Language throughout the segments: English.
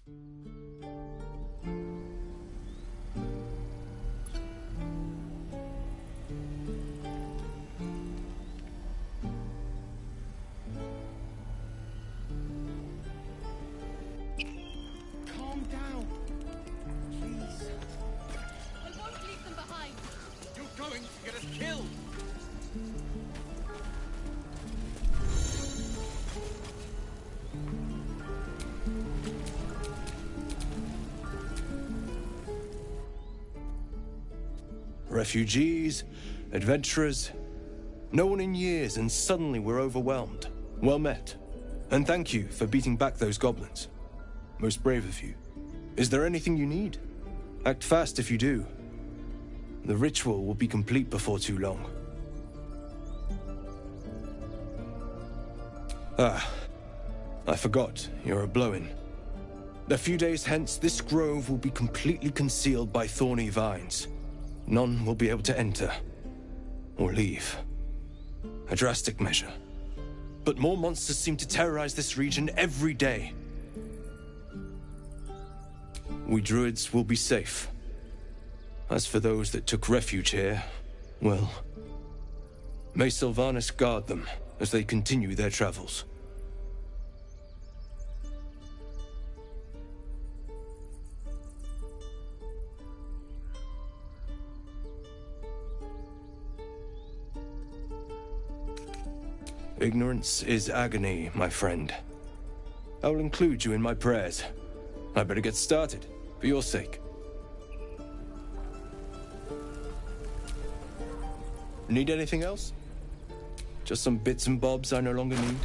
Calm down. Please. I won't leave them behind. You're going to get us killed. Refugees, adventurers, no one in years, and suddenly we're overwhelmed. Well met. And thank you for beating back those goblins. Most brave of you. Is there anything you need? Act fast if you do. The ritual will be complete before too long. Ah, I forgot, you're a blow-in. A few days hence, this grove will be completely concealed by thorny vines. None will be able to enter or leave. A drastic measure. But more monsters seem to terrorize this region every day. We druids will be safe. As for those that took refuge here, well, may Sylvanas guard them as they continue their travels. Ignorance is agony, my friend. I will include you in my prayers. I better get started, for your sake. Need anything else? Just some bits and bobs I no longer need?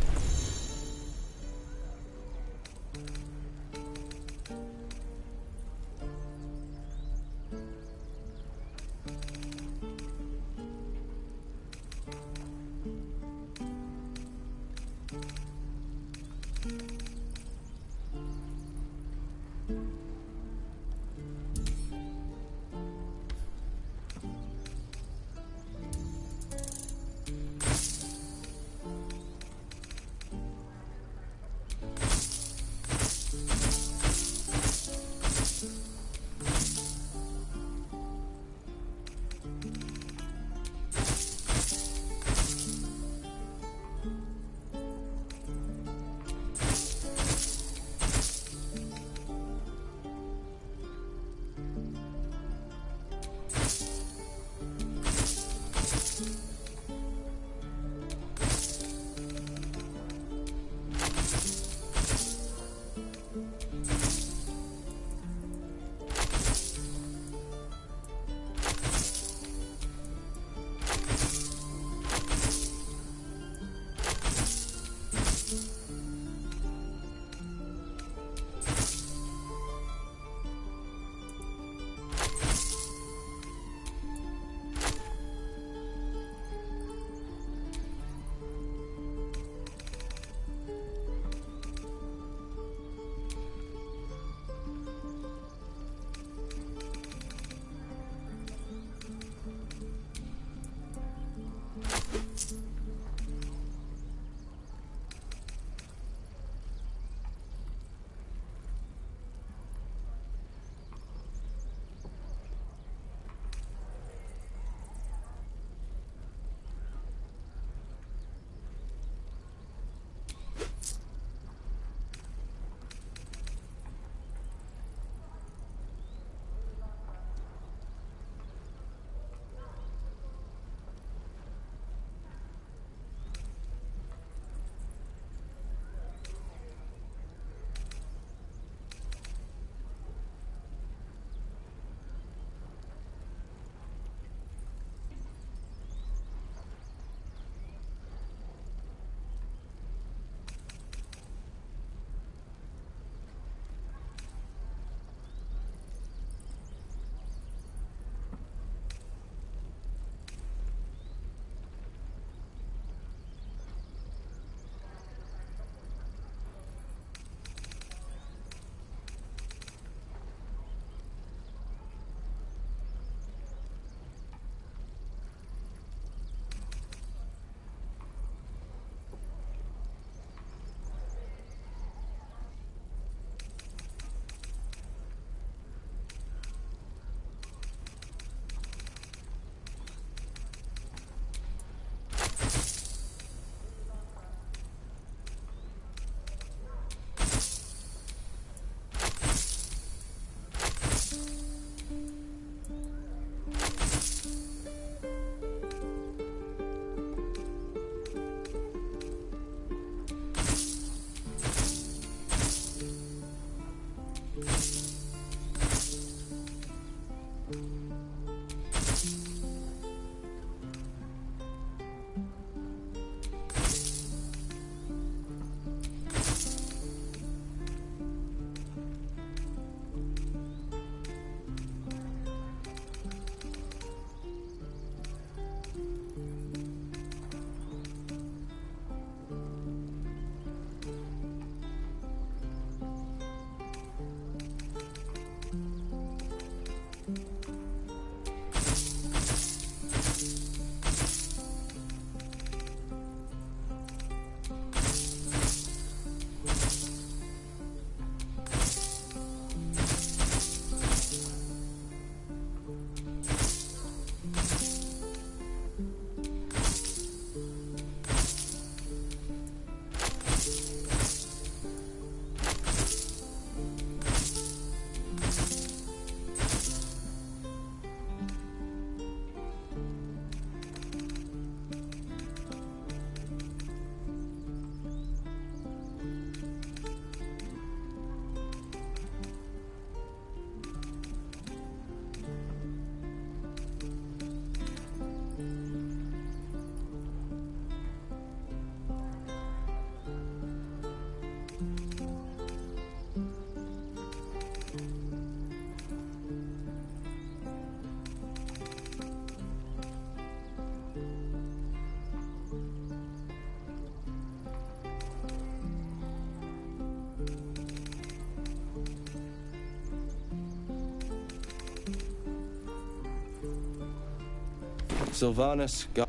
Sylvanus, Can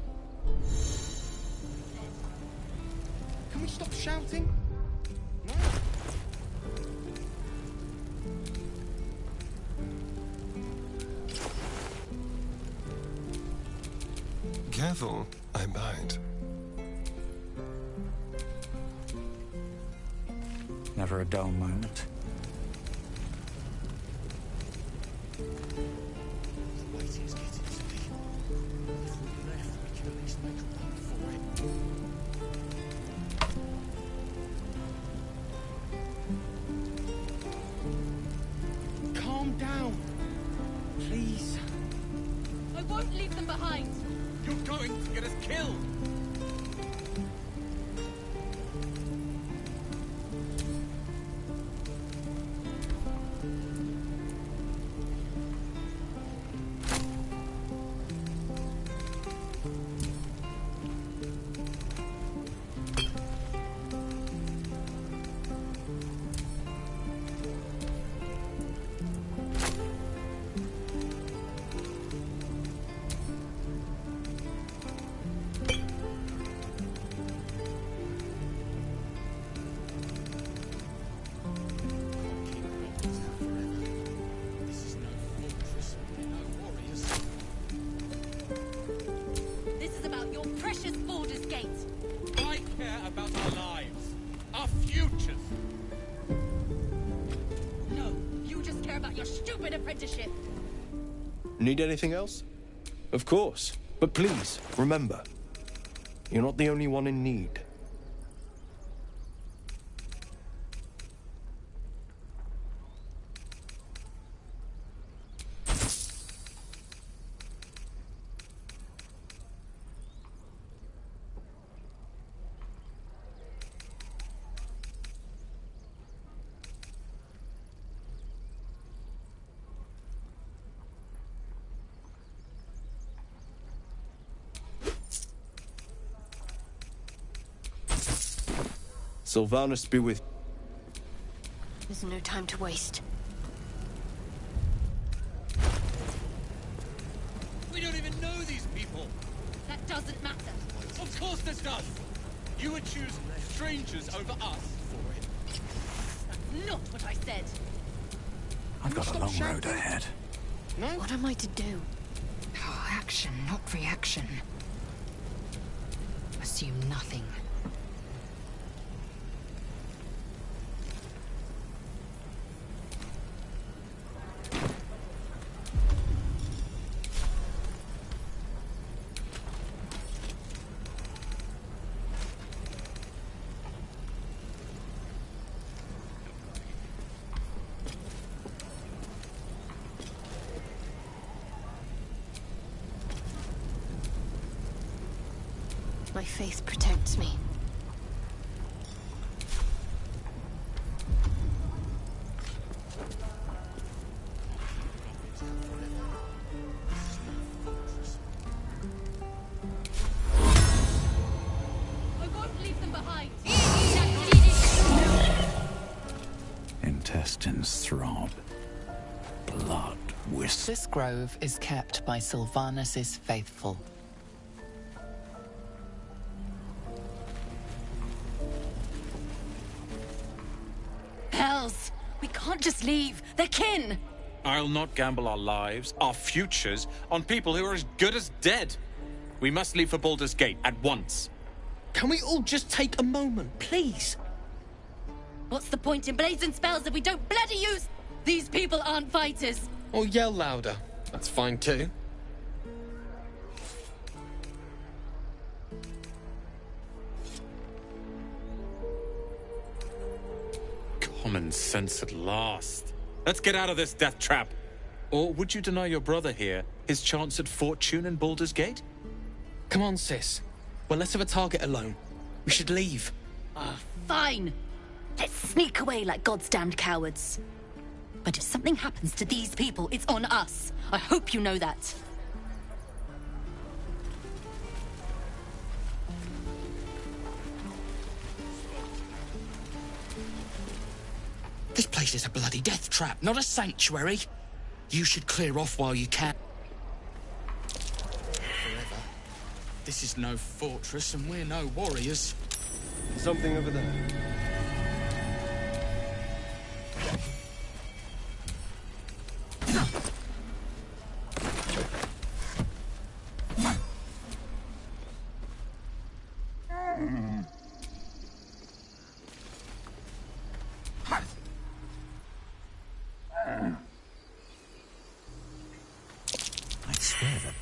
we stop shouting? No. Careful, I bite. Never a dull moment. Calm down. Please. I won't leave them behind. You're going to get us killed. This is about your precious Baldur's Gate. I care about our lives. Our futures. No, you just care about your stupid apprenticeship. need anything else? Of course. But please, remember, you're not the only one in need. Sylvanus be with... There's no time to waste. We don't even know these people. That doesn't matter. Of course this does. You would choose strangers over us. That's not what I said. I've got a Stop long road shouting. ahead. No? What am I to do? Oh, action, not reaction. Assume nothing. My faith protects me. I won't leave them behind. Intestines throb. Blood whistles. This grove is kept by Sylvanus' faithful. Hells! We can't just leave. They're kin! I'll not gamble our lives, our futures, on people who are as good as dead. We must leave for Baldur's Gate at once. Can we all just take a moment, please? What's the point in blazing spells if we don't bloody use... These people aren't fighters. Or yell louder. That's fine too. Common sense at last. Let's get out of this death trap. Or would you deny your brother here his chance at fortune in Baldur's Gate? Come on, sis. We're less of a target alone. We should leave. Fine. Let's sneak away like God's damned cowards. But if something happens to these people, it's on us. I hope you know that. This place is a bloody death trap, not a sanctuary. You should clear off while you can. Forever. This is no fortress, and we're no warriors. Something over there. I swear that.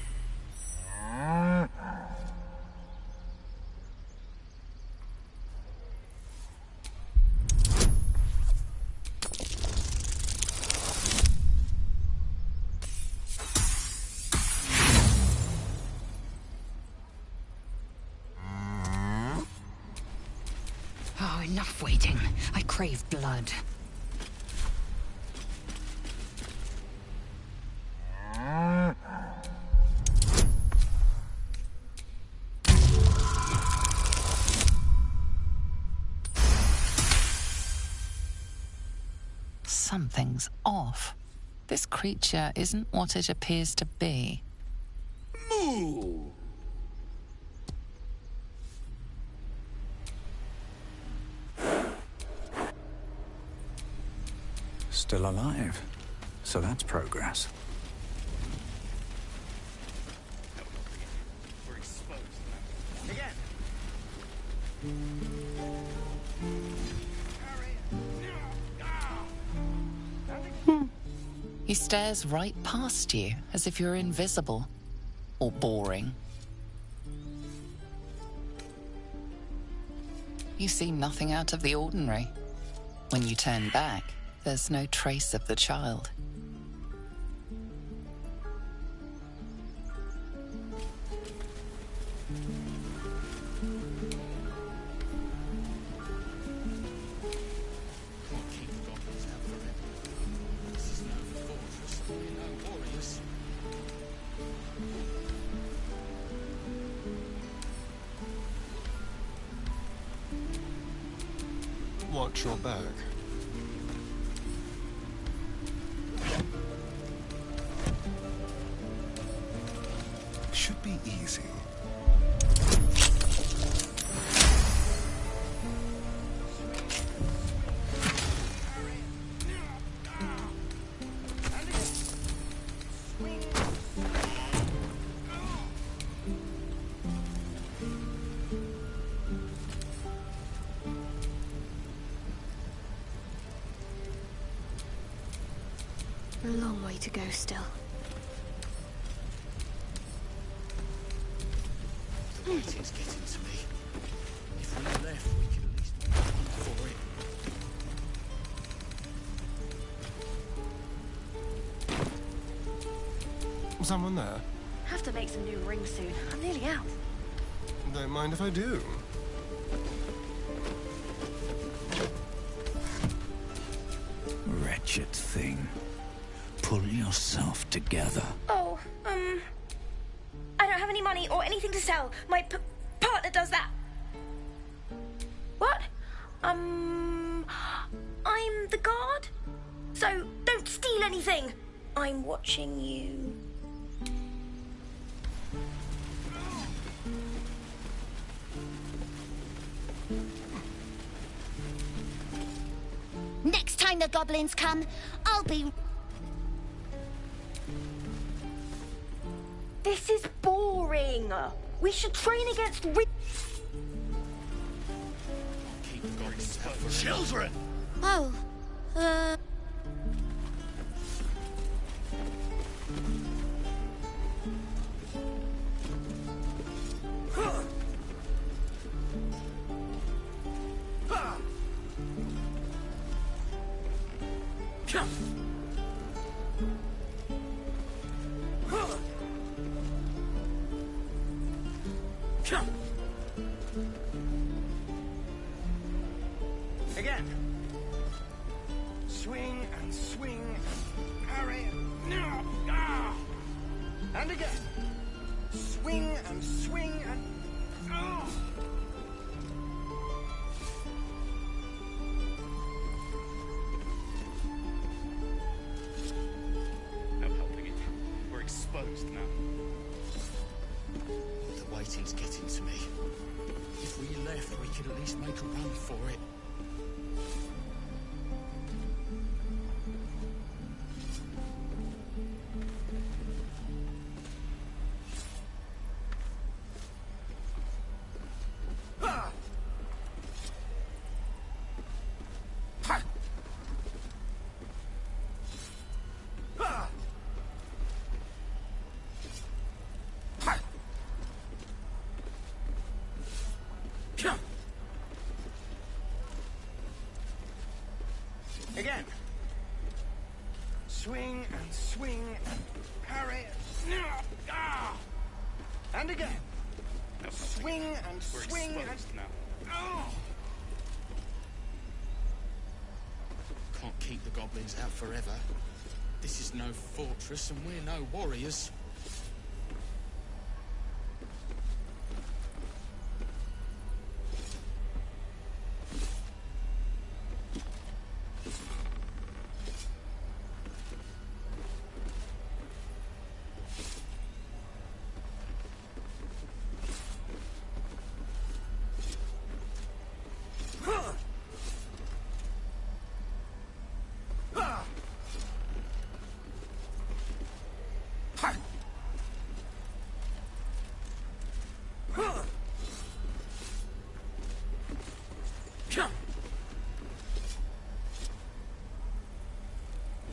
Oh, enough waiting. I crave blood. Something's off. This creature isn't what it appears to be. Moo! Still alive. So that's progress. We're exposed. Again. He stares right past you, as if you're invisible. Or boring. You see nothing out of the ordinary. When you turn back, there's no trace of the child. Watch your back. Should be easy. A long way to go still. It's getting to me. If we left, we could at least make one for it. Someone there? Have to make some new rings soon. I'm nearly out. Don't mind if I do. Wretched thing. Pull yourself together. Oh, I don't have any money or anything to sell. My partner does that. What? I'm the guard? So don't steal anything. I'm watching you. Next time the goblins come, I'll be... This is boring. We should train against Children! Oh, Again. Swing and swing. Parry. No. Ah. And again. Swing and swing and... Oh. No helping it. We're exposed now. The waiting's getting to me. If we left, we could at least make a run for it. Again. Swing and swing and parry. No. Ah. And again. Swing and swing and... now. Oh. Can't keep the goblins out forever. This is no fortress and we're no warriors.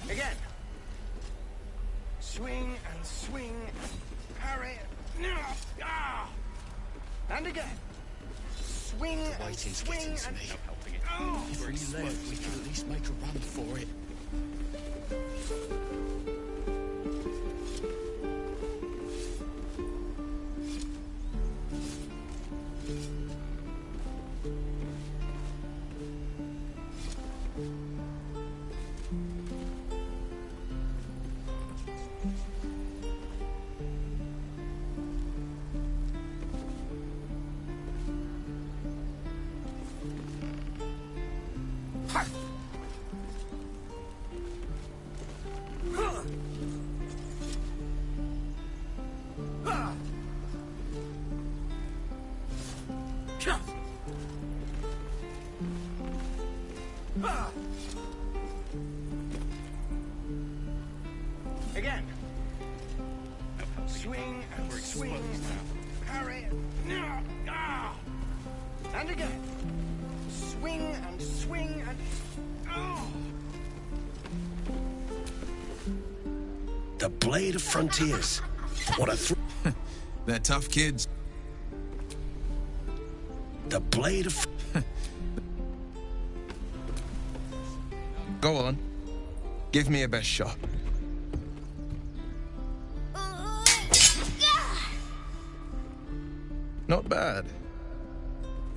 Again. Swing and swing and parry. No. Ah. And again. Swing and Waiting's swing getting to and... me. No helping it. Oh. If we left, we could at least make a run for it. Again. No helping Swing it. and We're swing exposed now. and parry. No. Ah. And again. Swing and swing and... Oh. The Blade of Frontiers. What a They're tough kids. The Blade of... Go on. Give me a best shot. Not bad.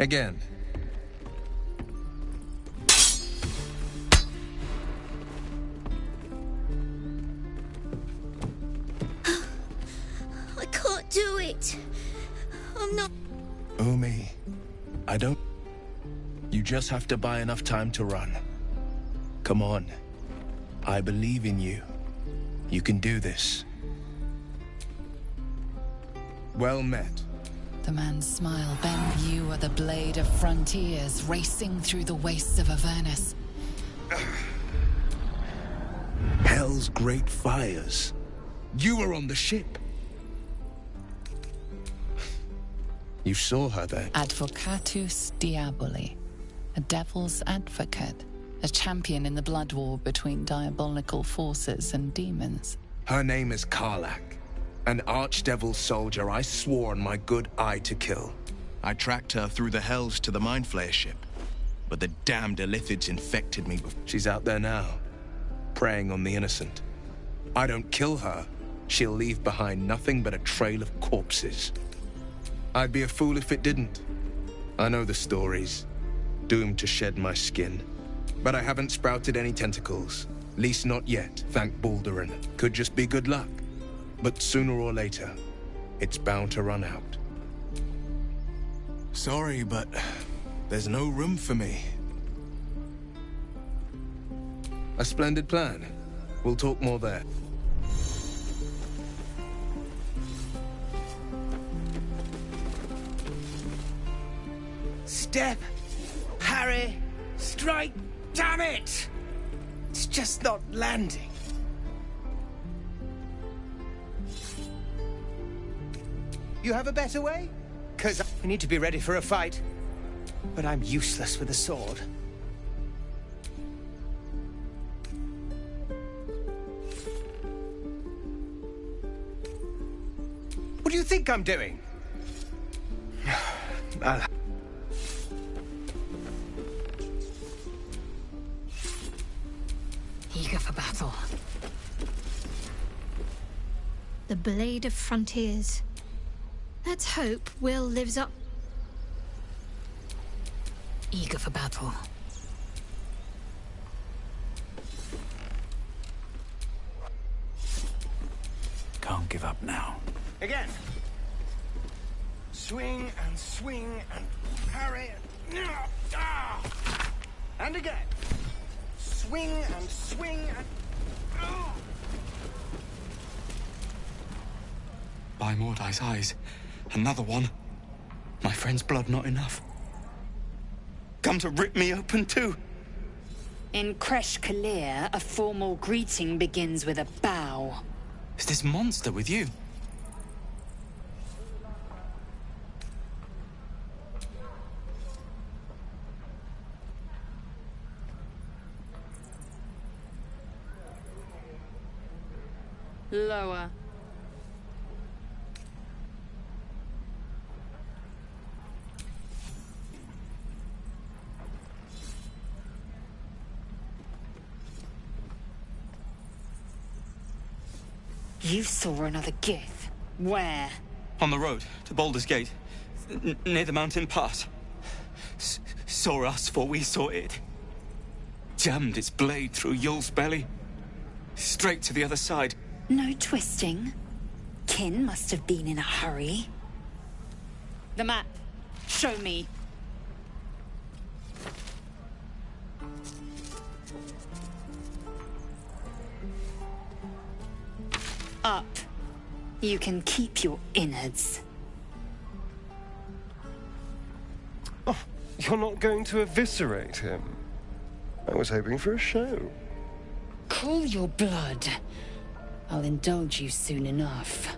Again. I can't do it. I'm not... Umi, I don't... You just have to buy enough time to run. Come on. I believe in you. You can do this. Well met. The man's smile. Ben, you are the blade of frontiers racing through the wastes of Avernus. Hell's great fires. You were on the ship. You saw her then? Advocatus Diaboli. A devil's advocate. A champion in the blood war between diabolical forces and demons. Her name is Karlach. An archdevil soldier I swore on my good eye to kill. I tracked her through the hells to the Mind Flayer ship. But the damned Illithids infected me. She's out there now, preying on the innocent. I don't kill her, she'll leave behind nothing but a trail of corpses. I'd be a fool if it didn't. I know the stories, doomed to shed my skin. But I haven't sprouted any tentacles. Least not yet, thank Baldur. Could just be good luck. But sooner or later, it's bound to run out. Sorry, but there's no room for me. A splendid plan. We'll talk more there. Step! Harry! Strike! Damn it! It's just not landing. You have a better way? 'Cause I need to be ready for a fight. But I'm useless with a sword. What do you think I'm doing? Eager for battle. The blade of frontiers. Let's hope Will lives up. Eager for battle. Can't give up now. Again. Swing and parry. And again. Swing and... By Mordai's eyes, another one. My friend's blood not enough. Come to rip me open too. In Kresh Kalir, a formal greeting begins with a bow. Is this monster with you? Lower. You saw another Gith. Where? On the road to Baldur's Gate, near the mountain pass. Saw us, for we saw it. Jammed its blade through Yul's belly. Straight to the other side. No twisting. Kin must have been in a hurry. The map. Show me. Up. You can keep your innards. Oh, you're not going to eviscerate him? I was hoping for a show. Cool your blood. I'll indulge you soon enough.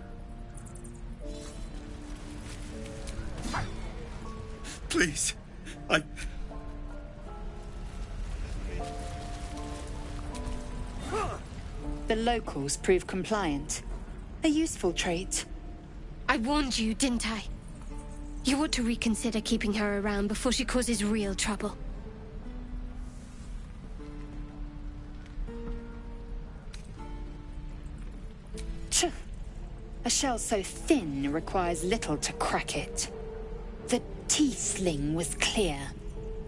Please, The locals prove compliant. A useful trait. I warned you, didn't I? You ought to reconsider keeping her around before she causes real trouble. A shell so thin requires little to crack it. T-sling was clear.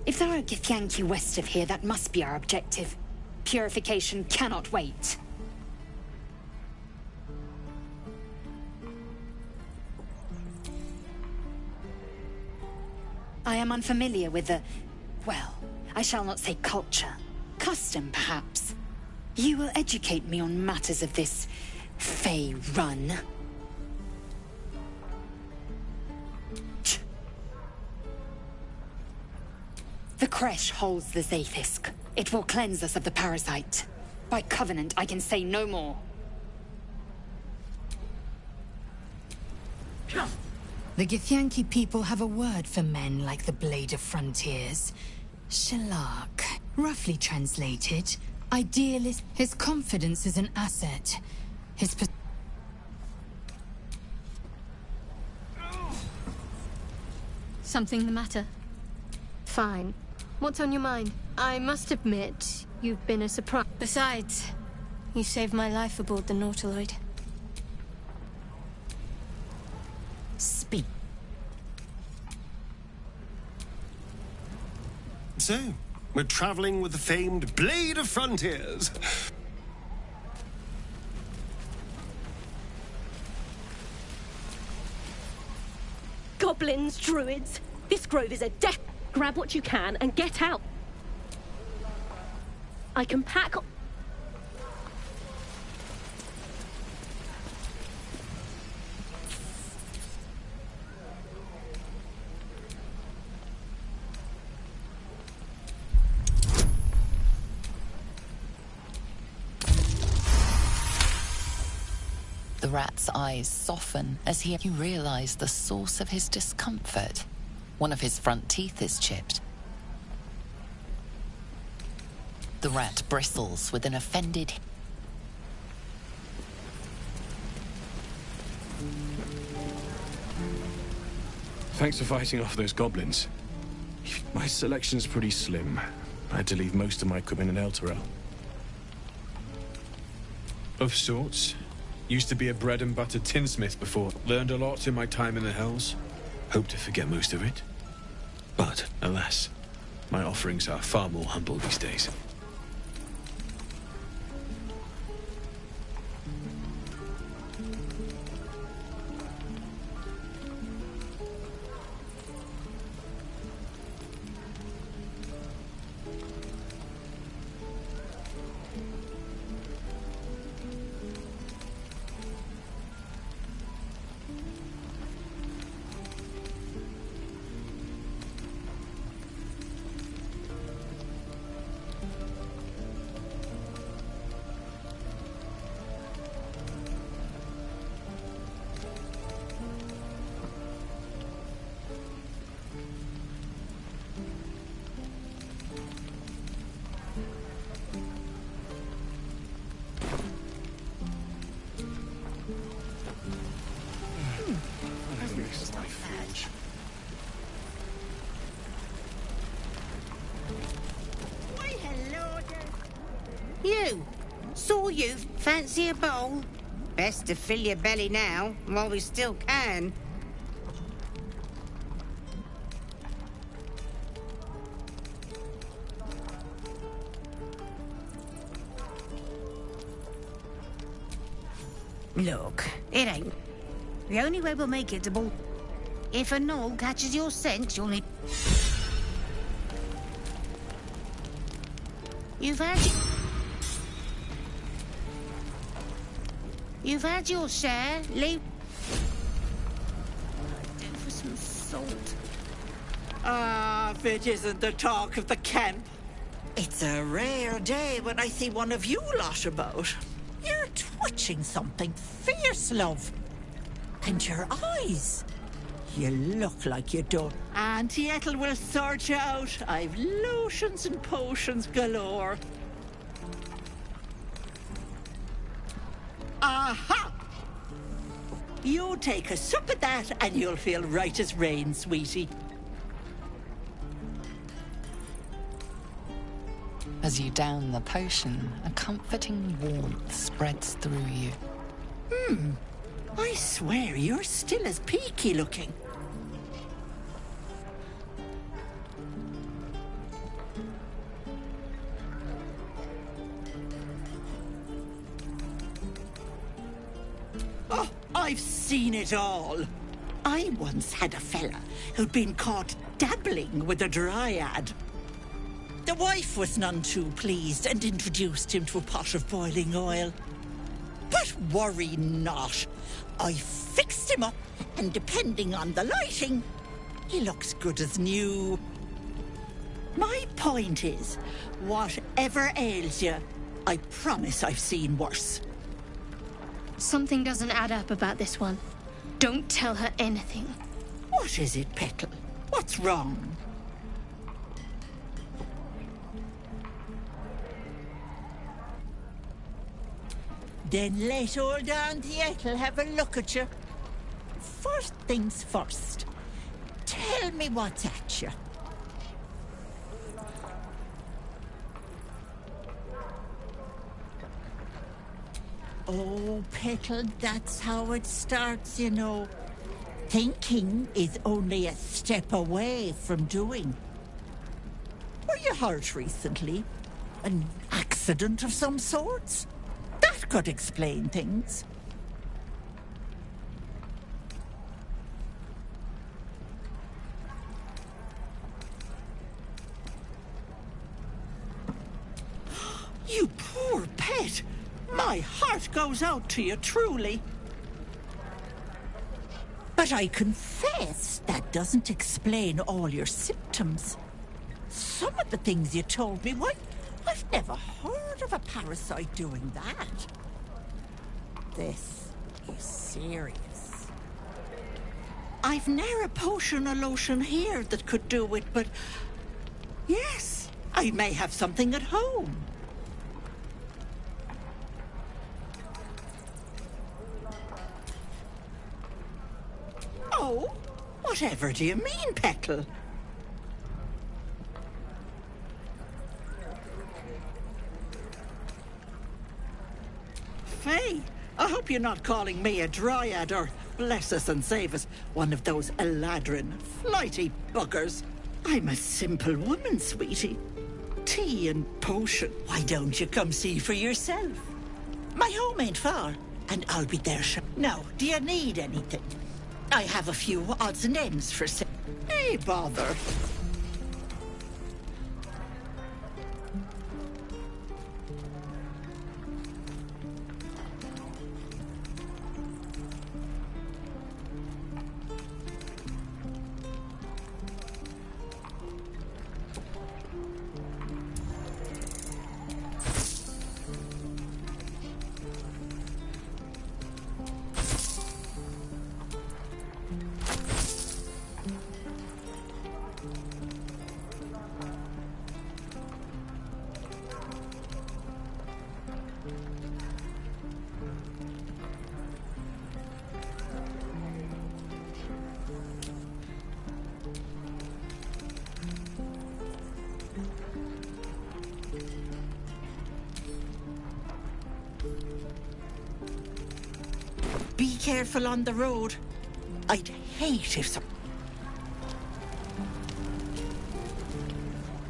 If there are Githyanki west of here, that must be our objective. Purification cannot wait. I am unfamiliar with the... well, I shall not say culture. Custom, perhaps. You will educate me on matters of this... Fey run. The creche holds the Zaithisk. It will cleanse us of the parasite. By covenant, I can say no more. The Githyanki people have a word for men like the Blade of Frontiers. Shalak. Roughly translated, idealist. His confidence is an asset. His... Something the matter? Fine. What's on your mind? I must admit, you've been a surprise. Besides, you saved my life aboard the Nautiloid. Speak. So, we're traveling with the famed Blade of Frontiers. Goblins, druids. This grove is a death. Grab what you can and get out. I can pack... The rat's eyes soften as he realizes the source of his discomfort. One of his front teeth is chipped. The rat bristles with an offended... Thanks for fighting off those goblins. My selection's pretty slim. I had to leave most of my equipment in Elturel. Of sorts. Used to be a bread and butter tinsmith before. Learned a lot in my time in the Hells. Hope to forget most of it. But, alas, my offerings are far more humble these days. You! Saw you. Fancy a bowl? Best to fill your belly now, while we still can. Look, it ain't. The only way we'll make it to Baldur. If a gnoll catches your scent, you'll need... You've had your share. Leave... Do for some salt. Ah, if it isn't the talk of the camp. It's a rare day when I see one of you lot about. You're twitching something fierce, love. And your eyes. You look like you don't. Auntie Ethel will sort you out. I've lotions and potions galore. Aha! You take a sup at that and you'll feel right as rain, sweetie. As you down the potion, a comforting warmth spreads through you. I swear you're still as peaky looking. Oh, I've seen it all. I once had a fella who'd been caught dabbling with a dryad. The wife was none too pleased and introduced him to a pot of boiling oil. But worry not. I fixed him up, and depending on the lighting, he looks good as new. My point is, whatever ails you, I promise I've seen worse. Something doesn't add up about this one. Don't tell her anything. What is it, Petal? What's wrong? Then let old Auntie Ethel have a look at you. First things first. Tell me what's at you. Oh, Petal, that's how it starts, you know. Thinking is only a step away from doing. Were you hurt recently? An accident of some sorts? That could explain things. You poor pet! My heart goes out to you, truly. But I confess that doesn't explain all your symptoms. Some of the things you told me, why, I've never heard of a parasite doing that. This is serious. I've ne'er a potion or lotion here that could do it, but yes, I may have something at home. Oh, whatever do you mean, Petal? Faye, I hope you're not calling me a dryad or, bless us and save us, one of those Eladrin, flighty buggers. I'm a simple woman, sweetie. Tea and potion. Why don't you come see for yourself? My home ain't far, and I'll be there. Now, do you need anything? I have a few odds and ends for sale. Hey, bother. Be careful on the road. I'd hate if some...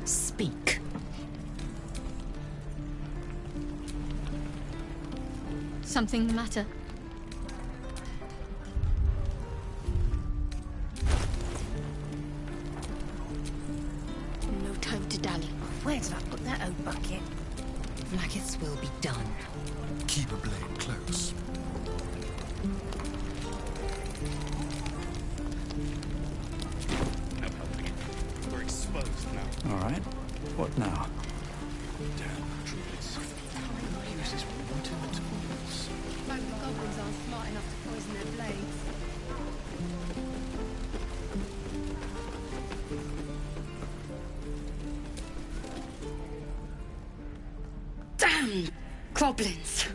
Speak. Something the matter? No time to dally. Where did I put that old bucket? Blackets will be done. Keep a blade close. No helping it. We're exposed now. All right. What now? Damn druids. Who uses wooden tools? Like the goblins aren't smart enough to poison their blades. Damn goblins!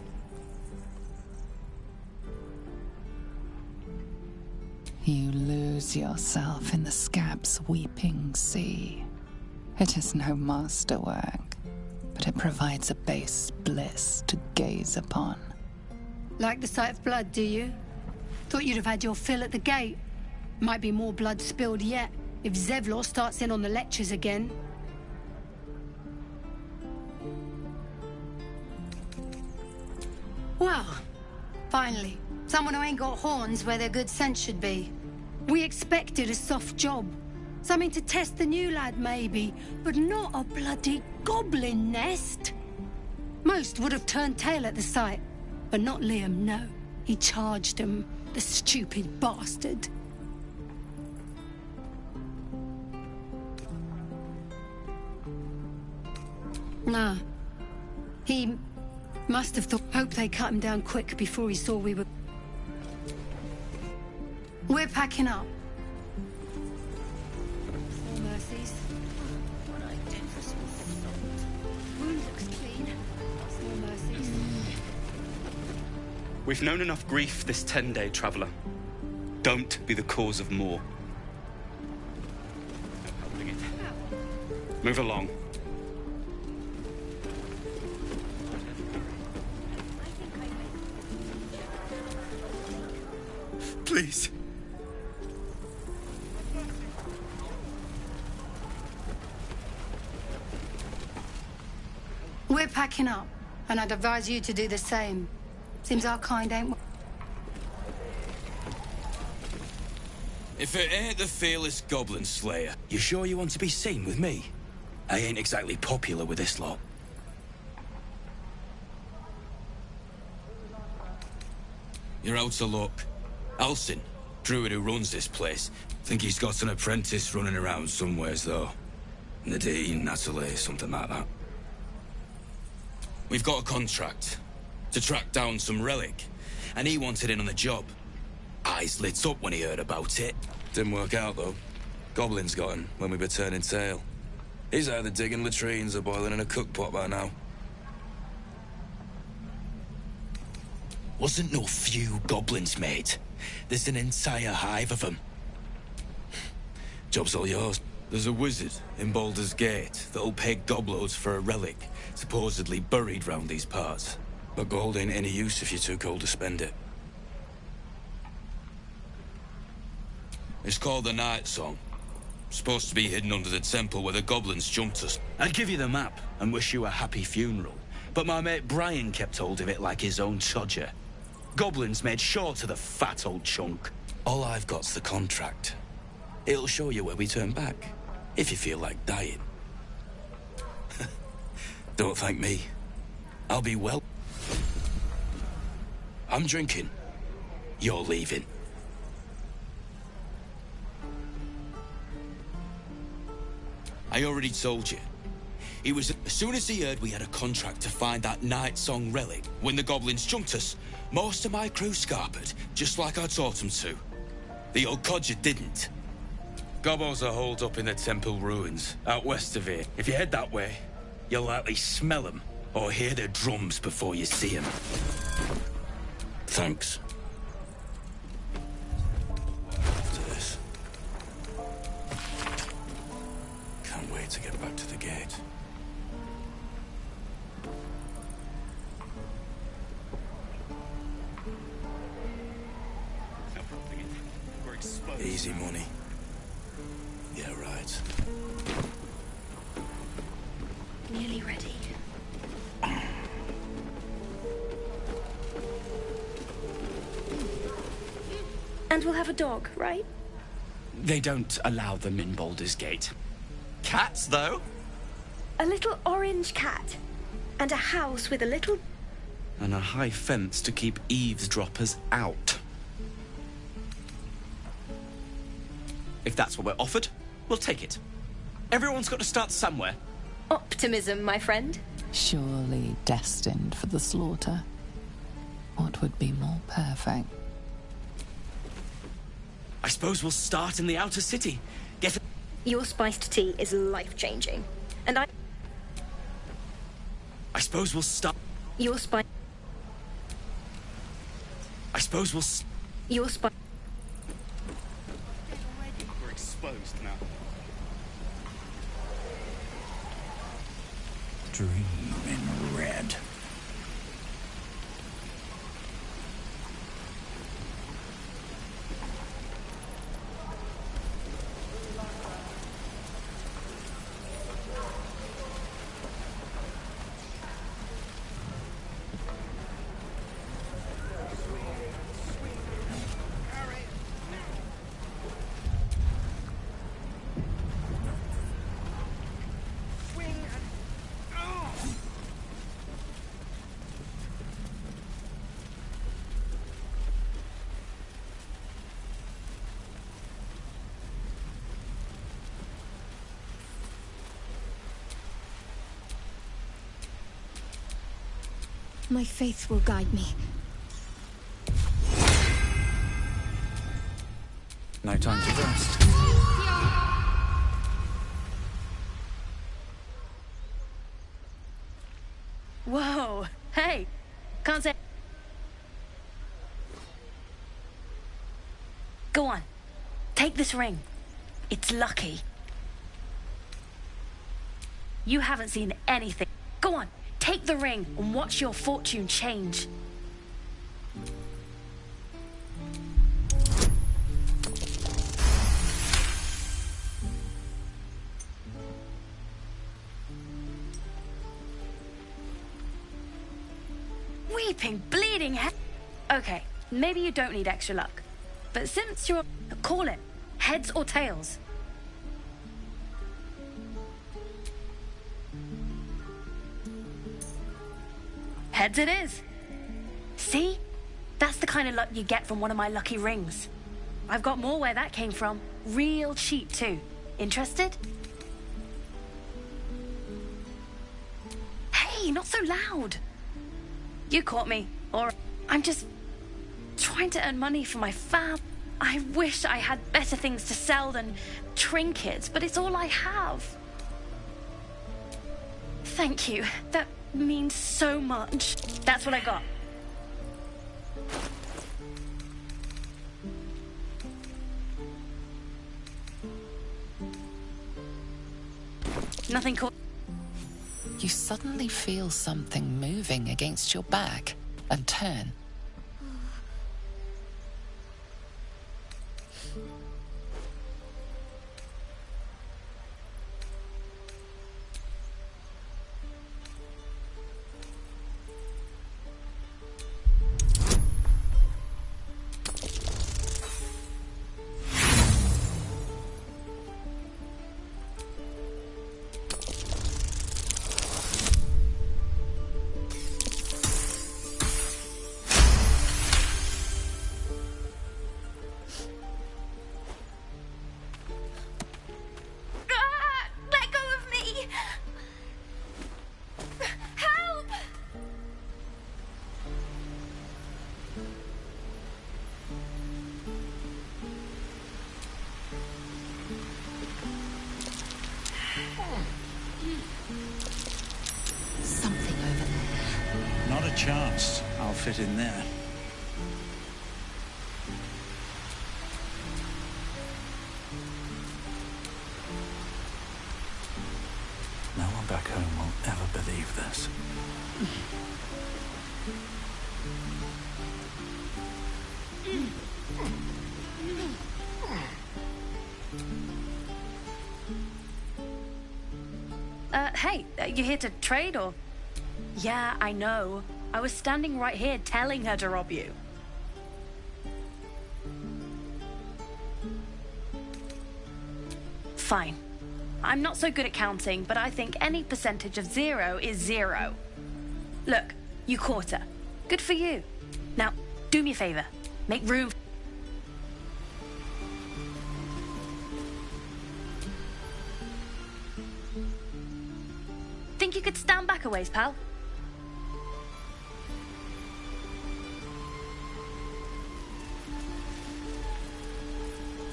You lose yourself in the scab's weeping sea. It is no masterwork, but it provides a base bliss to gaze upon. Like the sight of blood, do you? Thought you'd have had your fill at the gate. Might be more blood spilled yet, if Zevlor starts in on the lectures again. Well, finally. Someone who ain't got horns where their good sense should be. We expected a soft job. Something to test the new lad, maybe, but not a bloody goblin nest. Most would have turned tail at the sight, but not Liam, no. He charged him, the stupid bastard. Nah. He must have thought... Hope they cut him down quick before he saw we were... We're packing up. No mercies. What I did for salt. Wound looks clean. No mercies. We've known enough grief this 10-day traveller. Don't be the cause of more. No helping it. Move along. Please. We're packing up, and I'd advise you to do the same. Seems our kind ain't... If it ain't the fearless Goblin Slayer, you sure you want to be seen with me? I ain't exactly popular with this lot. You're out of luck. Alcin, druid who runs this place, think he's got an apprentice running around somewheres, though. Nadine, Natalie, something like that. We've got a contract to track down some relic, and he wanted in on the job. Eyes lit up when he heard about it. Didn't work out, though. Goblins got him when we were turning tail. He's either digging latrines or boiling in a cookpot by now. Wasn't no few goblins, mate. There's an entire hive of them. Job's all yours. There's a wizard in Baldur's Gate that'll pay gobloads for a relic, supposedly buried round these parts. But gold ain't any use if you're too cold to spend it. It's called the Night Song. Supposed to be hidden under the temple where the goblins jumped us. I'd give you the map and wish you a happy funeral, but my mate Brian kept hold of it like his own Todger. Goblins made sure to the fat old chunk. All I've got's the contract. It'll show you where we turn back, if you feel like dying. Don't thank me. I'll be well. I'm drinking. You're leaving. I already told you. It was as soon as he heard we had a contract to find that Night Song relic, when the goblins jumped us, most of my crew scarpered, just like I taught them to. The old codger didn't. Gobos are holed up in the temple ruins, out west of here. If you head that way, you'll likely smell them, or hear their drums before you see them. Thanks. After this. Can't wait to get back to the gate. Easy money. Yeah, right. Nearly ready. And we'll have a dog, right? They don't allow them in Baldur's Gate. Cats, though? A little orange cat. And a house with a little... And a high fence to keep eavesdroppers out. If that's what we're offered, we'll take it. Everyone's got to start somewhere. Optimism, my friend. Surely destined for the slaughter. What would be more perfect? I suppose we'll start in the outer city. Your spiced tea is life-changing. And I suppose we'll start... Your spice... I suppose we'll... Your spice... We're exposed now. Dream in red. My faith will guide me. No time to rest. Whoa. Hey. Can't say... Go on. Take this ring. It's lucky. You haven't seen anything. Go on. Take the ring and watch your fortune change. Weeping, bleeding head. Okay, maybe you don't need extra luck. But since you're... Call it. Heads or tails. Heads it is. See? That's the kind of luck you get from one of my lucky rings. I've got more where that came from. Real cheap, too. Interested? Hey, not so loud. You caught me. Or I'm just trying to earn money for my fam. I wish I had better things to sell than trinkets, but it's all I have. Thank you. That means so much. That's what I got. Nothing caught. You suddenly feel something moving against your back and turn. Not a chance. I'll fit in there. No one back home will ever believe this. Hey, you here to trade or... Yeah, I know. I was standing right here telling her to rob you. Fine. I'm not so good at counting, but I think any percentage of 0 is 0. Look, you caught her. Good for you. Now, do me a favor. Make room. Think you could stand back a ways, pal?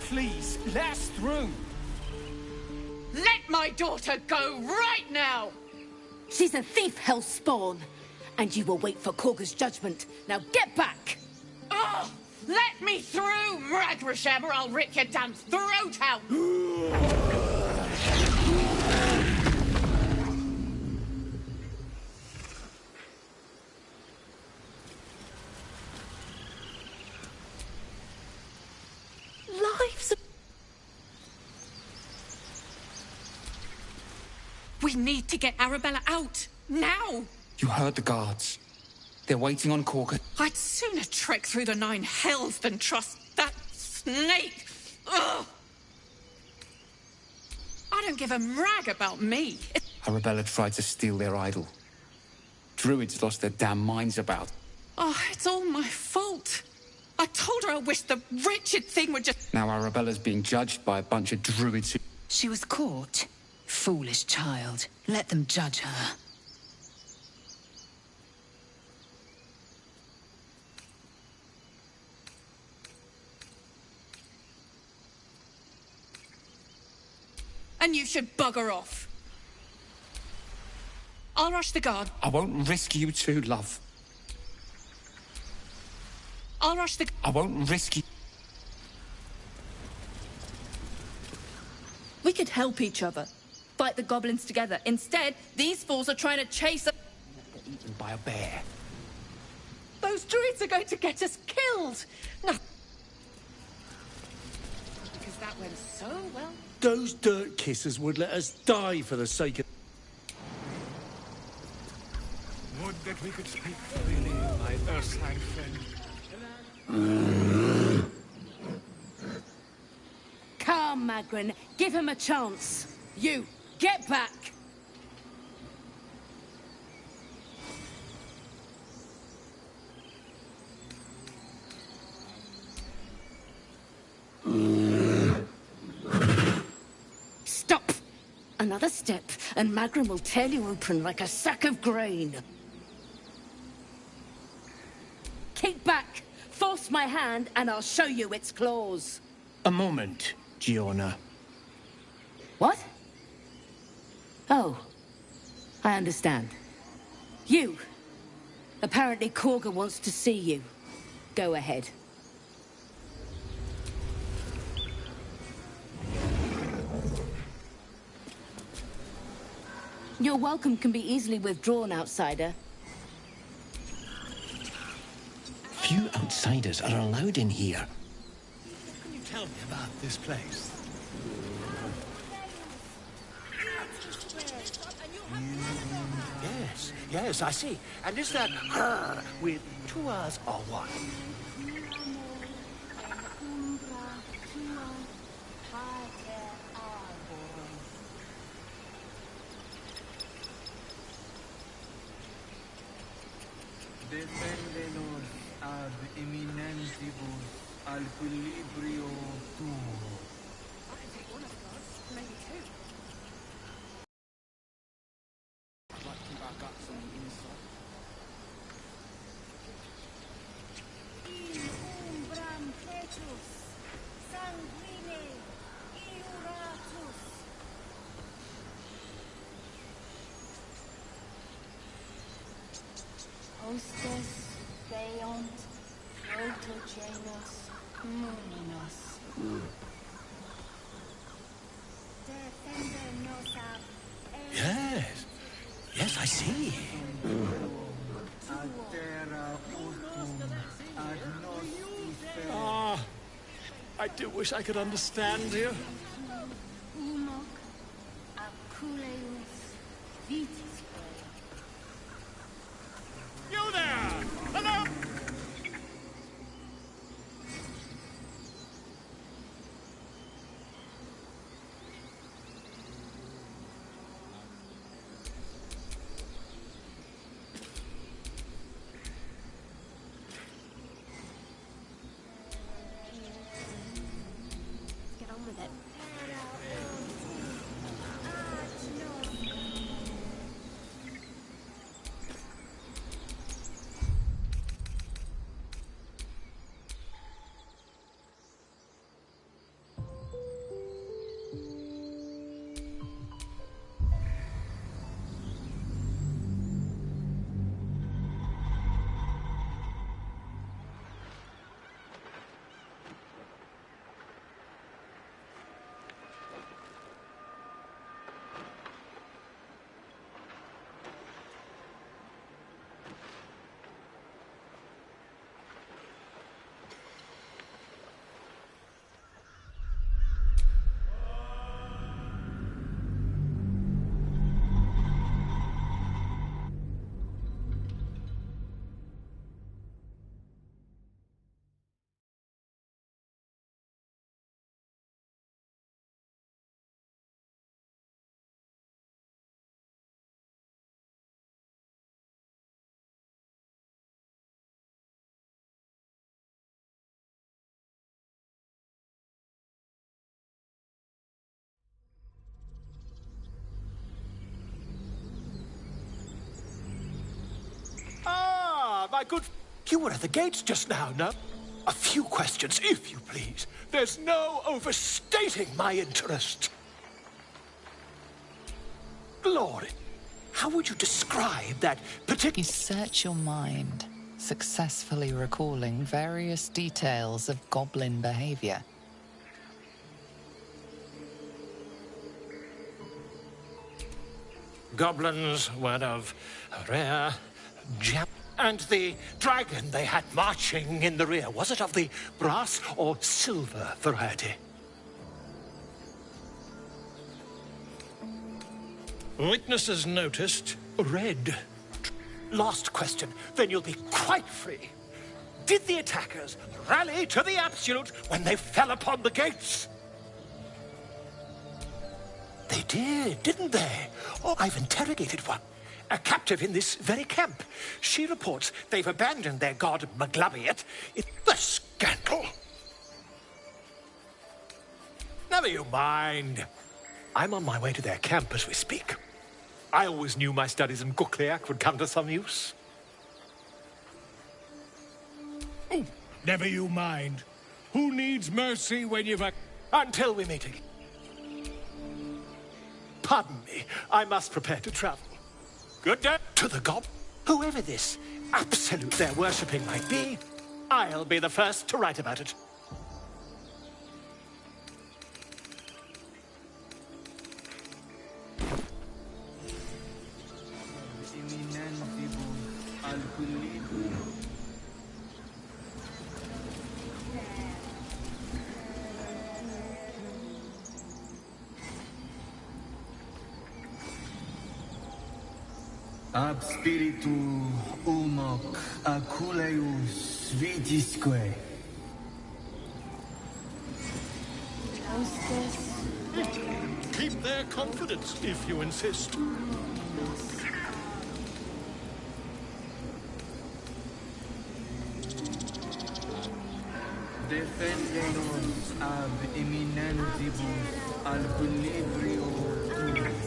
Please, let us through. Let my daughter go right now! She's a thief, hellspawn. And you will wait for Korga's judgment. Now get back! Oh, let me through, Ragrasham, or I'll rip your damn throat out! Lives... We need to get Arabella out, now! You heard the guards. They're waiting on Korga. I'd sooner trek through the 9 hells than trust that snake! Ugh! I don't give a rag about me. Arabella tried to steal their idol. Druids lost their damn minds about. Oh, it's all my fault. I told her I wished the wretched thing would just... Now Arabella's being judged by a bunch of druids who... She was caught. Foolish child. Let them judge her. and you should bugger off. I'll rush the guard. I won't risk you two, love. I'll rush the... I won't risk you. We could help each other. Fight the goblins together. Instead, these fools are trying to chase us. Get eaten by a bear. Those druids are going to get us killed. No. Because that went so well. Those dirt kissers would let us die for the sake of... Would that we could speak freely, my Ursine friend. Calm, Magrin. Give him a chance. You, get back! Stop! Another step, and Magrin will tear you open like a sack of grain. Keep back! Force my hand, and I'll show you its claws. A moment, Giona. What? Oh, I understand. You. Apparently Korga wants to see you. Go ahead. Your welcome can be easily withdrawn, outsider. Few outsiders are allowed in here. What can you tell me about this place? Yes, I see. And is that her with two R's or one? Defendenos ad eminentibus al equilibrio tuo. Hostes, Theont, Protogenos, Muninos. Defendernos ab... Yes. Yes, I see. Ah, I do wish I could understand you. Humok, Aculeus, Vitis. You there! Hello! Get on with it. Ah, my good... You were at the gates just now, no? A few questions, if you please. There's no overstating my interest. Glory! How would you describe that particular... You search your mind, successfully recalling various details of goblin behavior. Goblins were of rare gem. And the dragon they had marching in the rear, was it of the brass or silver variety? Witnesses noticed red. Last question, then you'll be quite free. Did the attackers rally to the absolute when they fell upon the gates? They did, didn't they? Oh, I've interrogated one. A captive in this very camp. She reports they've abandoned their god Maglabiet. It's the scandal. Never you mind. I'm on my way to their camp as we speak. I always knew my studies in Gukliak would come to some use. Oh, never you mind. Who needs mercy when you've... Until we meet again. Pardon me, I must prepare to travel. Good day to the gob. Whoever this absolute they're worshipping might be, I'll be the first to write about it. Ab spiritu umok aculeus vitisque. Keep their confidence, if you insist. Defendenos ab eminentibus al equilibrio tuo.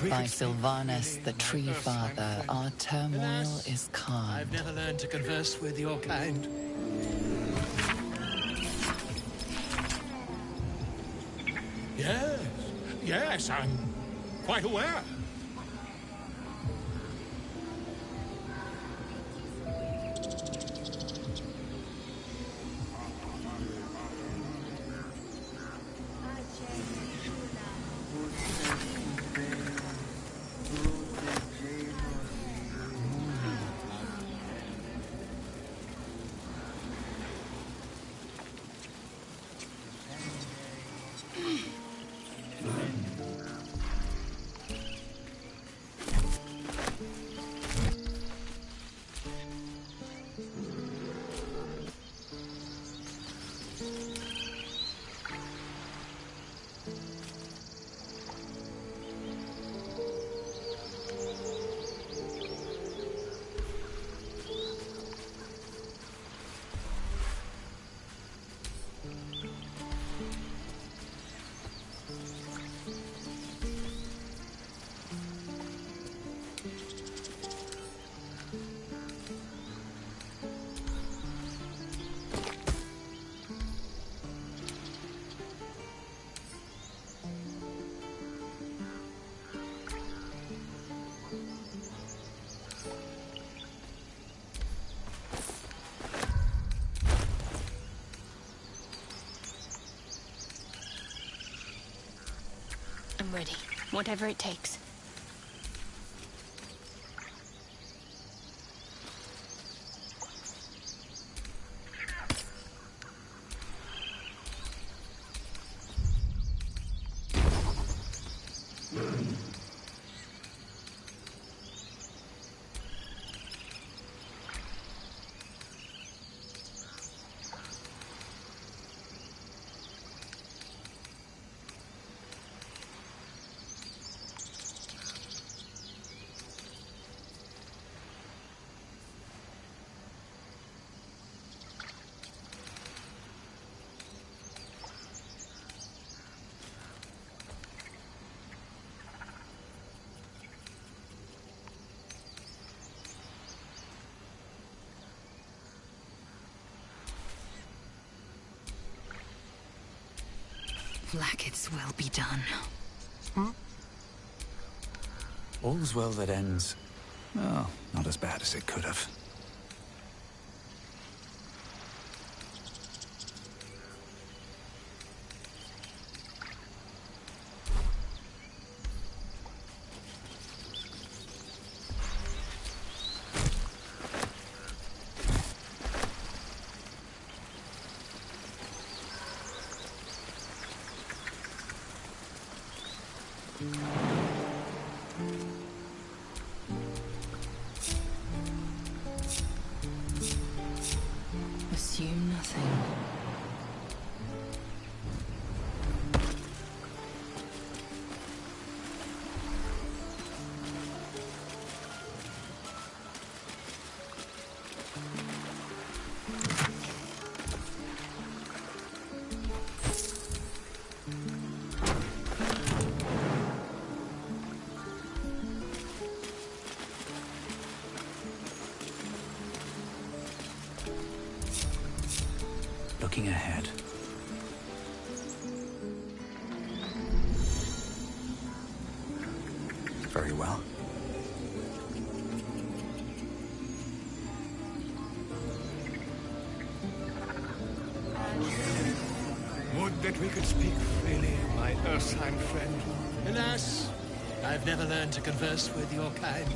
By Sylvanus, the Tree Father, our turmoil is calm. I've never learned to converse with your kind. Yes, yes, I'm quite aware. I'm ready. Whatever it takes. Blacket's will be done. All's well that ends. Well, not as bad as it could have. Assume nothing. Looking ahead. Very well. Would that we could speak freely, my Ursine friend. Alas, I've never learned to converse with your kind.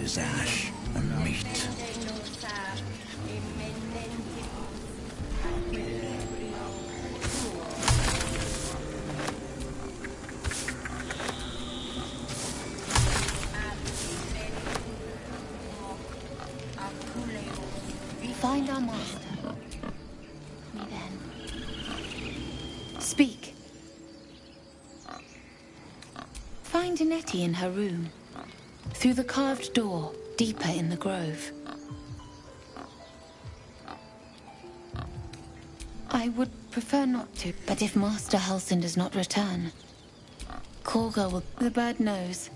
Is ash and meat. Find our master. Then. Speak. Find Nettie in her room. Through the carved door, deeper in the grove. I would prefer not to, but if Master Halsin does not return, Korga will... The bird knows.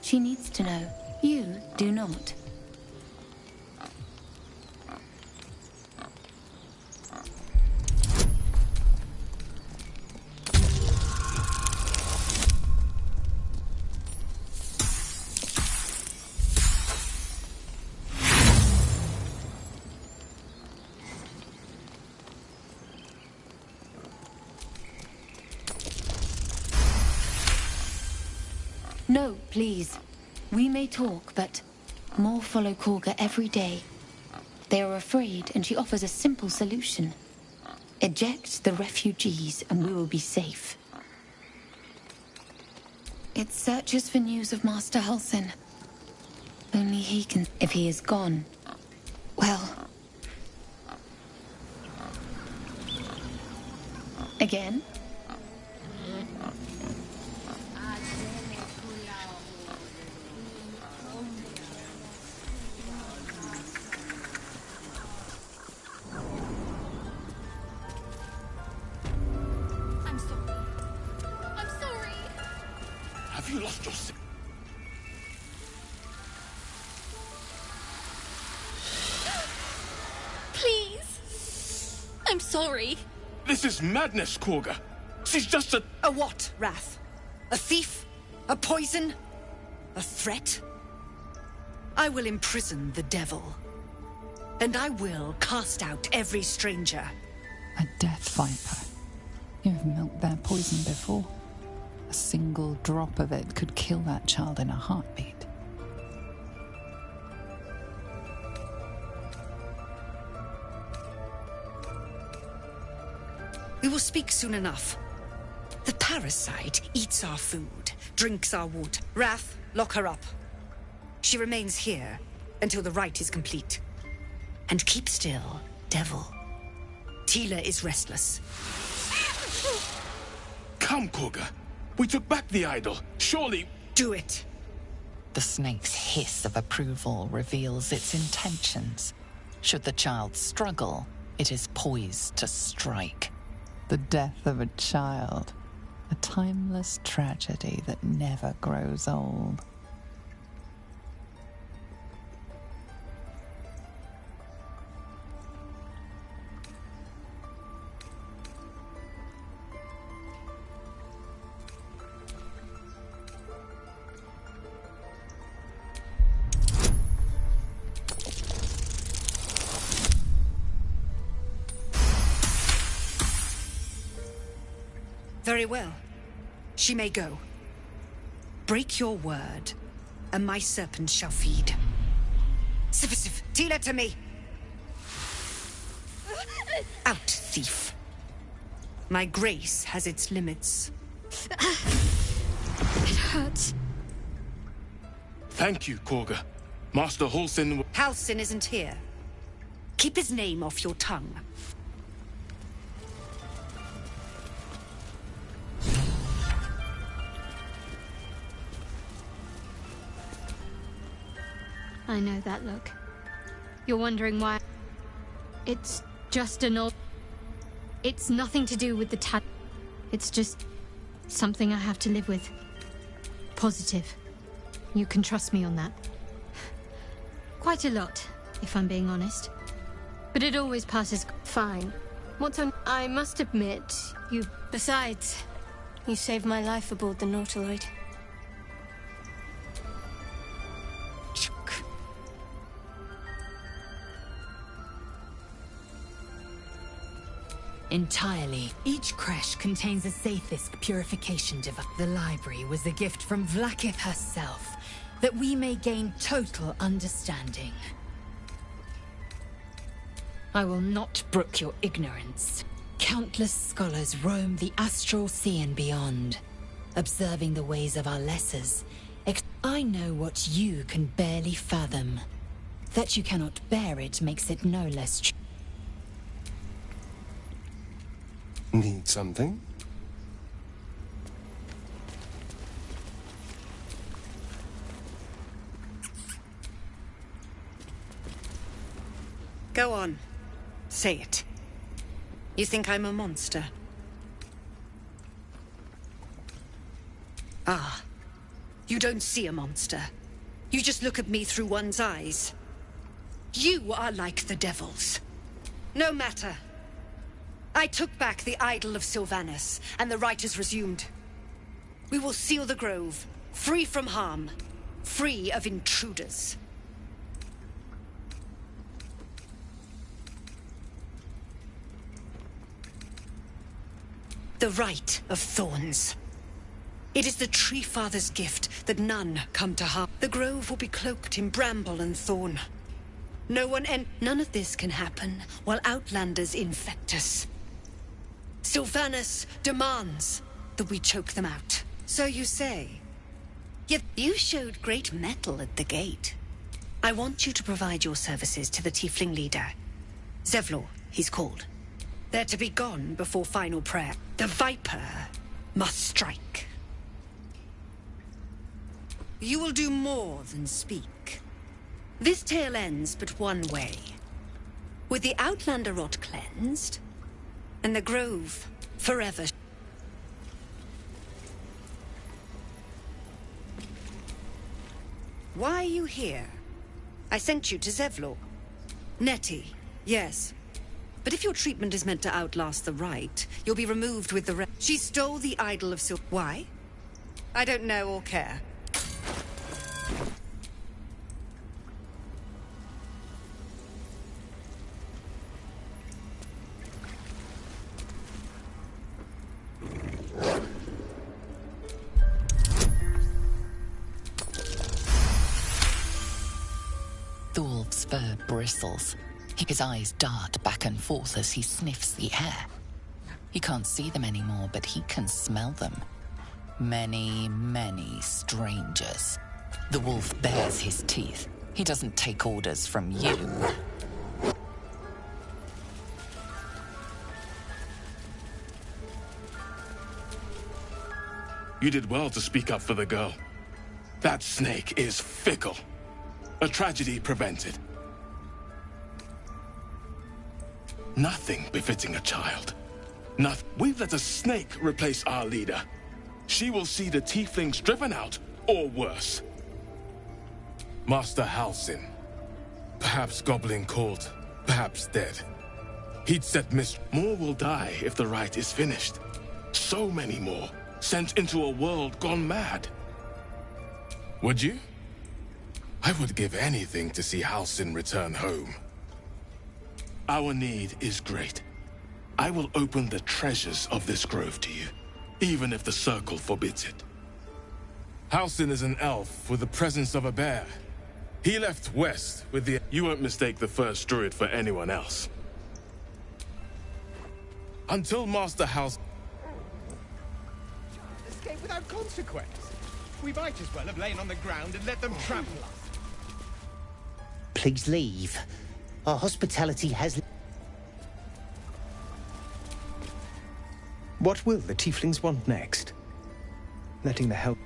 She needs to know. You do not. No, please. We may talk, but more follow Korga every day. They are afraid, and she offers a simple solution. Eject the refugees, and we will be safe. It searches for news of Master Halsin. Only he can... If he is gone, well... Again? I'm sorry. This is madness, Korga. She's just a... A what, Wrath? A thief? A poison? A threat? I will imprison the devil. And I will cast out every stranger. A death viper. You've milked their poison before. A single drop of it could kill that child in a heartbeat. We will speak soon enough. The parasite eats our food, drinks our water. Wrath, lock her up. She remains here until the rite is complete. And keep still, devil. Tila is restless. Come, Korga. We took back the idol. Surely... Do it. The snake's hiss of approval reveals its intentions. Should the child struggle, it is poised to strike. The death of a child. A timeless tragedy that never grows old. Very well. She may go. Break your word, and my serpent shall feed. Sif, Tila to me! Out, thief. My grace has its limits. It hurts. Thank you, Korga. Master Halsin... Halsin isn't here. Keep his name off your tongue. I know that look. You're wondering why... It's just an old... It's nothing to do with the It's just something I have to live with. Positive. You can trust me on that. Quite a lot, if I'm being honest. But it always passes fine. What's on... I must admit, you... Besides, you saved my life aboard the Nautiloid. Entirely. Each creche contains a Sathisk purification device. The library was a gift from Vlaakith herself, that we may gain total understanding. I will not brook your ignorance. Countless scholars roam the astral sea and beyond, observing the ways of our lessers. I know what you can barely fathom. That you cannot bear it makes it no less true. Need something? Go on. Say it. You think I'm a monster? Ah. You don't see a monster. You just look at me through one's eyes. You are like the devils. No matter. I took back the idol of Sylvanus, and the rite is resumed. We will seal the grove, free from harm, free of intruders. The rite of thorns. It is the Tree Father's gift that none come to harm. The grove will be cloaked in bramble and thorn. None of this can happen while Outlanders infect us. Sylvanus demands that we choke them out. So you say. Yet you showed great mettle at the gate. I want you to provide your services to the Tiefling leader. Zevlor, he's called. They're to be gone before final prayer. The Viper must strike. You will do more than speak. This tale ends but one way. With the Outlander rot cleansed, and the grove forever. Why are you here? I sent you to Zevlor. Nettie, yes. But if your treatment is meant to outlast the rite, you'll be removed with the rest. She stole the idol of Sil. Why? I don't know or care. Thorv's fur bristles. His eyes dart back and forth as he sniffs the air. He can't see them anymore, but he can smell them. Many, many strangers. The wolf bares his teeth. He doesn't take orders from you. You did well to speak up for the girl. That snake is fickle. A tragedy prevented. Nothing befitting a child. Nothing. We've let a snake replace our leader. She will see the tieflings driven out, or worse. Master Halsin. Perhaps goblin called, perhaps dead. He'd set more will die if the rite is finished. So many more, sent into a world gone mad. Would you? I would give anything to see Halsin return home. Our need is great. I will open the treasures of this grove to you, even if the Circle forbids it. Halsin is an elf with the presence of a bear. He left west with the... You won't mistake the first druid for anyone else. Until Master Halsin... Escape without consequence. We might as well have lain on the ground and let them trample us. Please leave. Our hospitality has... What will the tieflings want next? Letting the help...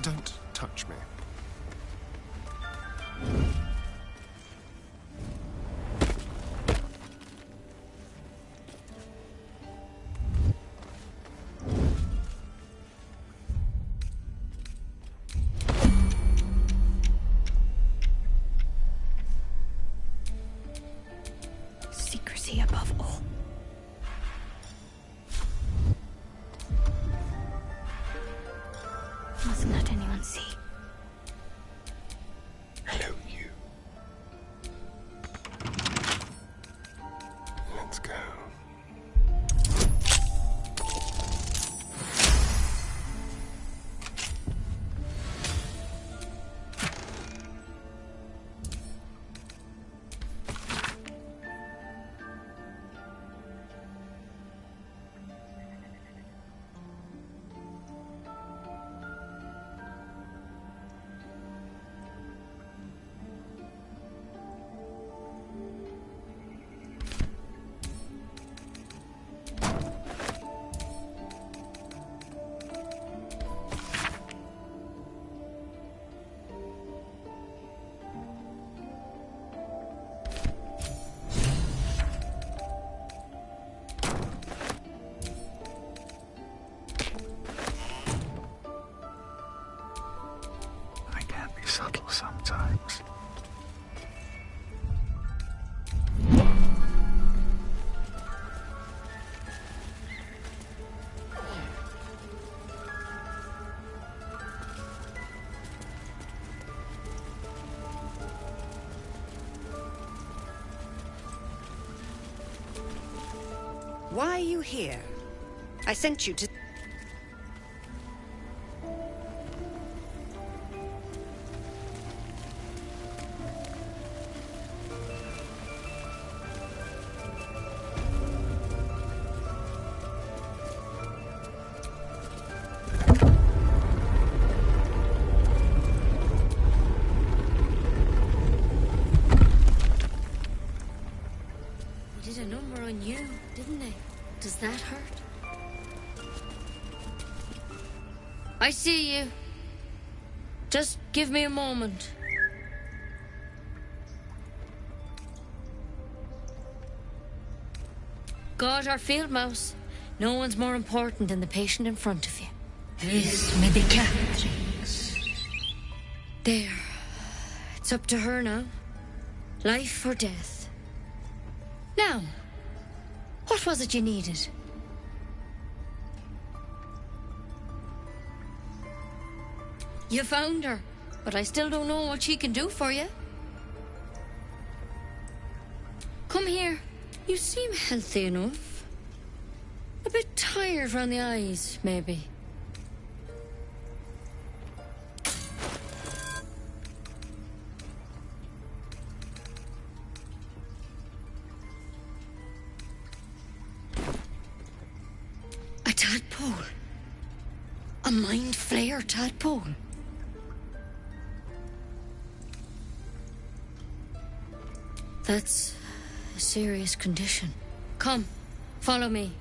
Don't touch me. Secrecy above all. Mustn't let anyone see. Hello, you. Let's go. Subtle sometimes. Why are you here? I sent you to... you, didn't they? Does that hurt? I see you. Just give me a moment. God, our field mouse. No one's more important than the patient in front of you. This may be cat. There. It's up to her now. Life or death. Now, what was it you needed? You found her, but I still don't know what she can do for you. Come here. You seem healthy enough. A bit tired round the eyes, maybe. A tadpole. A mind flayer tadpole. That's a serious condition. Come, follow me.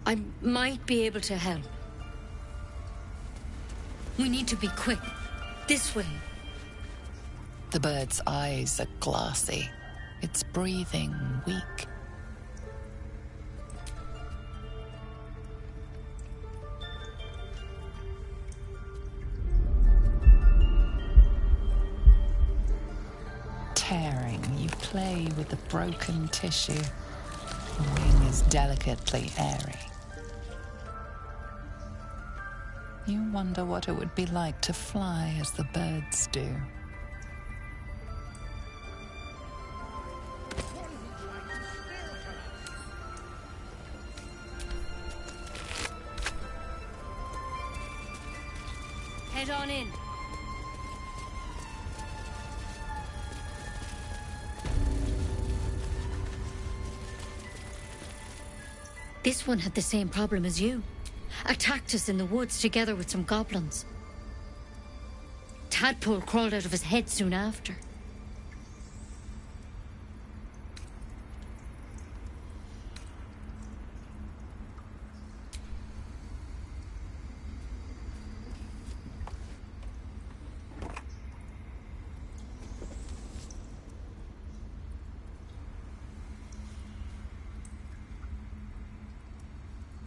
I might be able to help. We need to be quick. This way. The bird's eyes are glassy. Its breathing weak. Tearing, you play with the broken tissue. The wing is delicately airy. You wonder what it would be like to fly as the birds do. Head on in. This one had the same problem as you. Attacked us in the woods together with some goblins. Tadpole crawled out of his head soon after.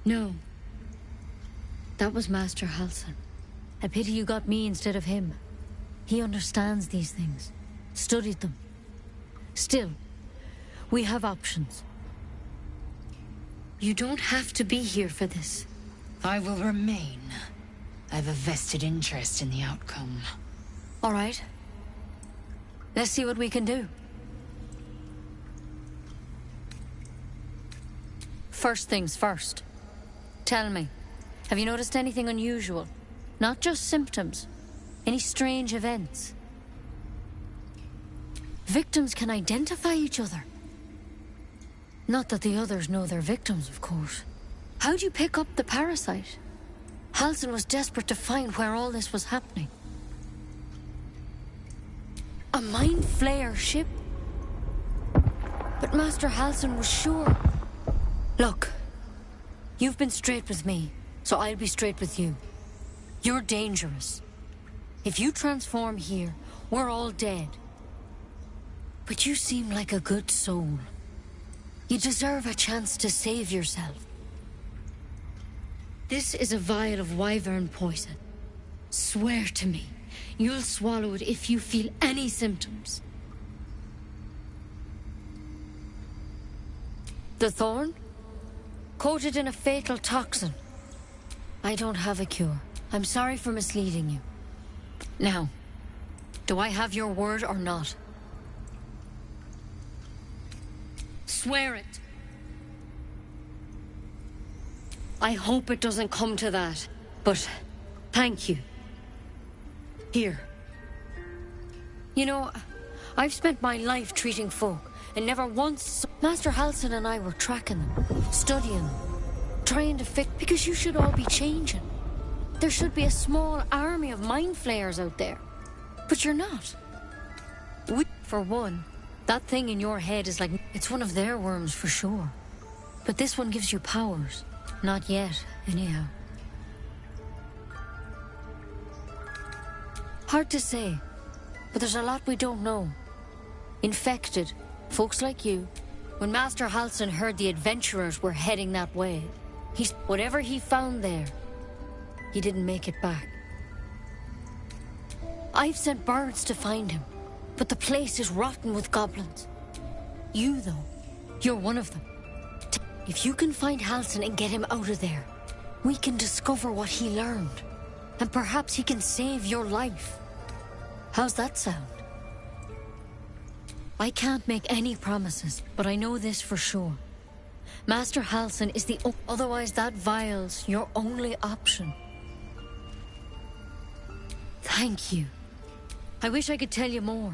No. That was Master Halsin. A pity you got me instead of him. He understands these things. Studied them. Still, we have options. You don't have to be here for this. I will remain. I have a vested interest in the outcome. All right. Let's see what we can do. First things first. Tell me, have you noticed anything unusual? Not just symptoms. Any strange events? Victims can identify each other. Not that the others know they're victims, of course. How'd you pick up the parasite? Halsin was desperate to find where all this was happening. A mind flayer ship? But Master Halsin was sure. Look, you've been straight with me, so I'll be straight with you. You're dangerous. If you transform here, we're all dead. But you seem like a good soul. You deserve a chance to save yourself. This is a vial of wyvern poison. Swear to me, you'll swallow it if you feel any symptoms. The thorn? Coated in a fatal toxin. I don't have a cure. I'm sorry for misleading you. Now, do I have your word or not? Swear it. I hope it doesn't come to that, but thank you. Here. You know, I've spent my life treating folk, and never once... Master Halsin and I were tracking them, studying them, trying to fit... Because you should all be changing. There should be a small army of mind flayers out there. But you're not. We, for one, That thing in your head is like... It's one of their worms for sure. But this one gives you powers. Not yet, anyhow. Hard to say, but there's a lot we don't know. Infected, folks like you. When Master Halsin heard the adventurers were heading that way, whatever he found there, he didn't make it back. I've sent birds to find him, but the place is rotten with goblins. You, though, you're one of them. If you can find Halsin and get him out of there, we can discover what he learned, and perhaps he can save your life. How's that sound? I can't make any promises, but I know this for sure. Master Halsin is the... Otherwise, that vial's your only option. Thank you. I wish I could tell you more,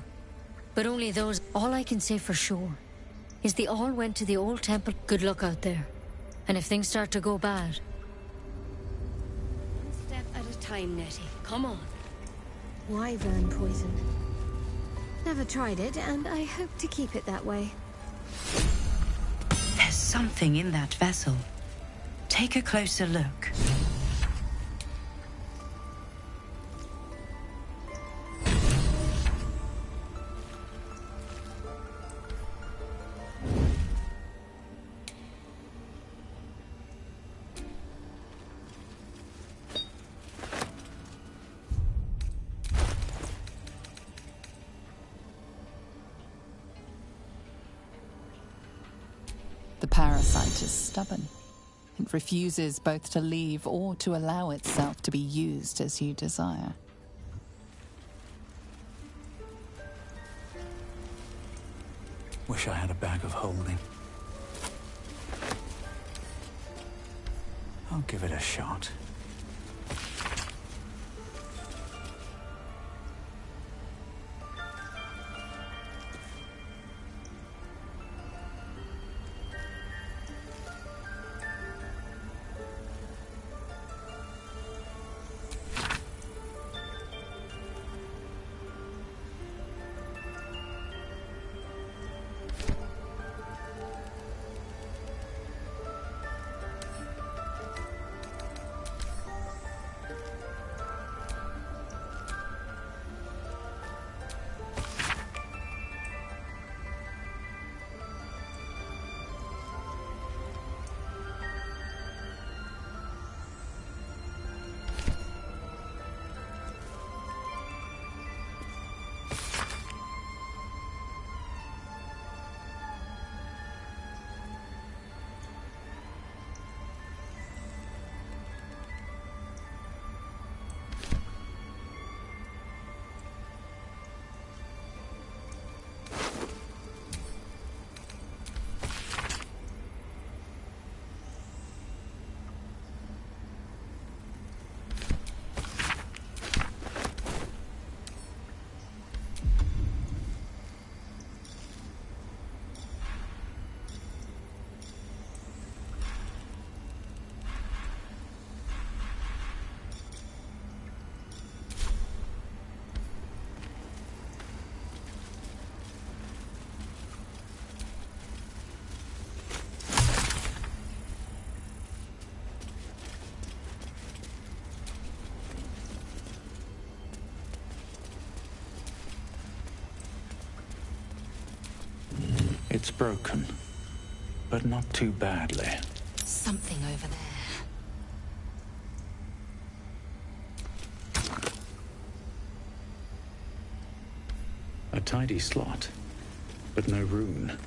but only those... All I can say for sure is they all went to the old temple. Good luck out there. And if things start to go bad... One step at a time, Nettie. Come on. Wyvern poison. Never tried it, and I hope to keep it that way. There's something in that vessel. Take a closer look. The parasite is stubborn. It refuses both to leave or to allow itself to be used as you desire. Wish I had a bag of holding. I'll give it a shot. It's broken, but not too badly. Something over there. A tidy slot, but no rune.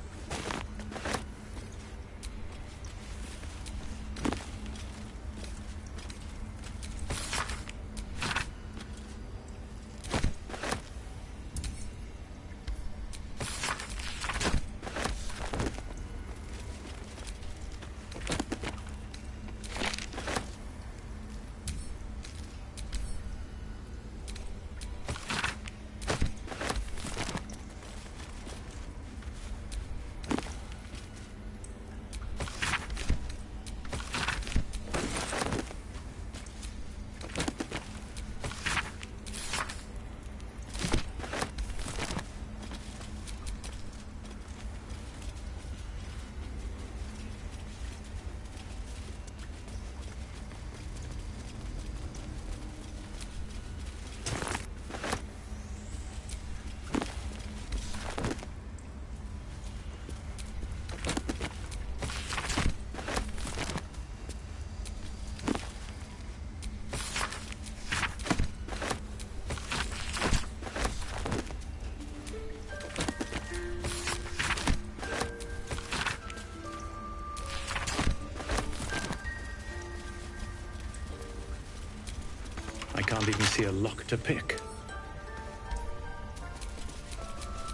can't even see a lock to pick.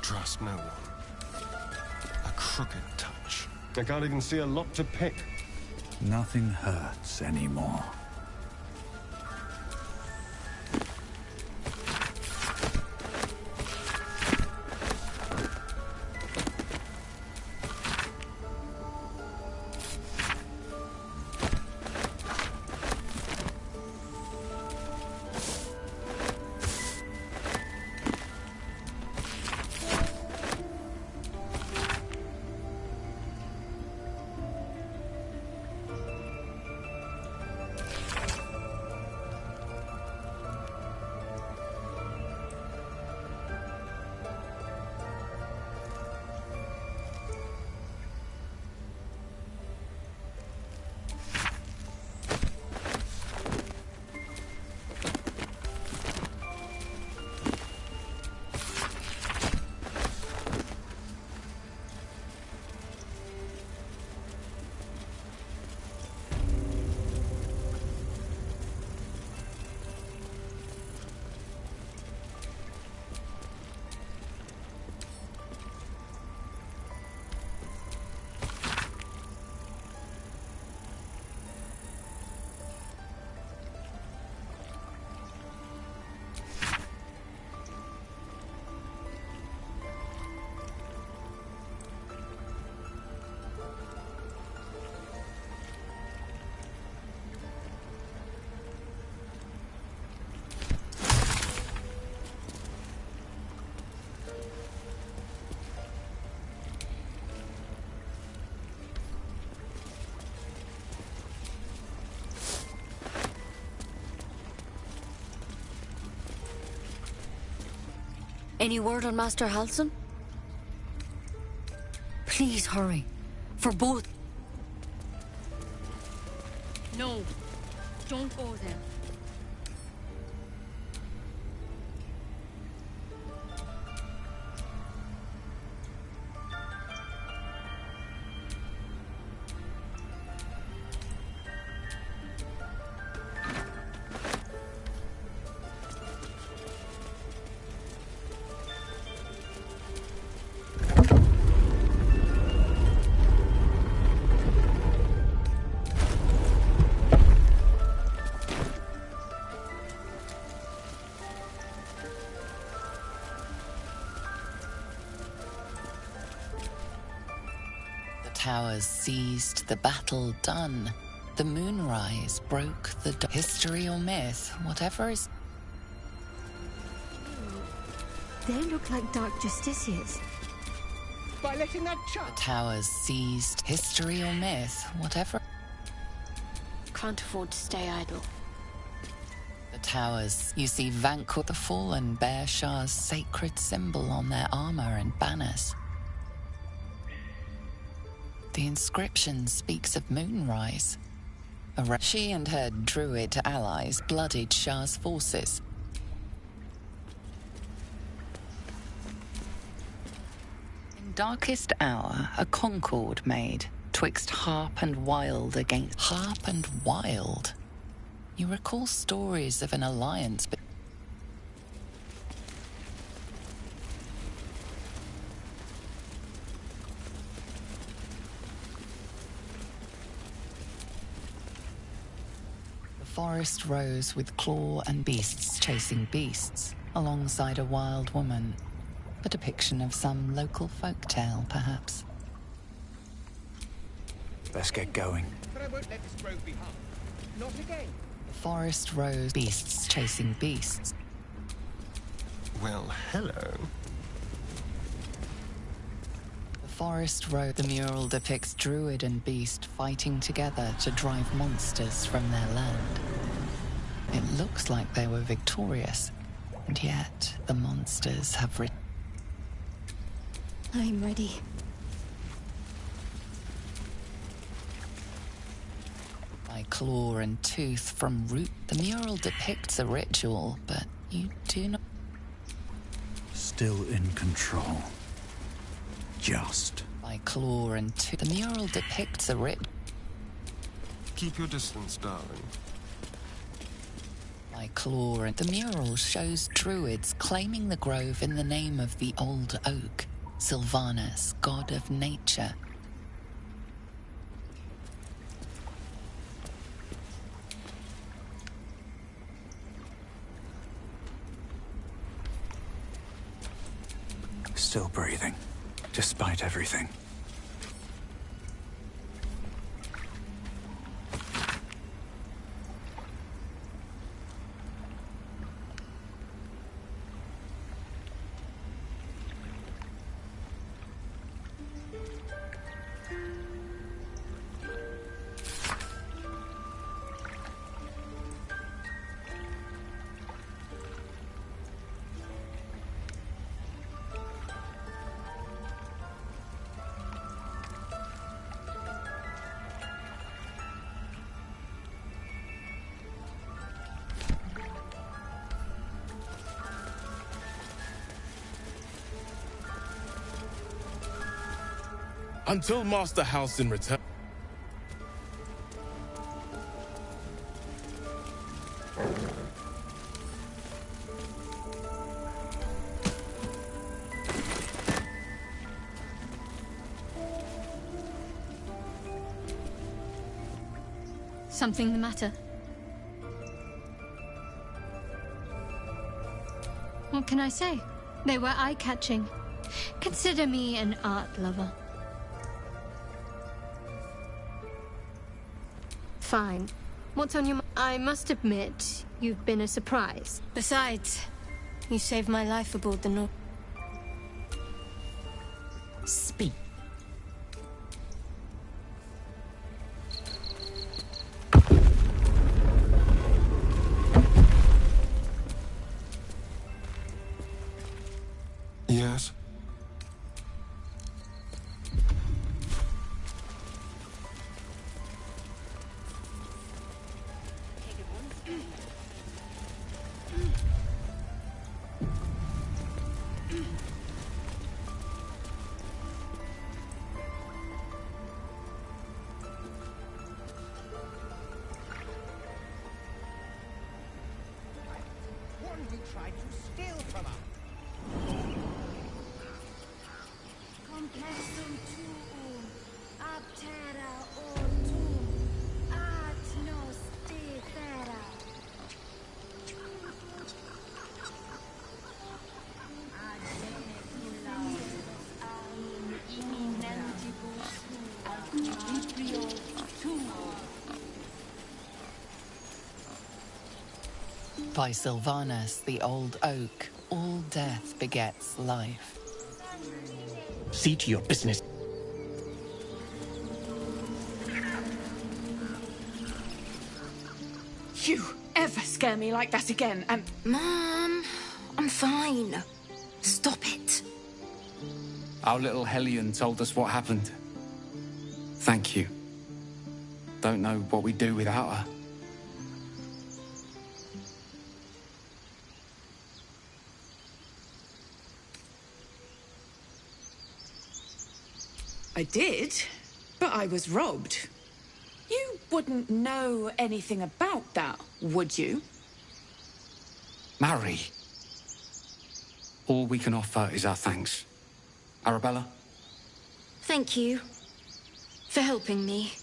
Trust no one. A crooked touch. I can't even see a lock to pick. Nothing hurts anymore. Any word on Master Halsin? Please hurry. For both. No. Don't go there. Towers seized, the battle done. The moonrise broke the history or myth, whatever is. They look like dark justiciars. By letting that The towers seized, history or myth, whatever. Can't afford to stay idle. The towers, you see Vanquil the fallen bear Shah's sacred symbol on their armor and banners. The inscription speaks of moonrise. She and her druid allies bloodied Shah's forces. In darkest hour, a concord made, twixt harp and wild against harp and wild. You recall stories of an alliance, but the forest rose with claw and beasts chasing beasts, alongside a wild woman. A depiction of some local folktale, perhaps. Let's get going. But I won't let this grove be harmed. Not again. The forest rose, beasts chasing beasts. Well, hello. The forest road. The mural depicts druid and beast fighting together to drive monsters from their land. It looks like they were victorious, and yet the monsters have I'm ready. by claw and tooth from root. The mural depicts a ritual, but you do not. Still in control. Just. By claw and tooth. The mural depicts a ritual. Keep your distance, darling. by claw, and the mural shows druids claiming the grove in the name of the old oak, Sylvanus, god of nature. Still breathing, despite everything. Until Master Halsin returns. Something the matter? What can I say? They were eye-catching. Consider me an art lover. Fine. What's on your mind? I must admit, you've been a surprise. Besides, you saved my life aboard the North. Speak. Yes? Who tried to steal from us? Complexum tuum, aptera ortum, at nos defera. Adene cullaus, aum imminentibus, equilibrios tuum. By Sylvanus, the old oak, all death begets life. See to your business. You ever scare me like that again, and... Mom, I'm fine. Stop it. Our little Hellion told us what happened. Thank you. Don't know what we'd do without her. I did, but I was robbed. You wouldn't know anything about that, would you? Marry. All we can offer is our thanks. Arabella? Thank you for helping me.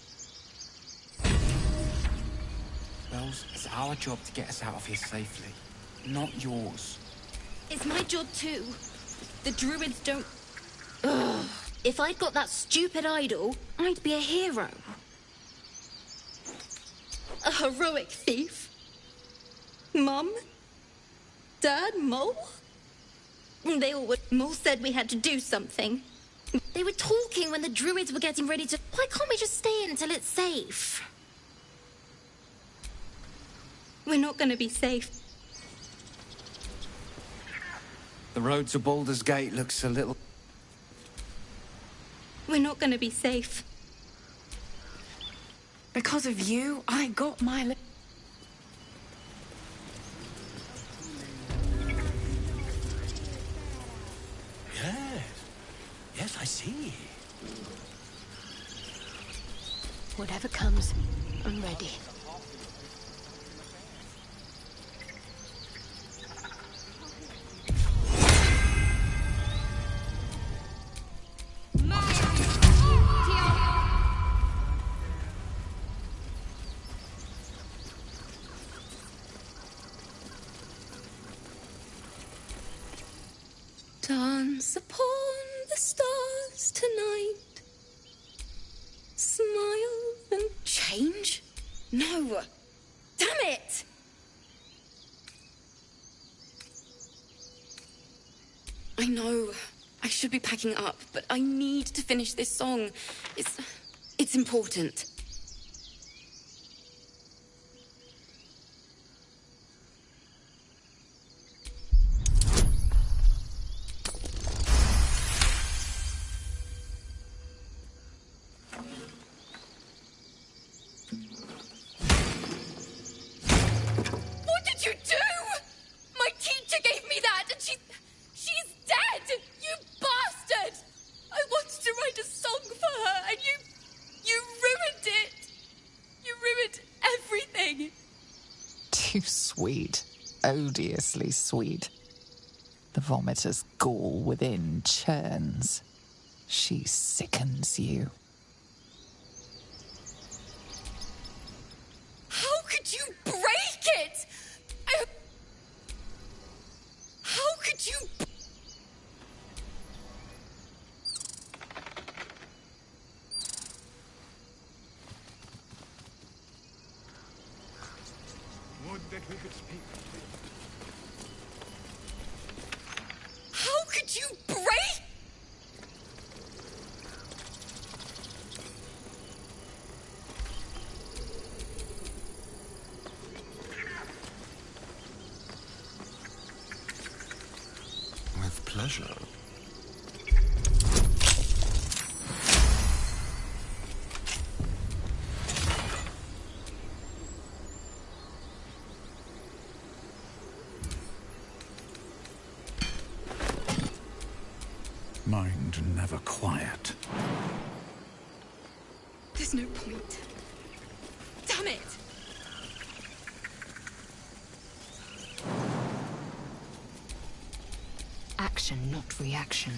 Bells, it's our job to get us out of here safely, not yours. It's my job too. The druids don't... Ugh. If I'd got that stupid idol, I'd be a hero. A heroic thief. Mum? Dad? Mole? They all would. Mole said we had to do something. They were talking when the druids were getting ready to... Why can't we just stay until it's safe? We're not going to be safe. The road to Baldur's Gate looks a little... We're not going to be safe. Because of you, I got my... Yes. Yes, I see. Whatever comes, I'm ready. Dance upon the stars tonight. Smile and change? No! Damn it! I know I should be packing up, but I need to finish this song. It's important. What did you do? My teacher gave me that, and she's dead! You bastard! I wanted to write a song for her, and you ruined it! You ruined everything! Too sweet. Odiously sweet. The vomitor's gall within churns. She sickens you. How could you break it? How could you... Would that we could speak. How could you break... With pleasure. Mind never quiet. There's no point. Damn it! Action, not reaction.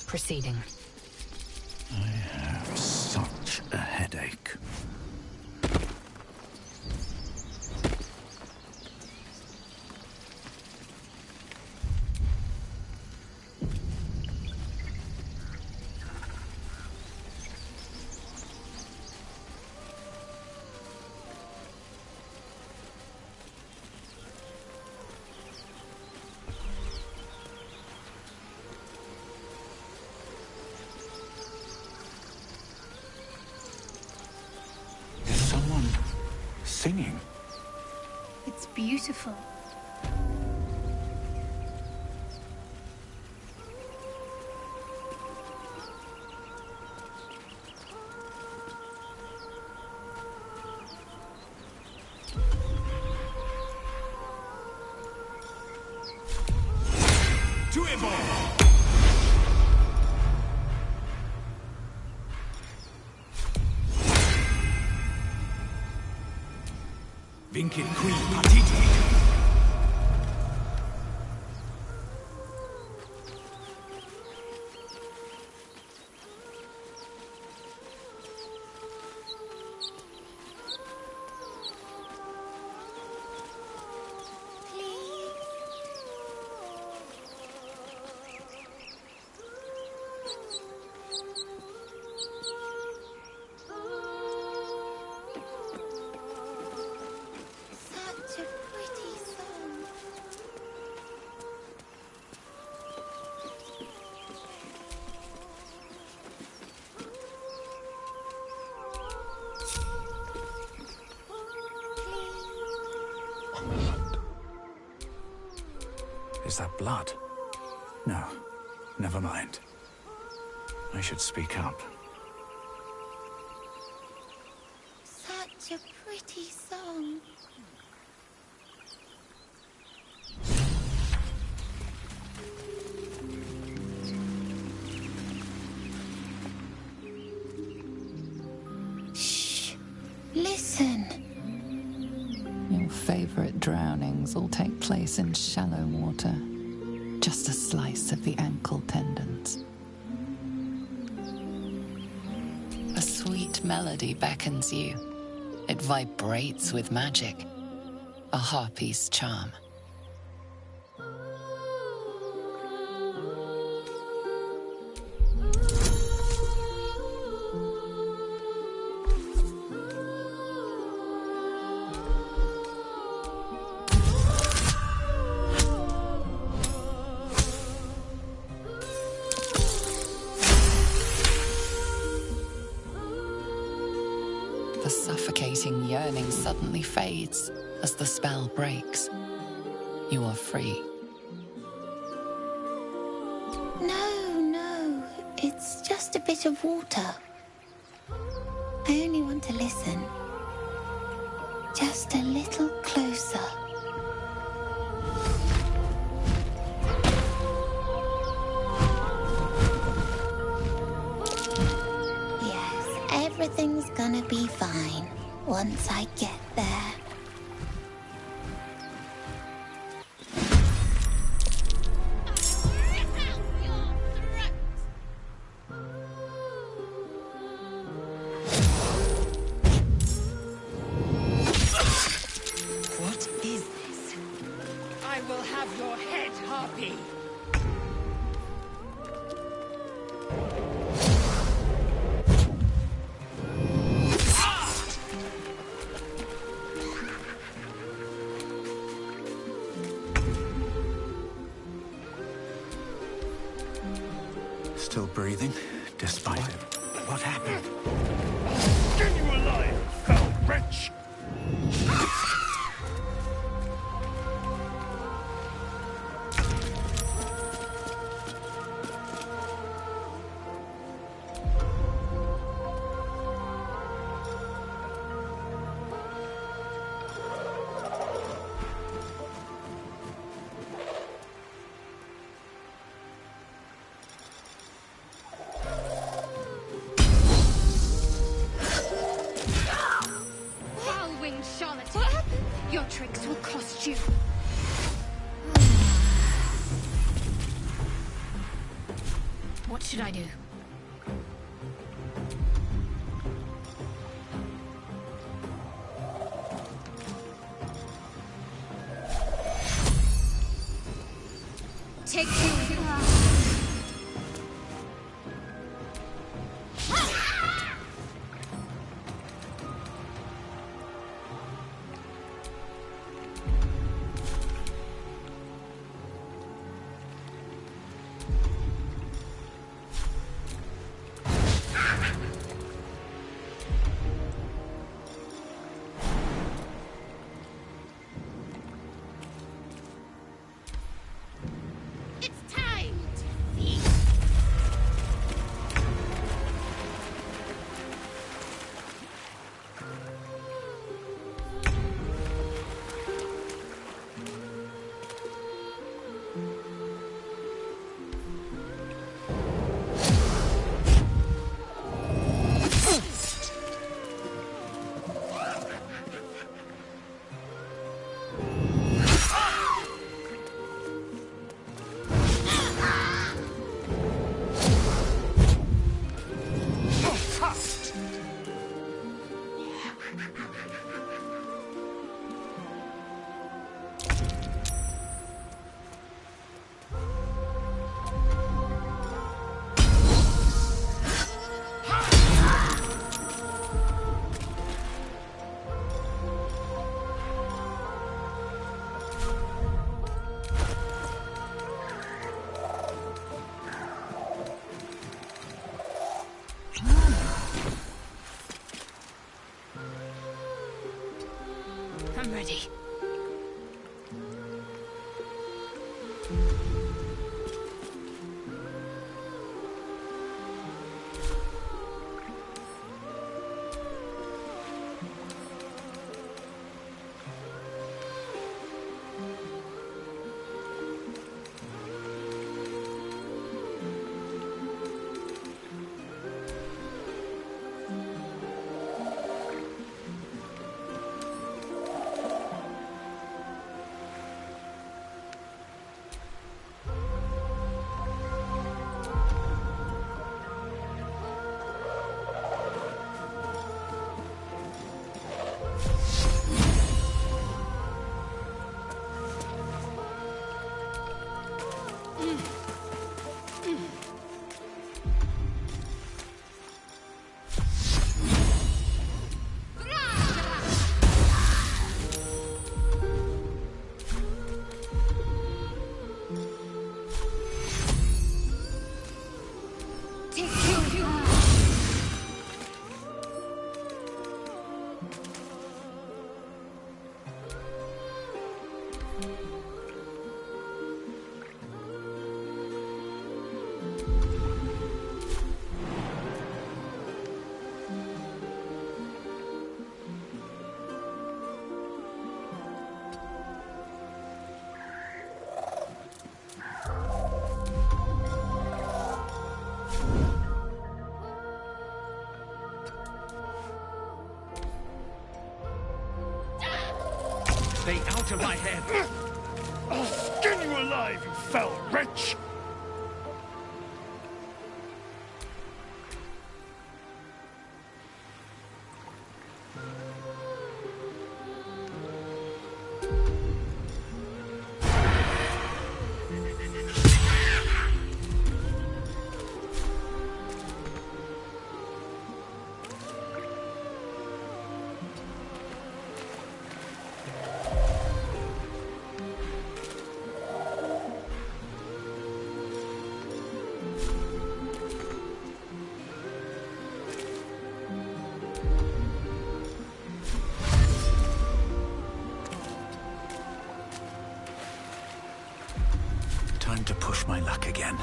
Proceeding. I have such a headache. Singing. It's beautiful. To evolve! Vincit qui partiti! Is that blood? No, never mind. I should speak up. Such a pretty song. healings all take place in shallow water. Just a slice of the ankle tendons. A sweet melody beckons you. It vibrates with magic. A harpy's charm. The suffocating yearning suddenly fades as the spell breaks. You are free. No, it's just a bit of water. I only want to listen. Just a little closer. Everything's gonna be fine once I get there. What is this? I will have your head, Harpy! Still breathing, despite it. What happened? Skin you alive, foul wretch! Your tricks will cost you. What should I do? Take you. I'm ready. out of my head! I'll skin you alive, you foul wretch! Time to push my luck again.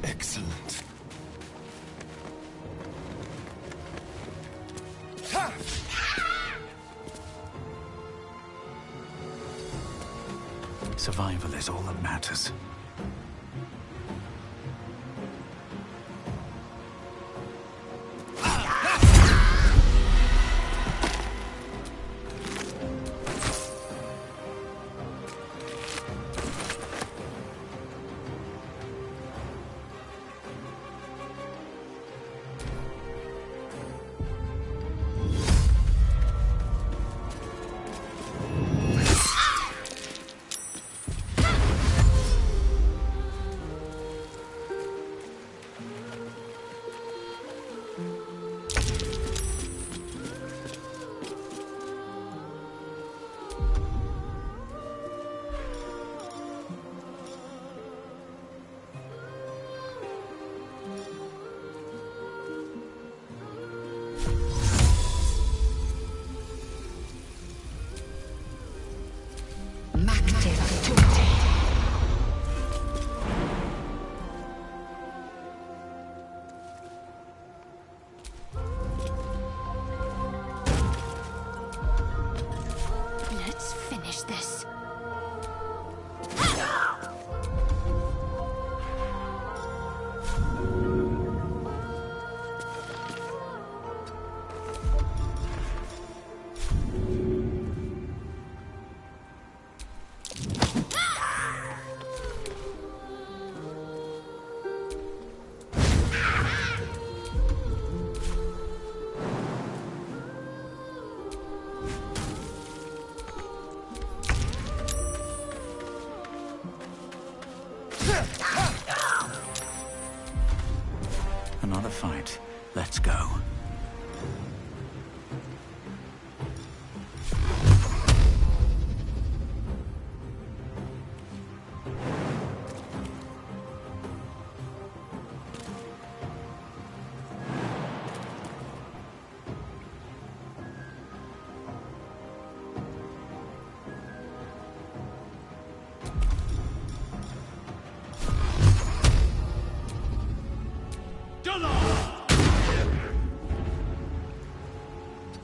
Excellent. Survival is all that matters.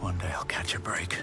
One day I'll catch a break.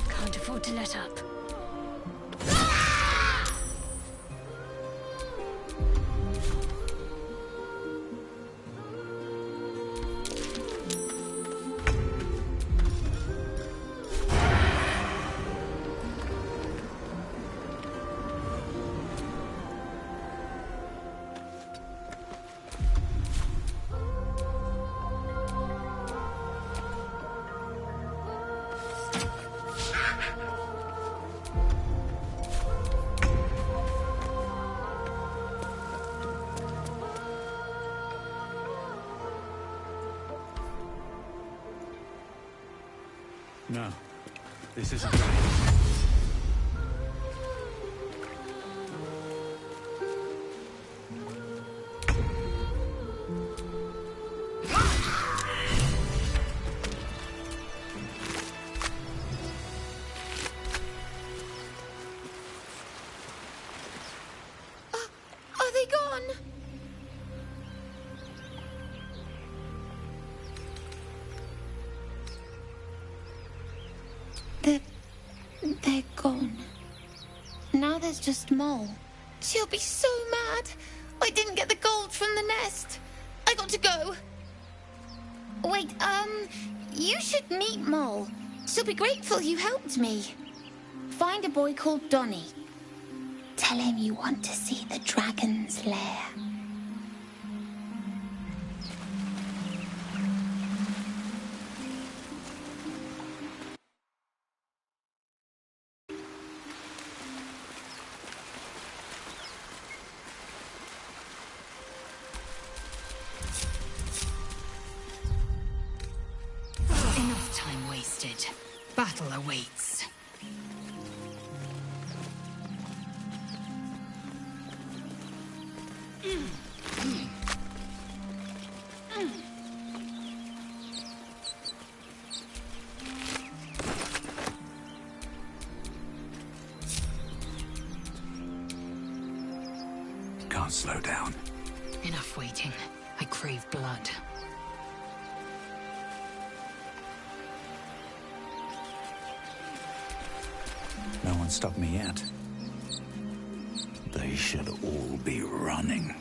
Can't afford to let up. No, this isn't right. Are they gone? They're gone. Now there's just Mole. She'll be so mad. I didn't get the gold from the nest. I got to go. Wait, you should meet Mole. She'll be grateful you helped me. Find a boy called Donny. Tell him you want to see the dragon's lair. Enough time wasted. Battle awaits. Can't slow down. Enough waiting. I crave blood. No one stopped me yet. They should all be running.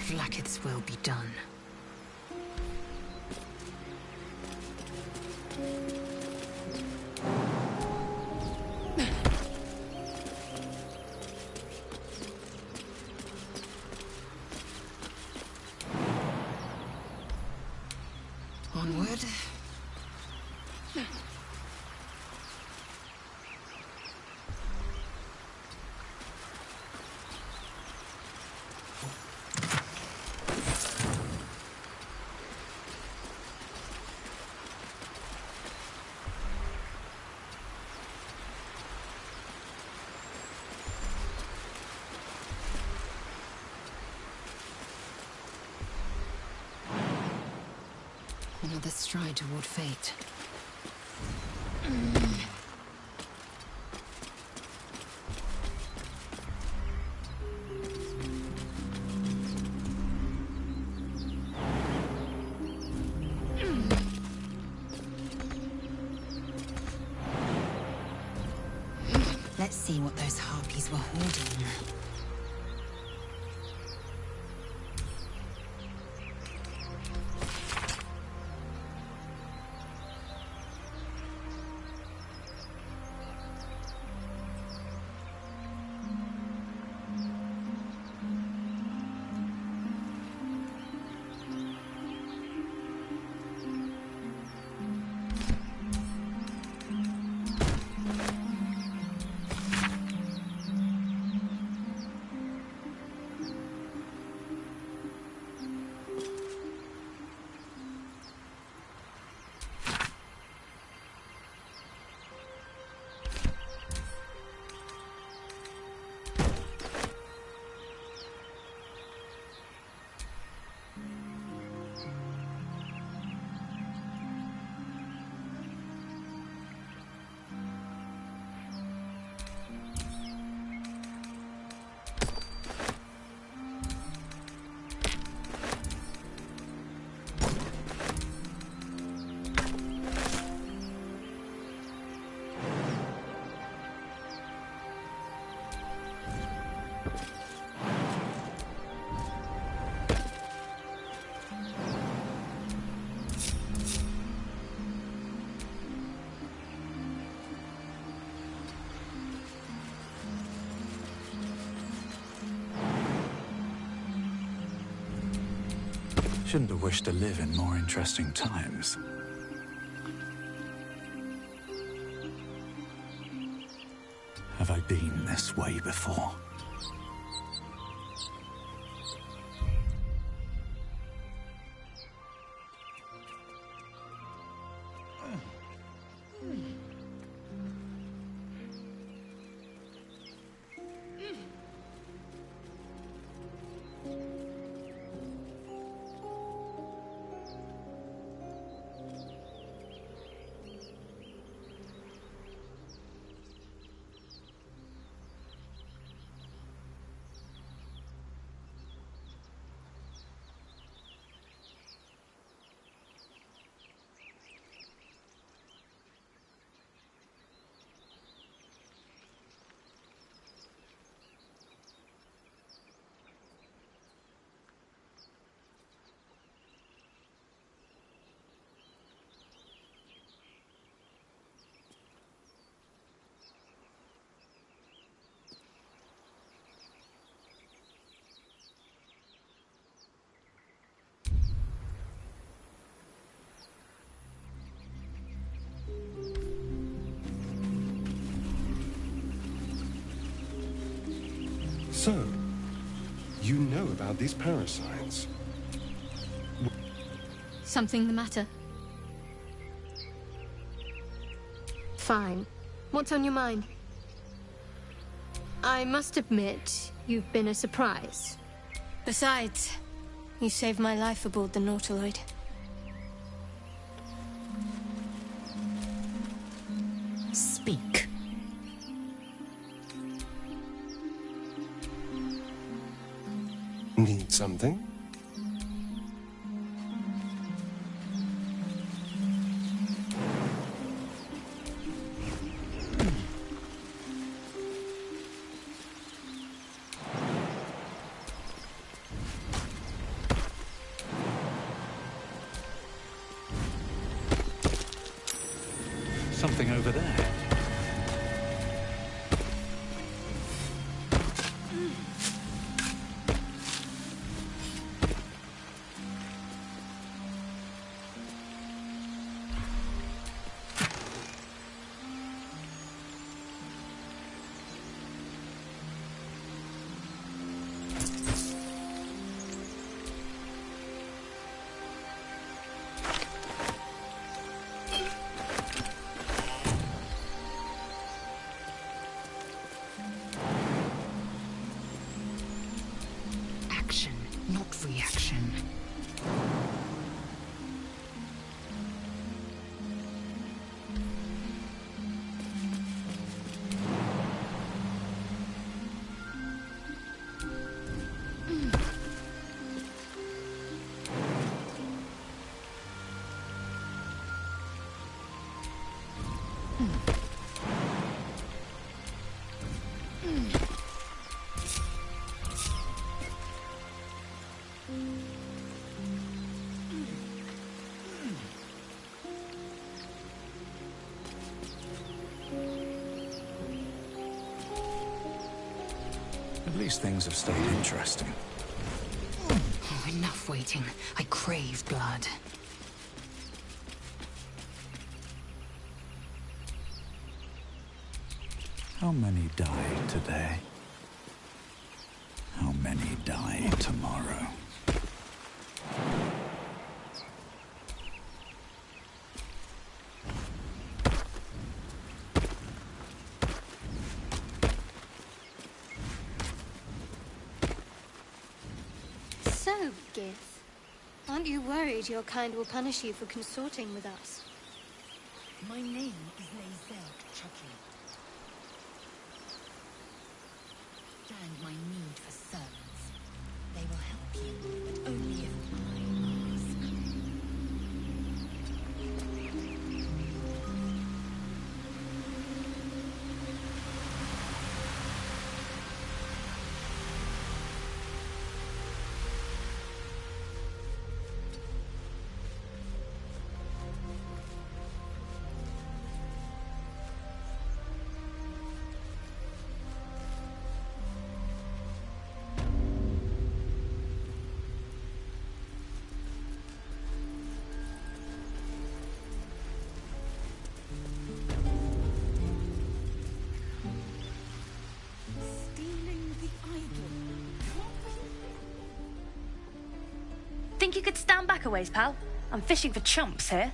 Vlaakith's will be done. Onward. Another stride toward fate. Let's see what those harpies were hoarding. shouldn't have wished to live in more interesting times. Have I been this way before? So, you know about these parasites? Something the matter? Fine. What's on your mind? I must admit, you've been a surprise. Besides, you saved my life aboard the Nautiloid. Speak. Need something? Something over there. Action, not reaction. At least things have stayed interesting. Oh, enough waiting. I crave blood. How many die today? How many die tomorrow? So, Gith, aren't you worried your kind will punish you for consorting with us? My name is Lazelle Chucky. Stand my need for servants. They will help you, but only if I ask. Think you could stand back a ways, pal? I'm fishing for chumps here.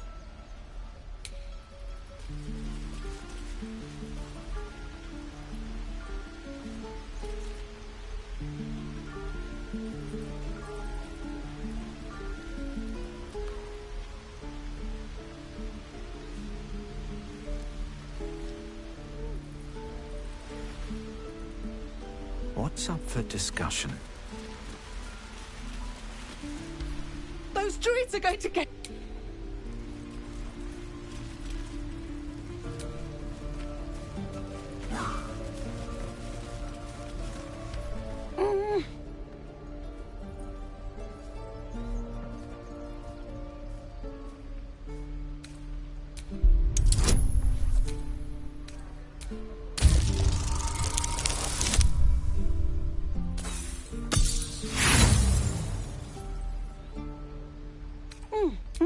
What's up for discussion? Those druids are going to get...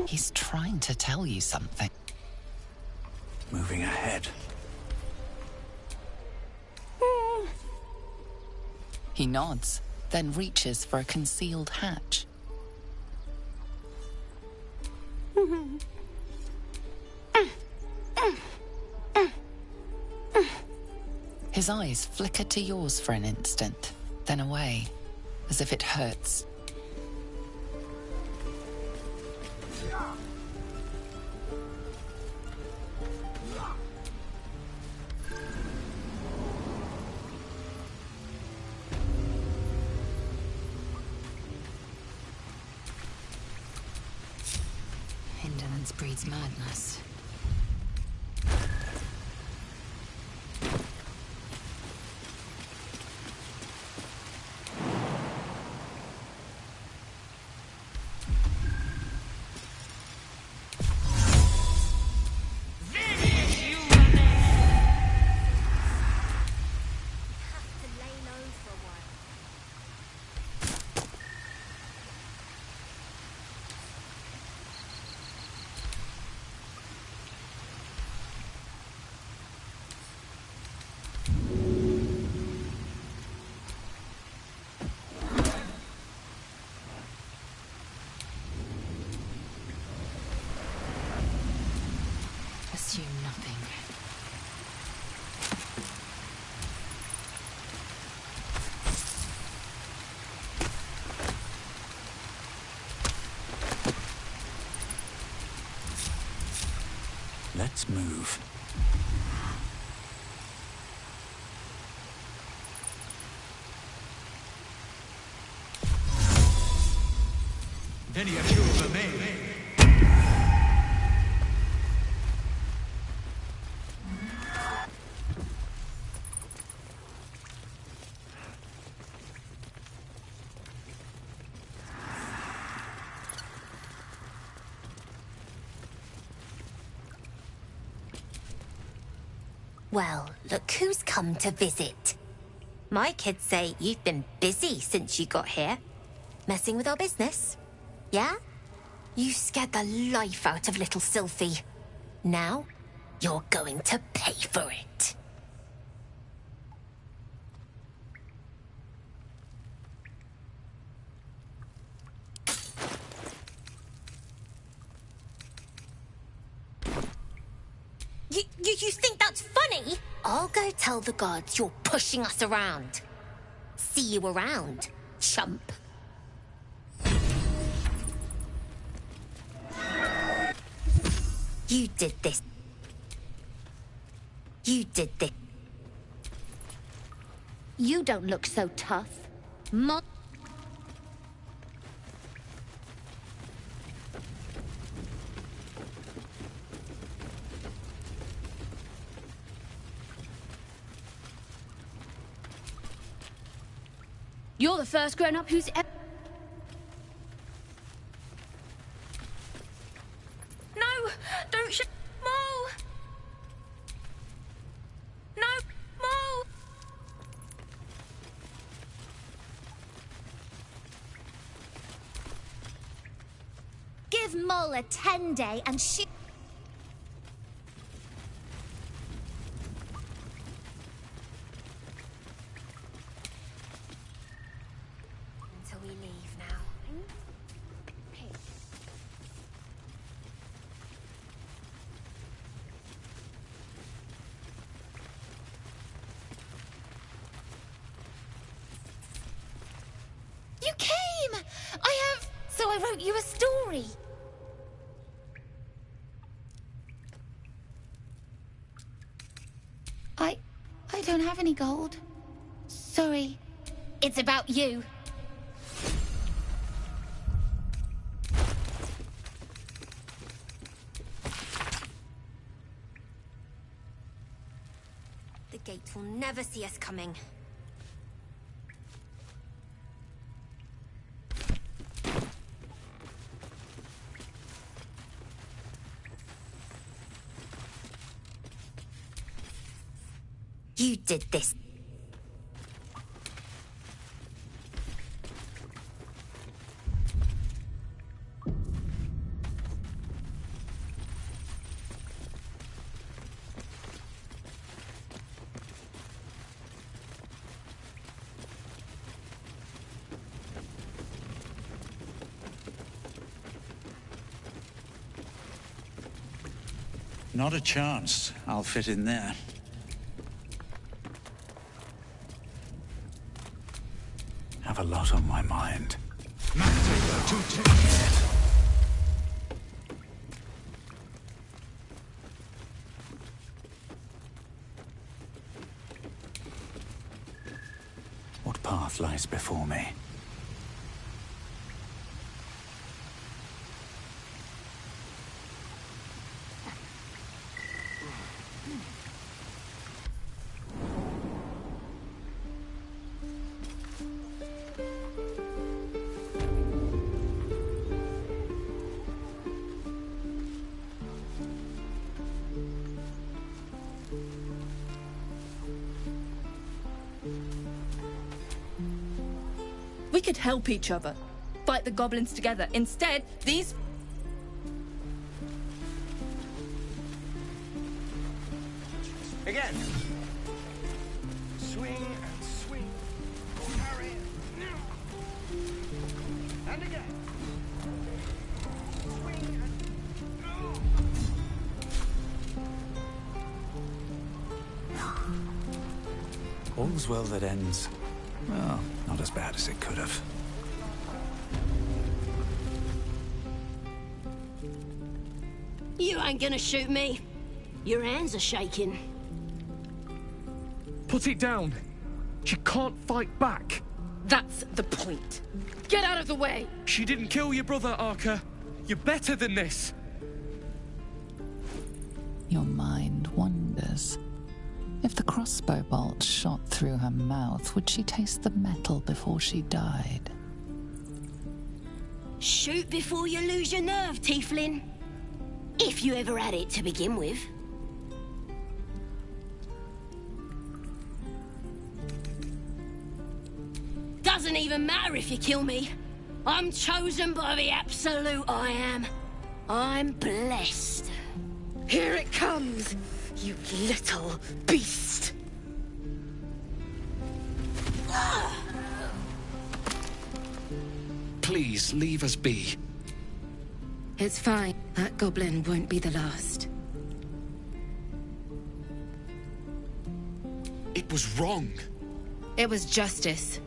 He's trying to tell you something. Moving ahead. He nods, then reaches for a concealed hatch. His eyes flicker to yours for an instant, then away, as if it hurts. Indolence breeds madness. Assume nothing. Let's move. Any of you of me. Well, look who's come to visit. My kids say you've been busy since you got here. Messing with our business. Yeah? You scared the life out of little Sylphie. Now, you're going to pay for it. You think that's funny? I'll go tell the gods you're pushing us around. See you around, chump. You did this. You did this. You don't look so tough. You're the first grown-up who's ever... No! Don't shoot! Mo! No! Mo! Give Mole a 10-day and she... Until we leave now. wrote you a story. I don't have any gold. Sorry. It's about you. The gate will never see us coming. You did this. Not a chance I'll fit in there. Have a lot on my mind. What path lies before me? We could help each other. Fight the goblins together. Instead, these... Again. Swing and swing. Parry. And again. Swing and... All's well that ends. Well, not as bad as it could have. You ain't gonna shoot me. Your hands are shaking. Put it down. She can't fight back. That's the point. Get out of the way! She didn't kill your brother, Arca. You're better than this. Your mind wanders. If the crossbow bolt shot through her mouth, would she taste the metal before she died? Shoot before you lose your nerve, Tiefling. If you ever had it to begin with. Doesn't even matter if you kill me. I'm chosen by the Absolute I am. I'm blessed. Here it comes, you little beast. Please, leave us be. It's fine. That goblin won't be the last. It was wrong. It was justice.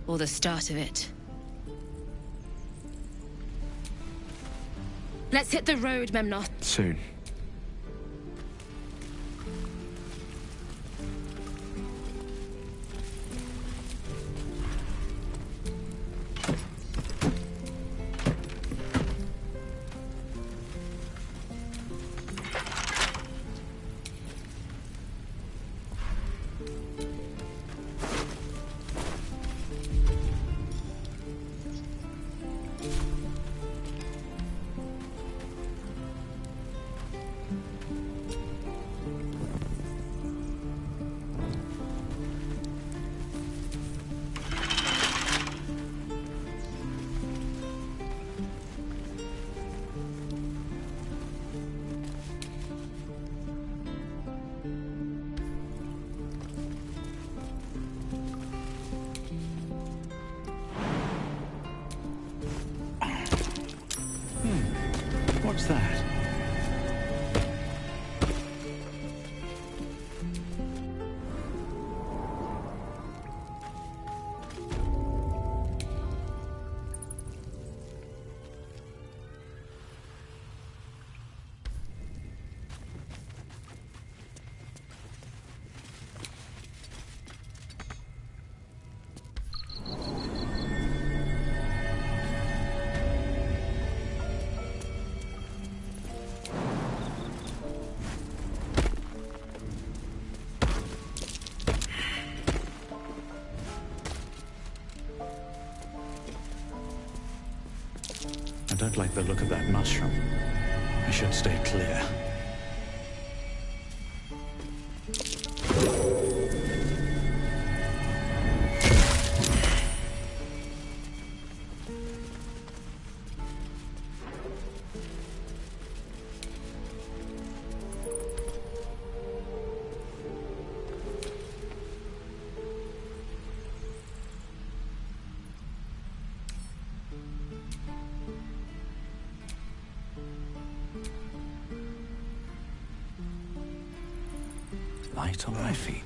Or the start of it. Let's hit the road, Memnoth. Soon. What's that? don't like the look of that mushroom. I should stay clear. Light on my feet.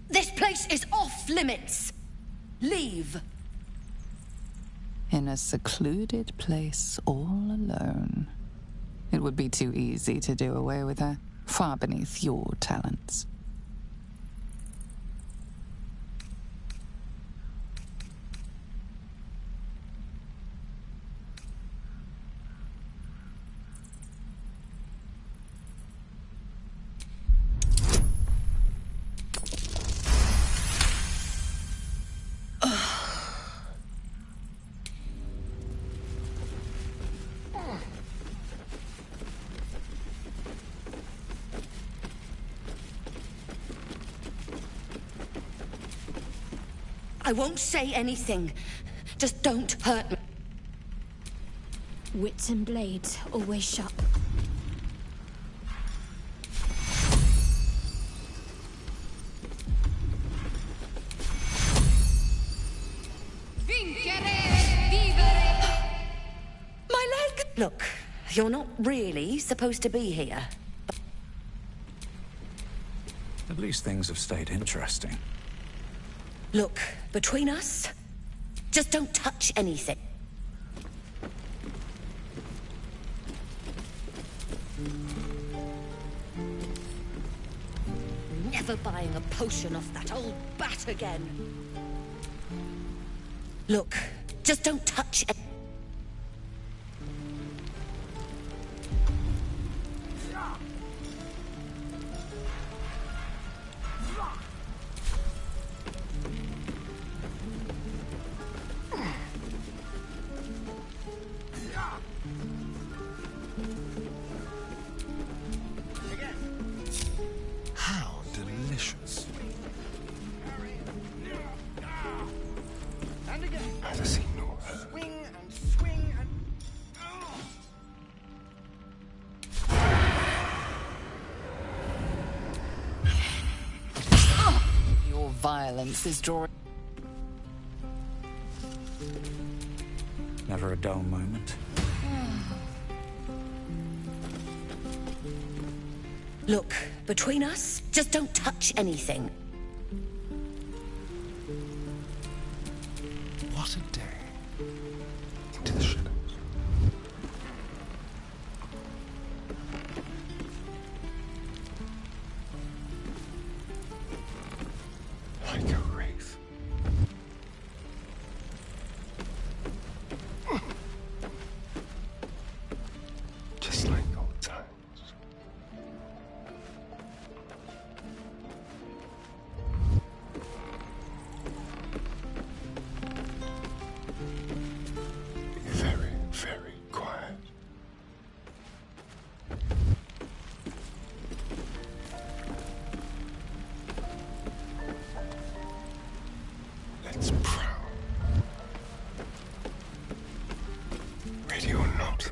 This place is off limits. Leave. In a secluded place all alone. It would be too easy to do away with her, far beneath your talents. I won't say anything. Just don't hurt me. Wits and blades always sharp. My leg! Look, you're not really supposed to be here. At least things have stayed interesting. Look, between us, just don't touch anything. Never buying a potion off that old bat again. Look, just don't touch it. How delicious. And again. Neither seen nor heard. Swing and swing and... Your violence is drawing... Never a dull moment. Look, between us, just don't touch anything. What a day. Into the shadows. Like a wraith. Just like old times. Very, very quiet. Let's prowl. Ready or not.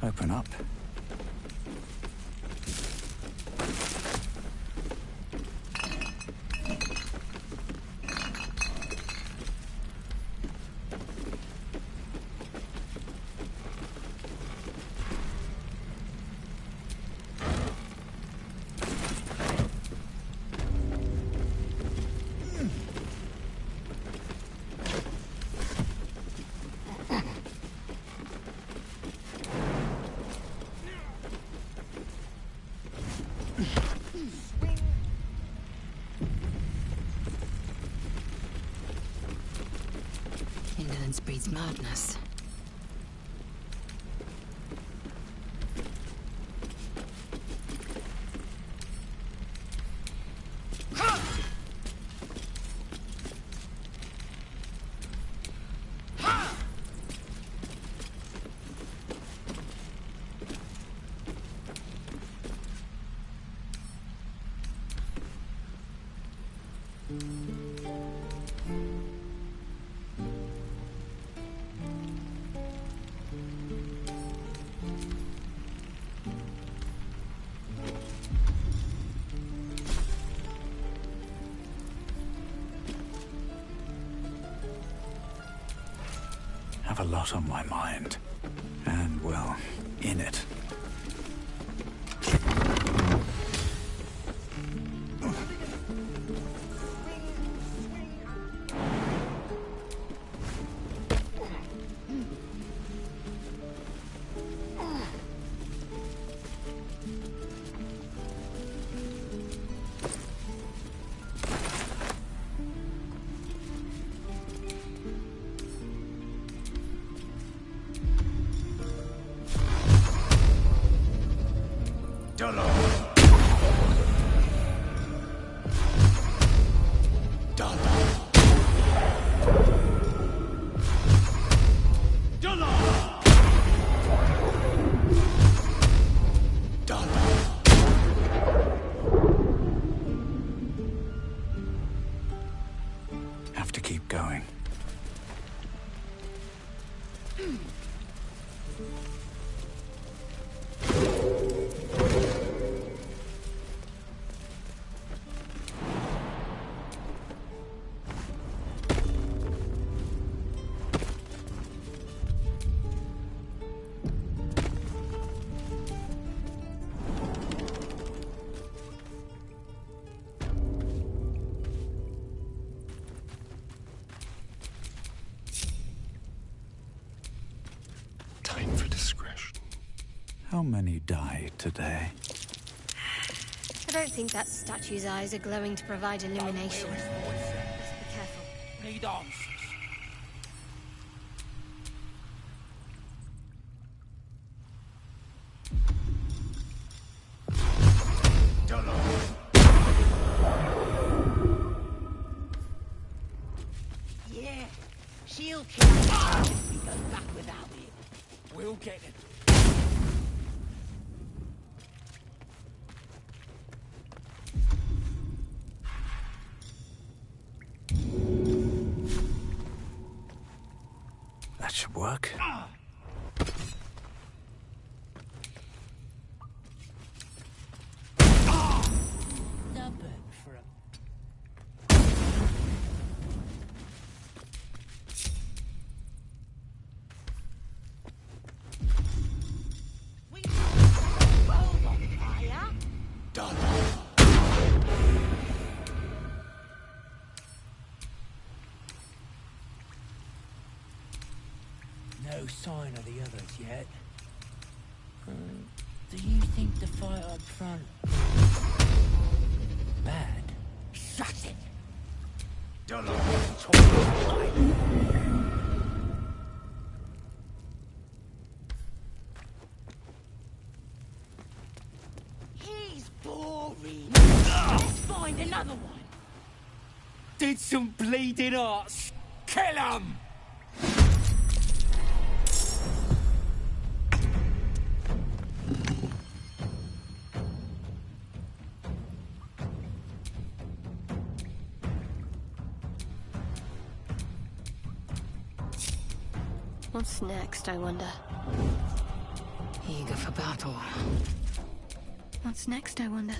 Open up. Indolence breeds madness. Have a lot on my mind. And, well, in it. Have to keep going. Time for discretion. How many died today? I don't think that statue's eyes are glowing to provide illumination. Just be careful. Need answers. Yeah, she'll kill us if we go back without it. We'll get it. That should work. Stubborn for a... We world on fire. Done. No sign of the others yet. Do you think the fight up front bad? Shut it! He's boring. Let's find another one. Did some bleeding arts. Kill him! What's next, I wonder? Eager for battle. What's next, I wonder?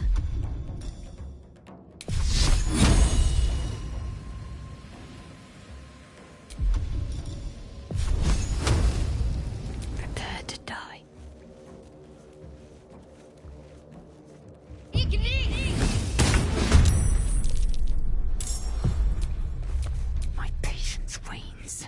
Prepare to die. My patience wanes.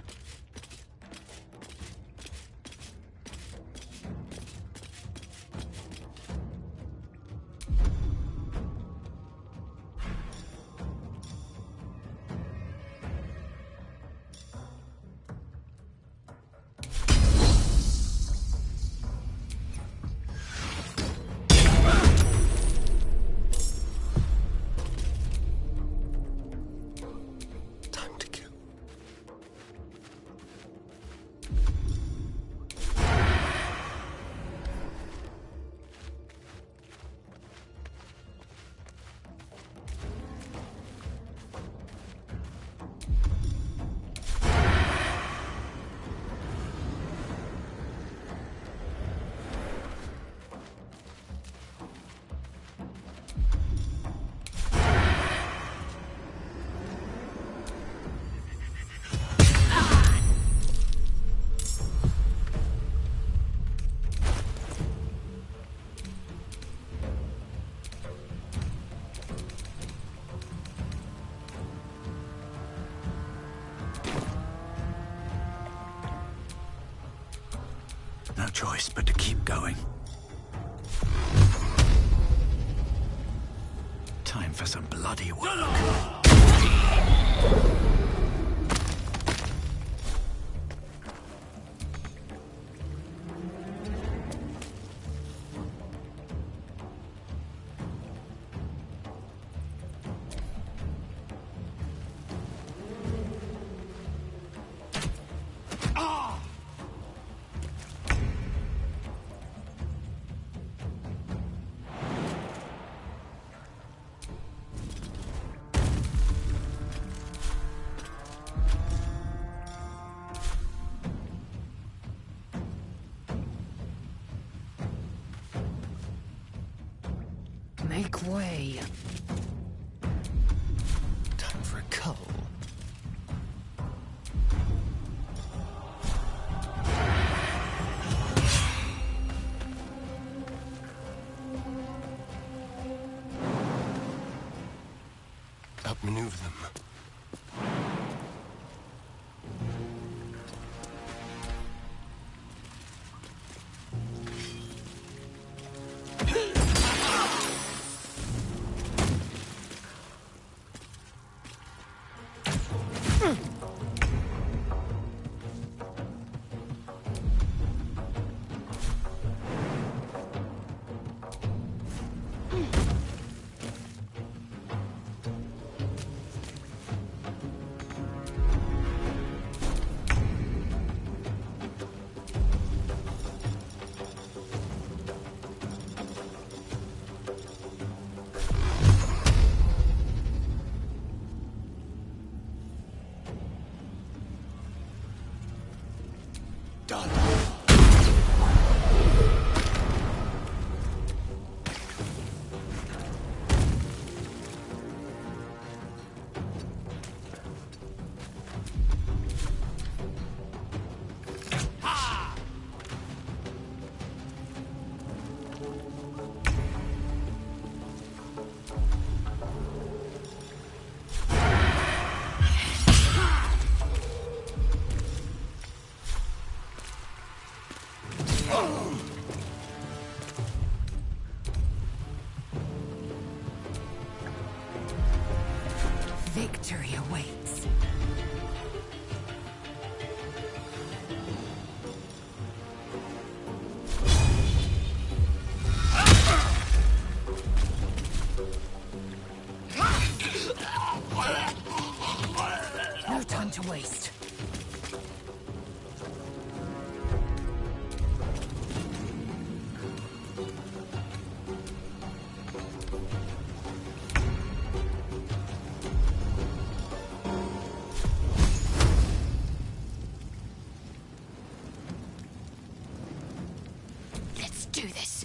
Time to kill. No choice but to keep going. Time for some bloody work. Make way. Time for a cull. Outmaneuver them. Done. Victory awaits. No time to waste. do this.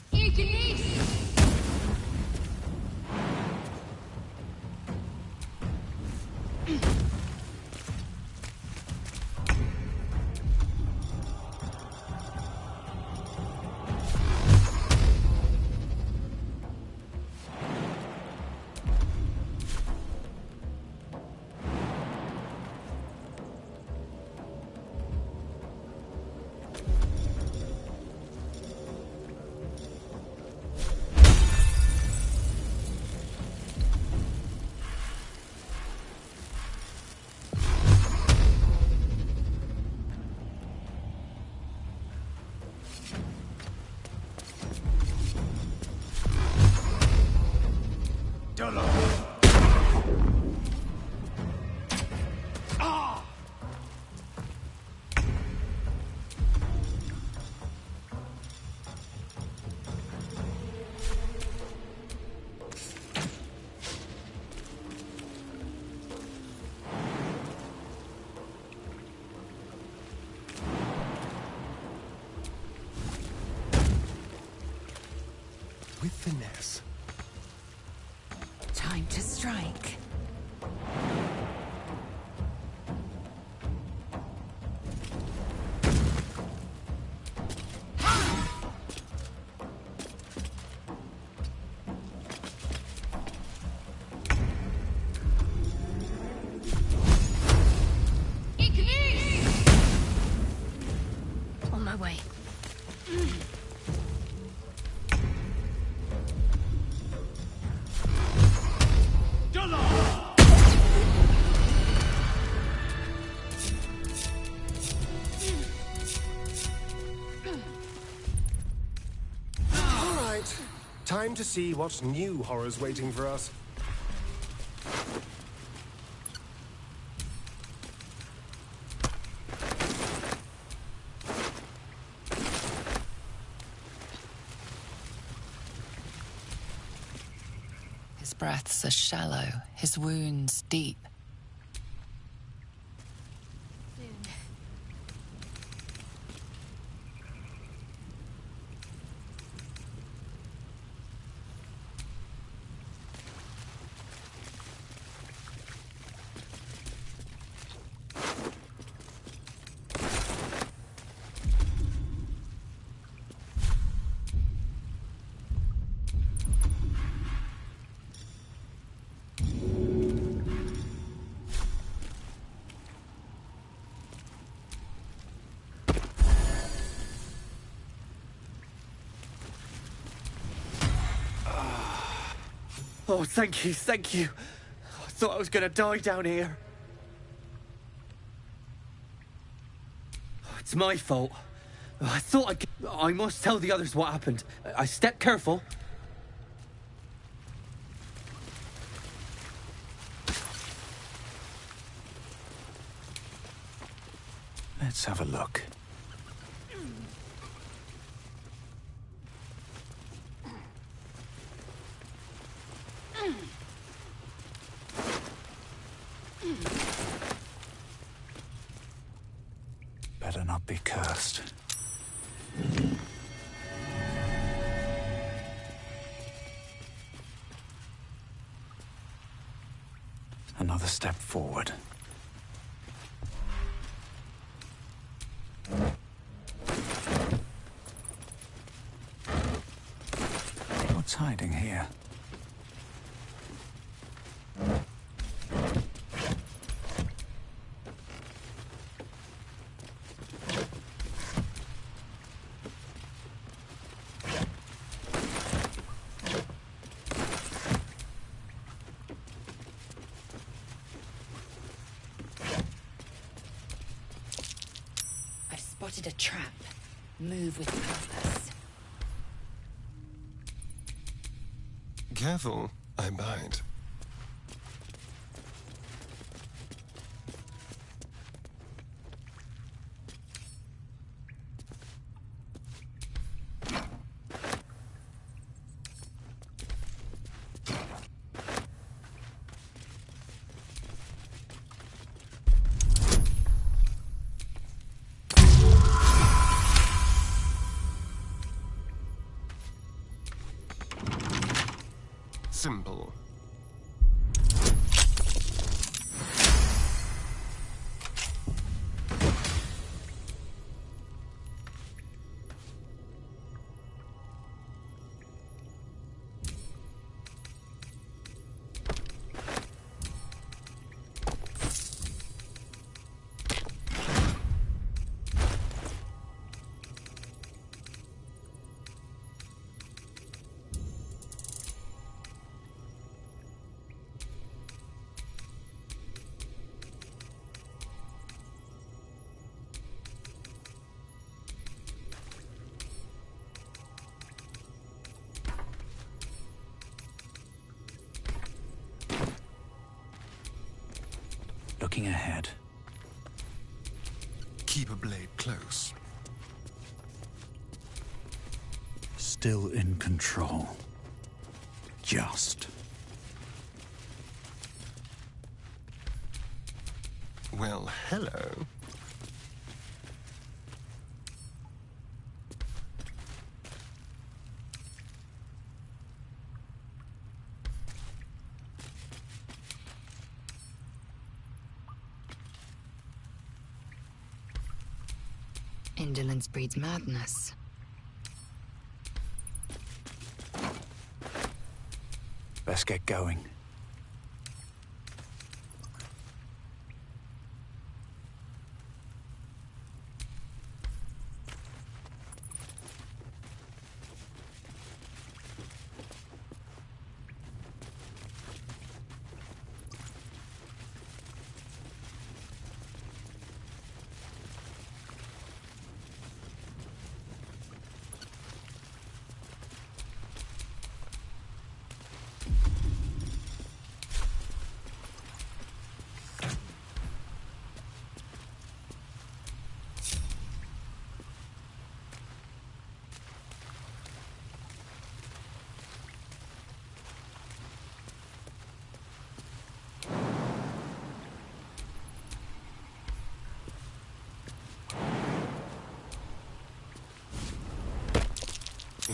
With finesse. Time to strike. On my way. Time to see what new horror's waiting for us. His breaths are shallow, his wounds deep. Oh, thank you, thank you. I thought I was gonna die down here. It's my fault. I thought I must tell the others what happened. I stepped careful. Let's have a look. Better not be cursed. Another step forward. What's hiding here? Spotted a trap. Move with purpose. Careful, I bite. simple. Looking ahead. Keep a blade close. Still in control. Just. Well, hello. Indolence breeds madness. Let's get going.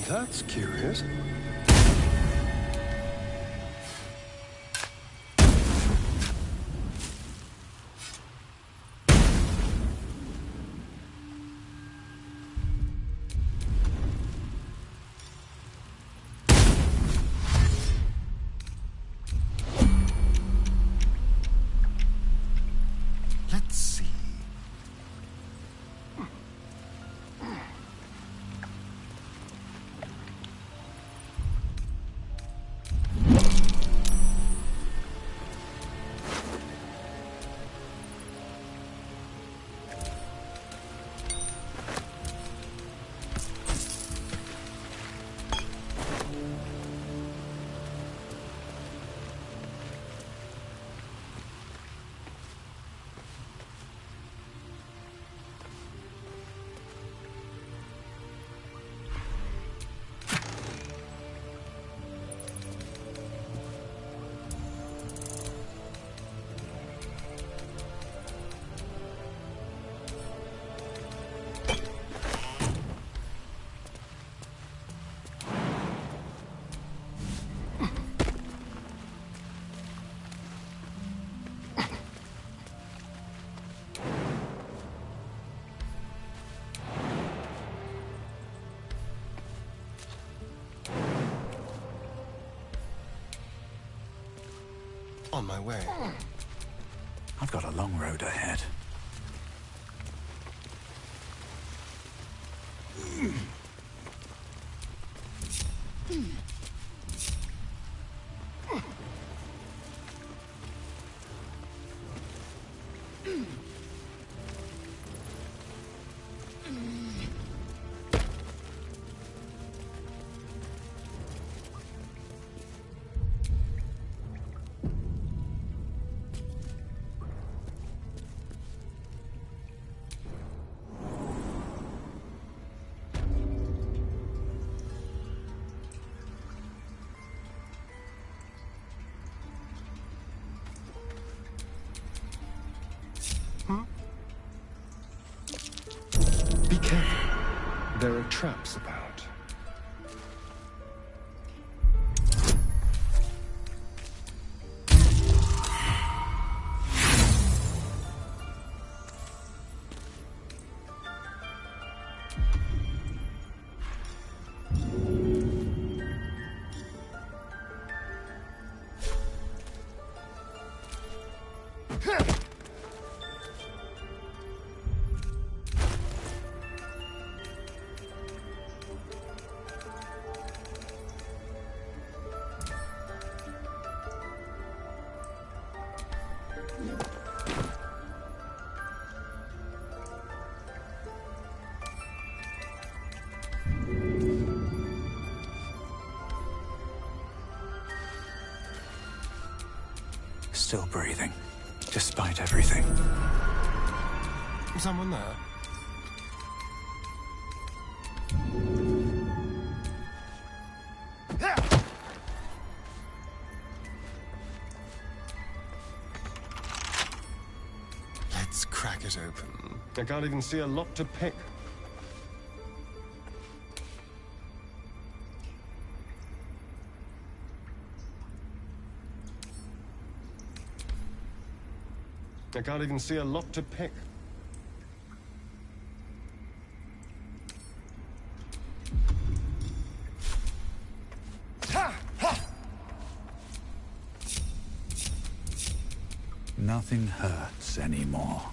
That's curious. Let's see. On my way. I've got a long road ahead. Be careful. There are traps about. still breathing, despite everything. Someone there? Let's crack it open. I can't even see a lock to pick. I can't even see a lock to pick. Nothing hurts anymore.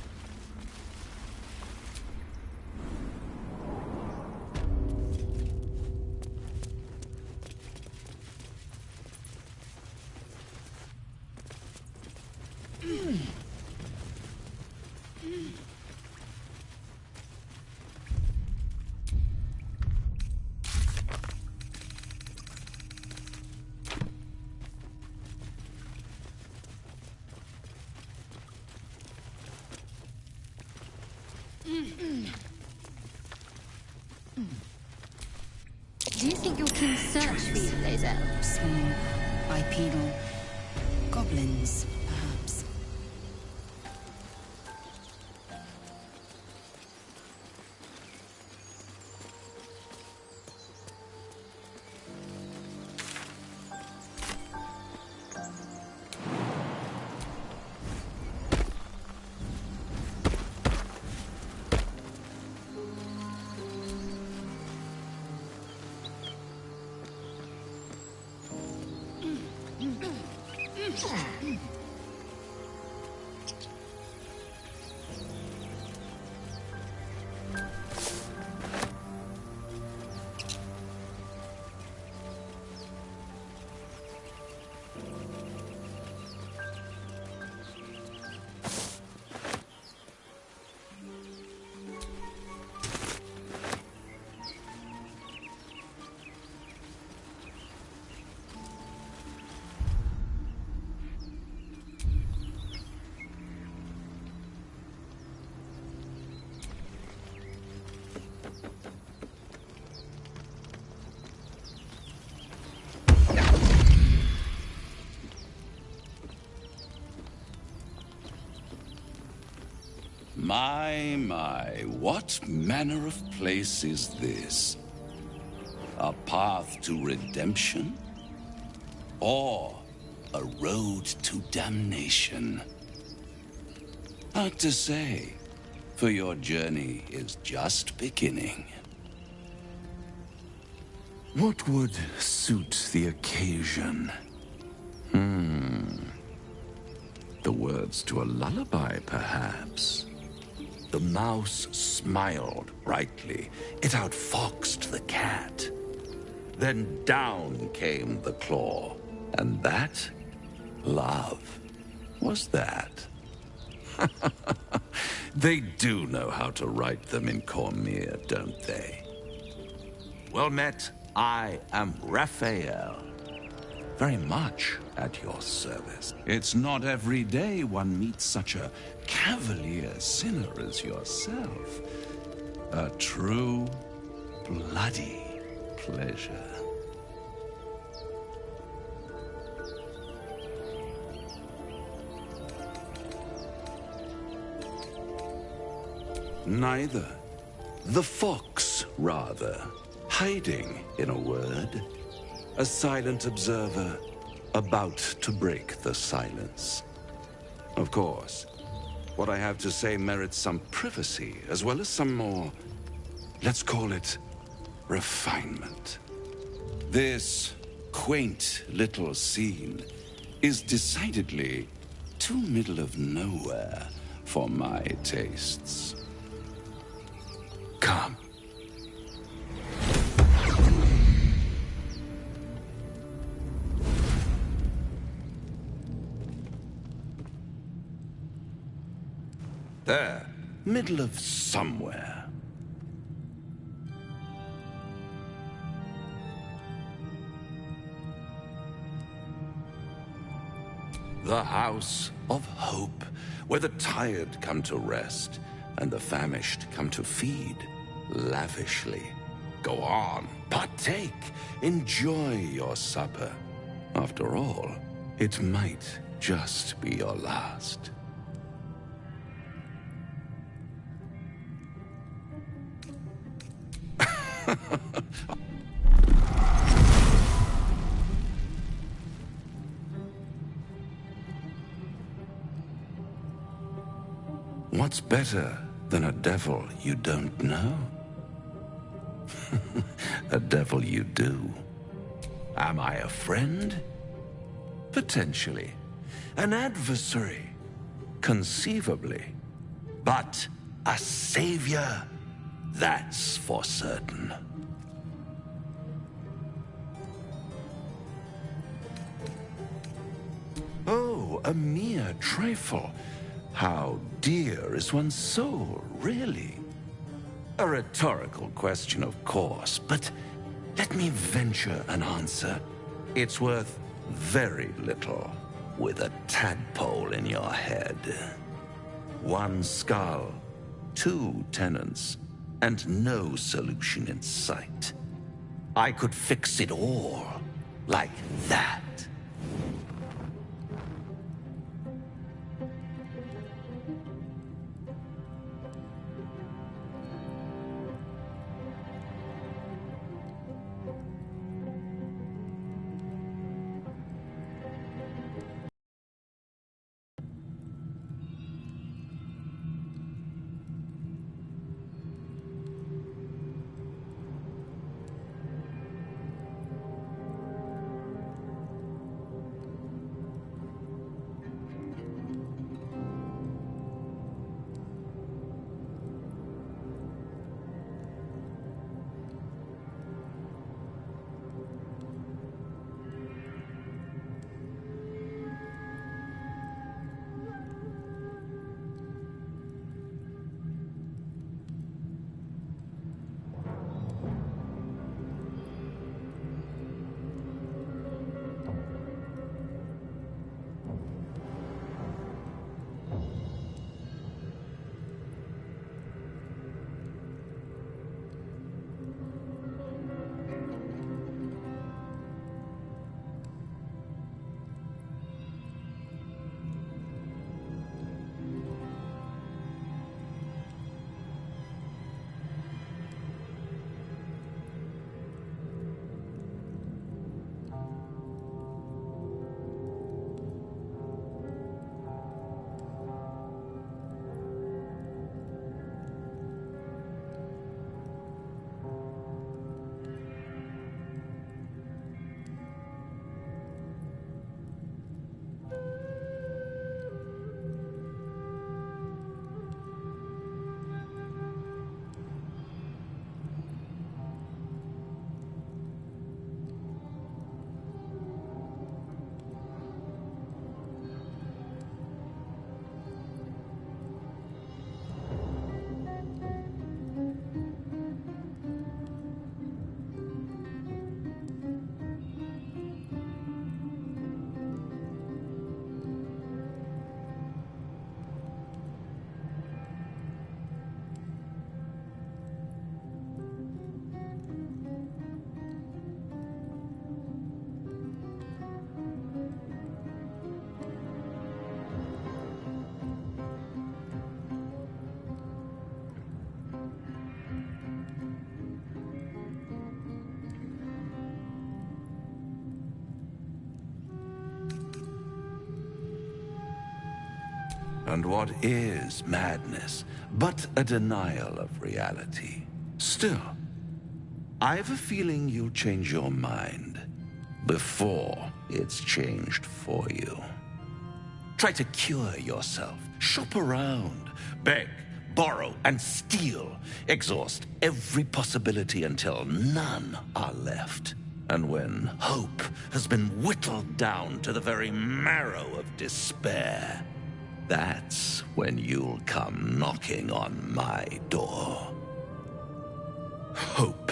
Do you think your king searched for you, Laser? Small, bipedal, goblins, perhaps. My, what manner of place is this? A path to redemption? Or a road to damnation? Hard to say, for your journey is just beginning. What would suit the occasion? The words to a lullaby, perhaps. The mouse smiled brightly. It outfoxed the cat. Then down came the claw. And that, love, was that. They do know how to write them in Cormier, don't they? Well met, I am Raphael. Very much at your service. It's not every day one meets such a cavalier sinner as yourself. A true, bloody pleasure. Neither. The fox, rather. Hiding, in a word. A silent observer, about to break the silence. Of course, what I have to say merits some privacy, as well as some more, let's call it, refinement. This quaint little scene is decidedly too middle of nowhere for my tastes. Come. There, middle of somewhere. The House of Hope, where the tired come to rest and the famished come to feed lavishly. Go on, partake, enjoy your supper. After all, it might just be your last. What's better than a devil you don't know? A devil you do. Am I a friend? Potentially. An adversary? Conceivably. But a savior? That's for certain. Oh, a mere trifle. How dear is one's soul, really? A rhetorical question, of course, but let me venture an answer. It's worth very little with a tadpole in your head. One skull, two tenants, and no solution in sight. I could fix it all like that. And what is madness but a denial of reality? Still, I have a feeling you'll change your mind before it's changed for you. Try to cure yourself, shop around, beg, borrow, and steal. Exhaust every possibility until none are left. And when hope has been whittled down to the very marrow of despair, that's when you'll come knocking on my door. Hope.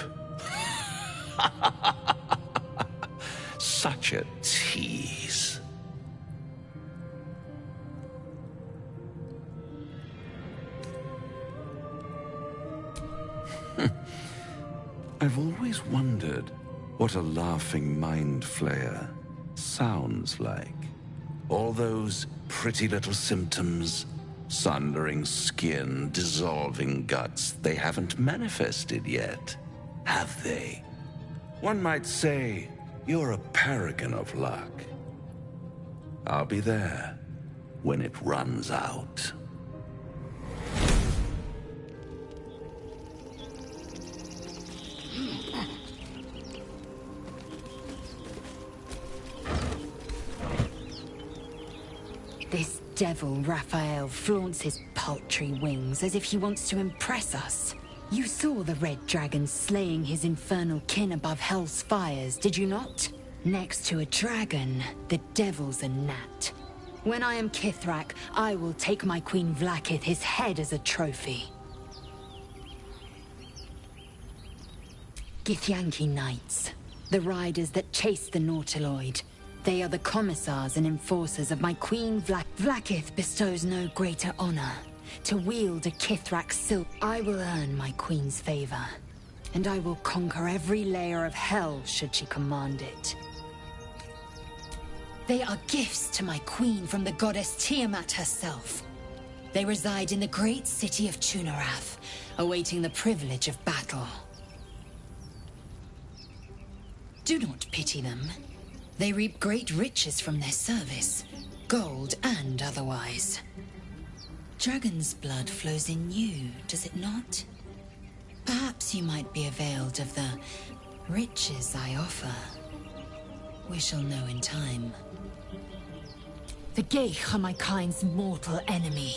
Such a tease. I've always wondered what a laughing mind flayer sounds like. All those pretty little symptoms, sundering skin, dissolving guts, they haven't manifested yet, have they? One might say you're a paragon of luck. I'll be there when it runs out. This devil Raphael flaunts his paltry wings as if he wants to impress us. You saw the red dragon slaying his infernal kin above hell's fires, did you not? Next to a dragon, the devil's a gnat. When I am Kithrak, I will take my Queen Vlaakith his head as a trophy. Githyanki Knights, the riders that chase the Nautiloid. They are the commissars and enforcers of my Queen Vlaakith bestows no greater honor. To wield a Kithrak silk, I will earn my queen's favor. And I will conquer every layer of hell should she command it. They are gifts to my queen from the goddess Tiamat herself. They reside in the great city of Tunarath, awaiting the privilege of battle. Do not pity them. They reap great riches from their service, gold and otherwise. Dragon's blood flows in you, does it not? Perhaps you might be availed of the riches I offer. We shall know in time. The Geich are my kind's mortal enemy.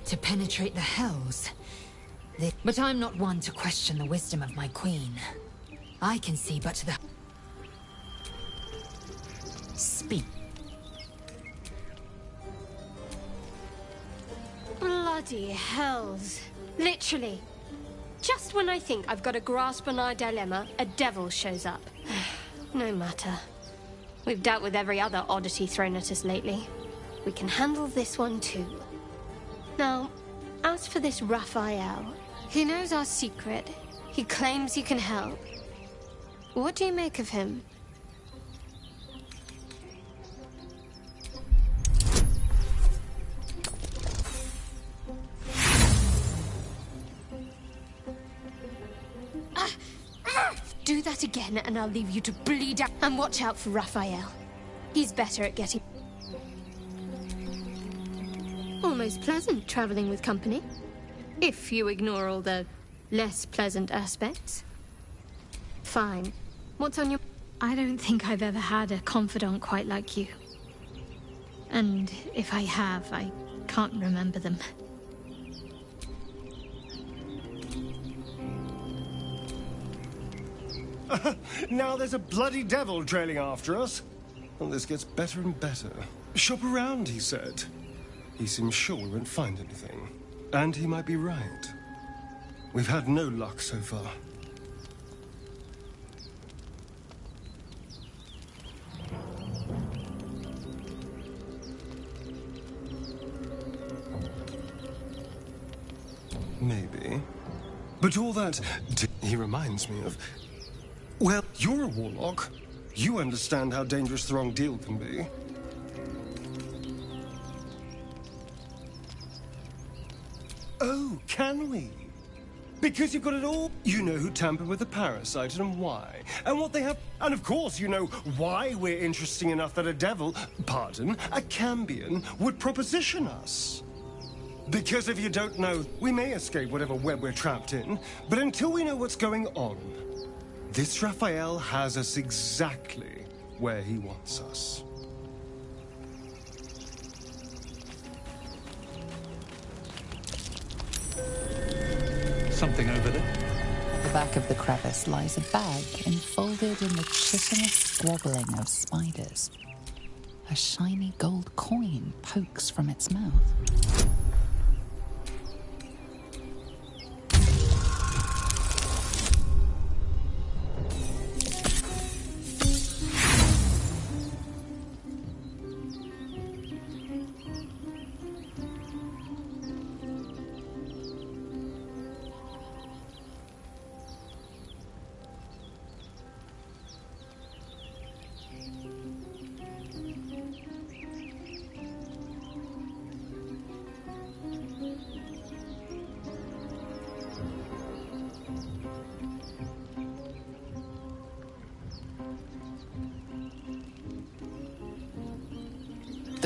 To penetrate the hells. But I'm not one to question the wisdom of my queen. I can see but the... Speak. Bloody hells. Literally. Just when I think I've got a grasp on our dilemma, a devil shows up. No matter. We've dealt with every other oddity thrown at us lately. We can handle this one too. Now, as for this Raphael, he knows our secret. He claims he can help. What do you make of him? Do that again and I'll leave you to bleed out. And watch out for Raphael. He's better at getting... Almost pleasant traveling with company. If you ignore all the less pleasant aspects. Fine. What's on your... I don't think I've ever had a confidant quite like you. And if I have, I can't remember them. Now there's a bloody devil trailing after us. Well, this gets better and better. Shop around, he said. He seems sure we won't find anything. And he might be right. We've had no luck so far. Maybe. But all that... He reminds me of... Well, you're a warlock. You understand how dangerous the wrong deal can be. Oh, can we? Because you've got it all. You know who tampered with the parasite and why, and what they have. And of course, you know why we're interesting enough that a devil, pardon, a Cambion, would proposition us. Because if you don't know, we may escape whatever web we're trapped in, but until we know what's going on, this Raphael has us exactly where he wants us. Something over there. At the back of the crevice lies a bag enfolded in the chitinous squabbling of spiders. A shiny gold coin pokes from its mouth.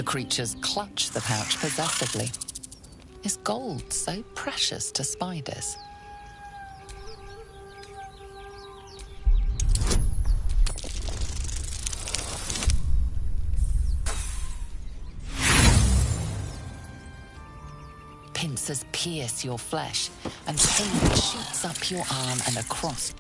The creatures clutch the pouch possessively. Is gold so precious to spiders? Pincers pierce your flesh, and pain shoots up your arm and across.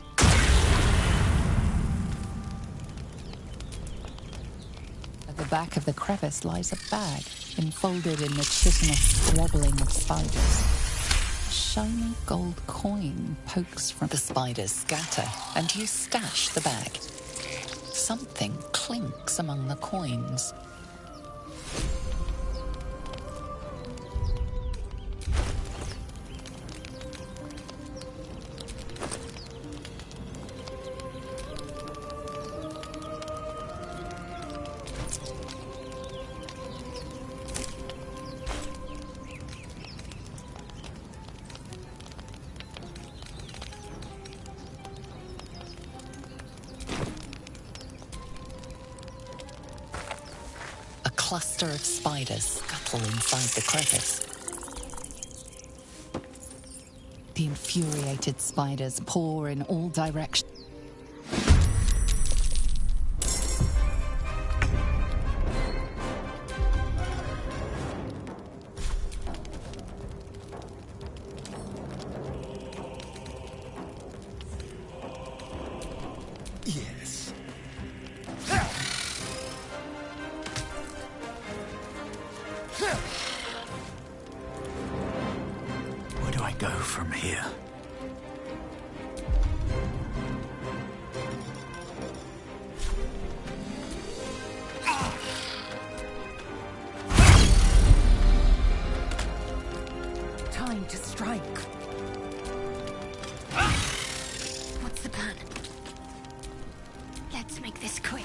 At the back of the crevice lies a bag, enfolded in the chitinous squabbling of spiders. A shiny gold coin pokes from the spiders scatter, and you stash the bag. Something clinks among the coins. A cluster of spiders scuttle inside the crevice. The infuriated spiders pour in all directions. Yes. Where do I go from here? Time to strike. What's the plan? Let's make this quick.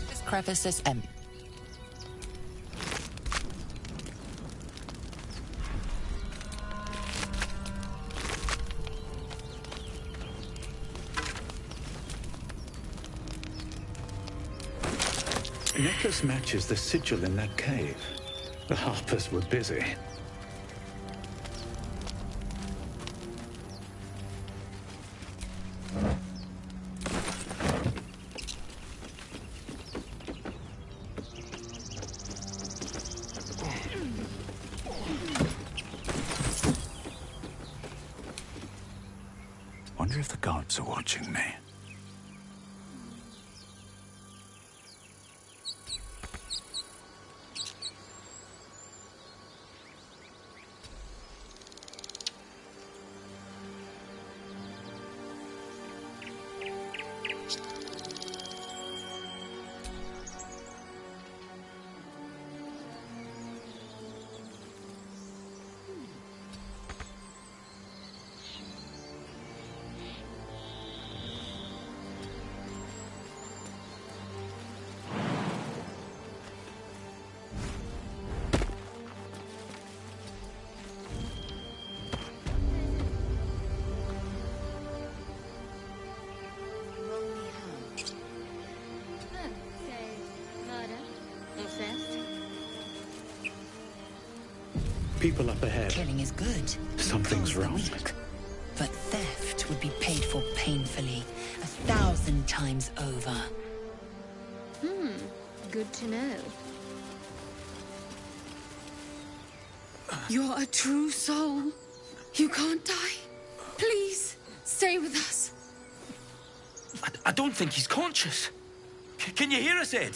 This crevice is empty. Necklace matches the sigil in that cave. The Harpers were busy. Wonder if the gods are watching me. People up ahead. Killing is good. Something's wrong. But theft would be paid for painfully, 1,000 times over. Good to know. You're a true soul. You can't die. Please, stay with us. I don't think he's conscious. Can you hear us, Ed?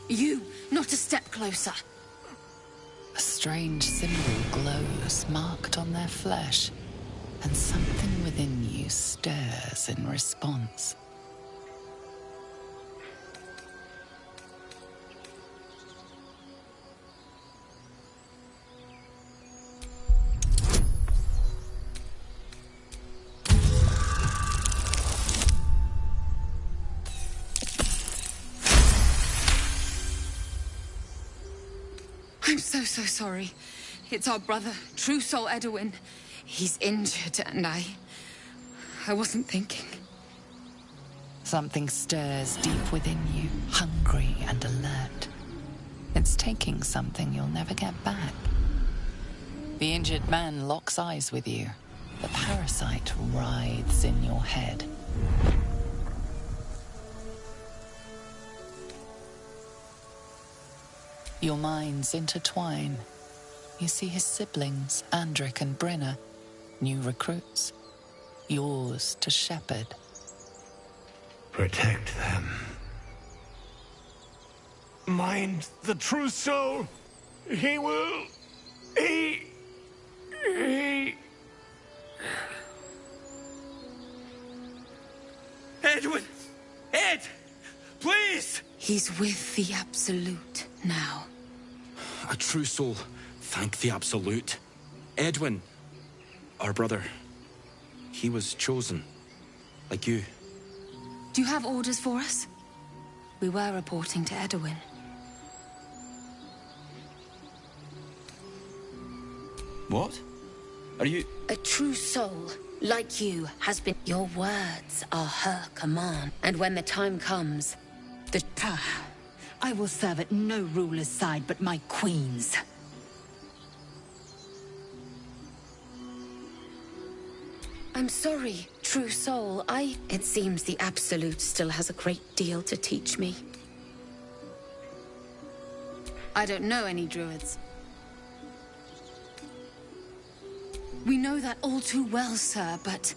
You, not a step closer. A strange symbol glows, marked on their flesh, and something within you stirs in response. I'm so sorry. It's our brother, True Soul Edwin. He's injured, and I wasn't thinking. Something stirs deep within you, hungry and alert. It's taking something you'll never get back. The injured man locks eyes with you. The parasite writhes in your head. Your minds intertwine. You see his siblings, Andric and Brenna, new recruits, yours to shepherd. Protect them. Mind the true soul. He will... He... Edwin! Ed! Please! He's with the Absolute now. A true soul. Thank the Absolute. Edwin, our brother, he was chosen. Like you. Do you have orders for us? We were reporting to Edwin. What? Are you... A true soul, like you, has been... Your words are her command. And when the time comes, the... I will serve at no ruler's side but my queen's. I'm sorry, true soul. It seems the Absolute still has a great deal to teach me. I don't know any druids. We know that all too well, sir, but...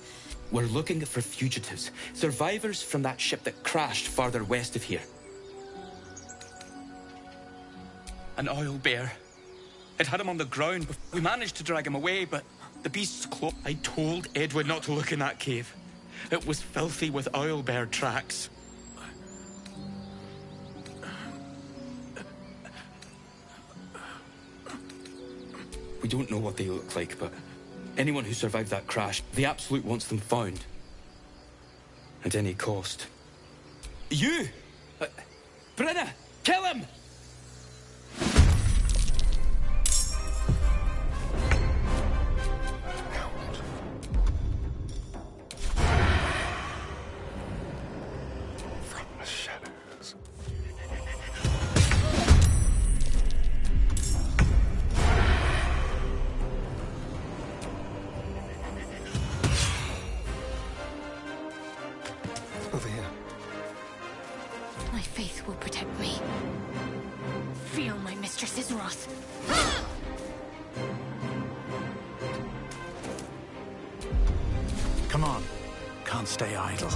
We're looking for fugitives. Survivors from that ship that crashed farther west of here. An oil bear. It had him on the ground. We managed to drag him away, but the beast's close. I told Edwin not to look in that cave. It was filthy with oil bear tracks. We don't know what they look like, but anyone who survived that crash, the Absolute wants them found. At any cost. You! Brenna! Kill him! Over here. My faith will protect me. Feel my mistress's wrath. Come on. Can't stay idle.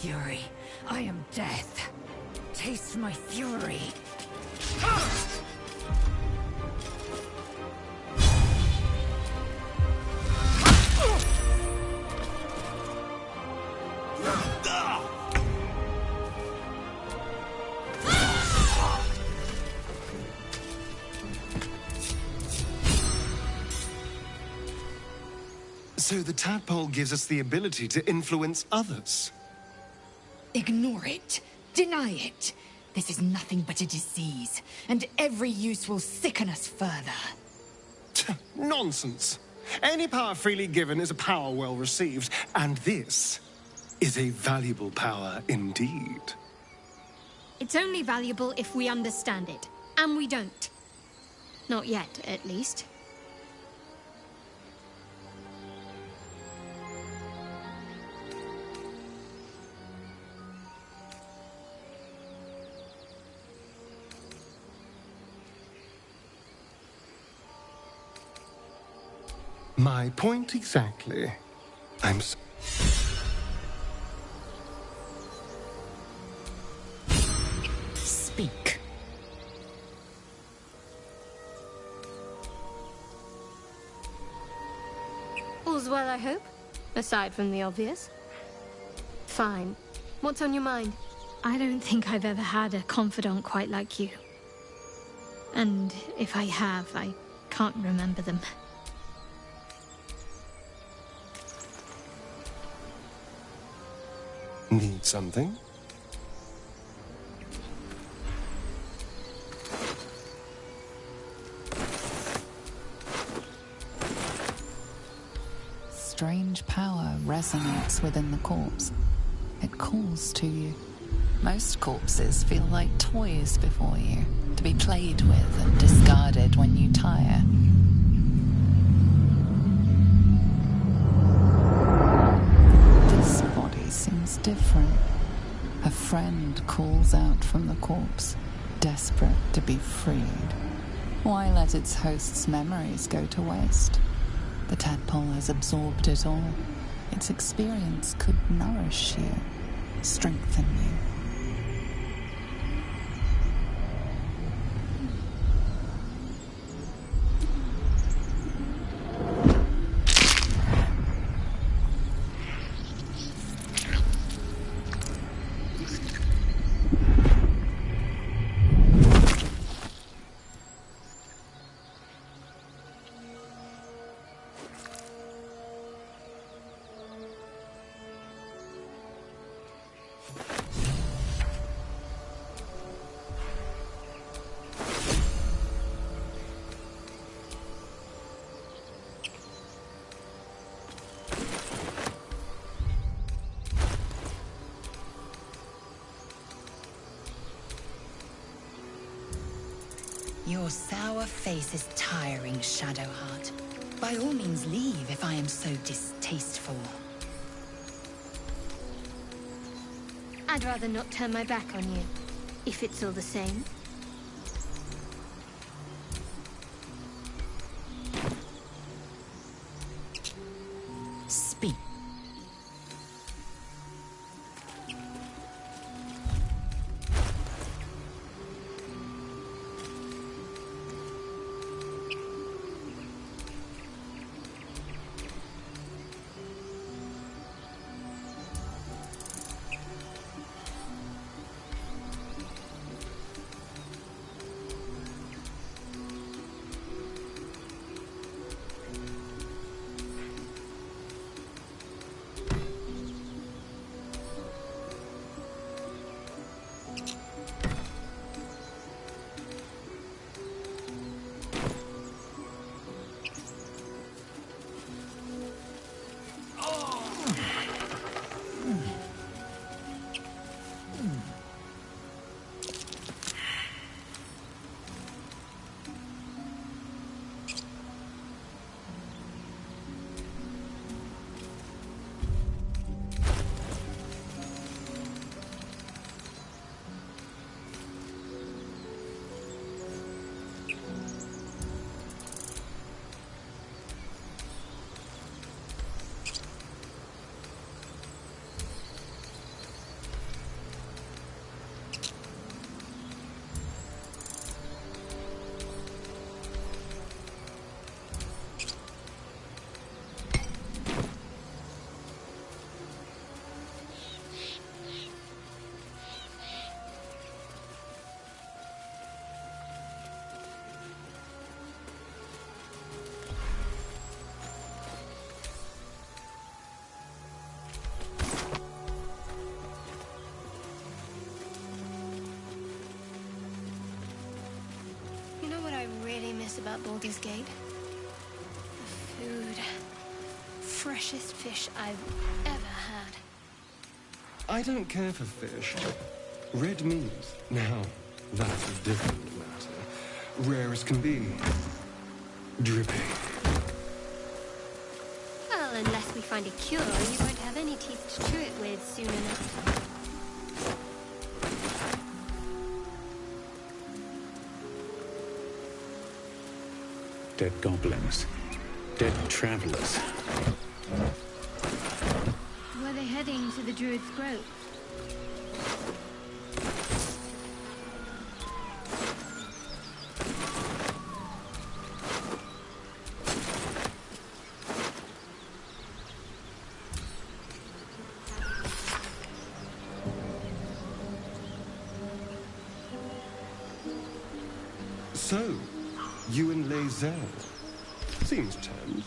Fury. I am death. Taste my fury. So the tadpole gives us the ability to influence others. Ignore it. Deny it. This is nothing but a disease, and every use will sicken us further. Nonsense. Any power freely given is a power well received, and this is a valuable power indeed. It's only valuable if we understand it, and we don't. Not yet, at least. My point exactly. Speak. well, I hope? Aside from the obvious. Fine. What's on your mind? I don't think I've ever had a confidant quite like you. And if I have, I can't remember them. Need something? Strange power resonates within the corpse. It calls to you. Most corpses feel like toys before you, to be played with and discarded when you tire. This body seems different. A friend calls out from the corpse, desperate to be freed. Why let its host's memories go to waste? The tadpole has absorbed it all. Its experience could nourish you, strengthen you. Your sour face is tiring, Shadowheart. By all means leave if I am so distasteful. I'd rather not turn my back on you, if it's all the same. Speak. About Baldur's Gate. The food. Freshest fish I've ever had. I don't care for fish. Red meat, now, that's a different matter. Rare as can be. Dripping. Well, unless we find a cure, you won't have any teeth to chew it with soon enough. Dead goblins. Dead travelers. Were they heading to the Druid's Grove? So, you and Lae'zel. Seems tense.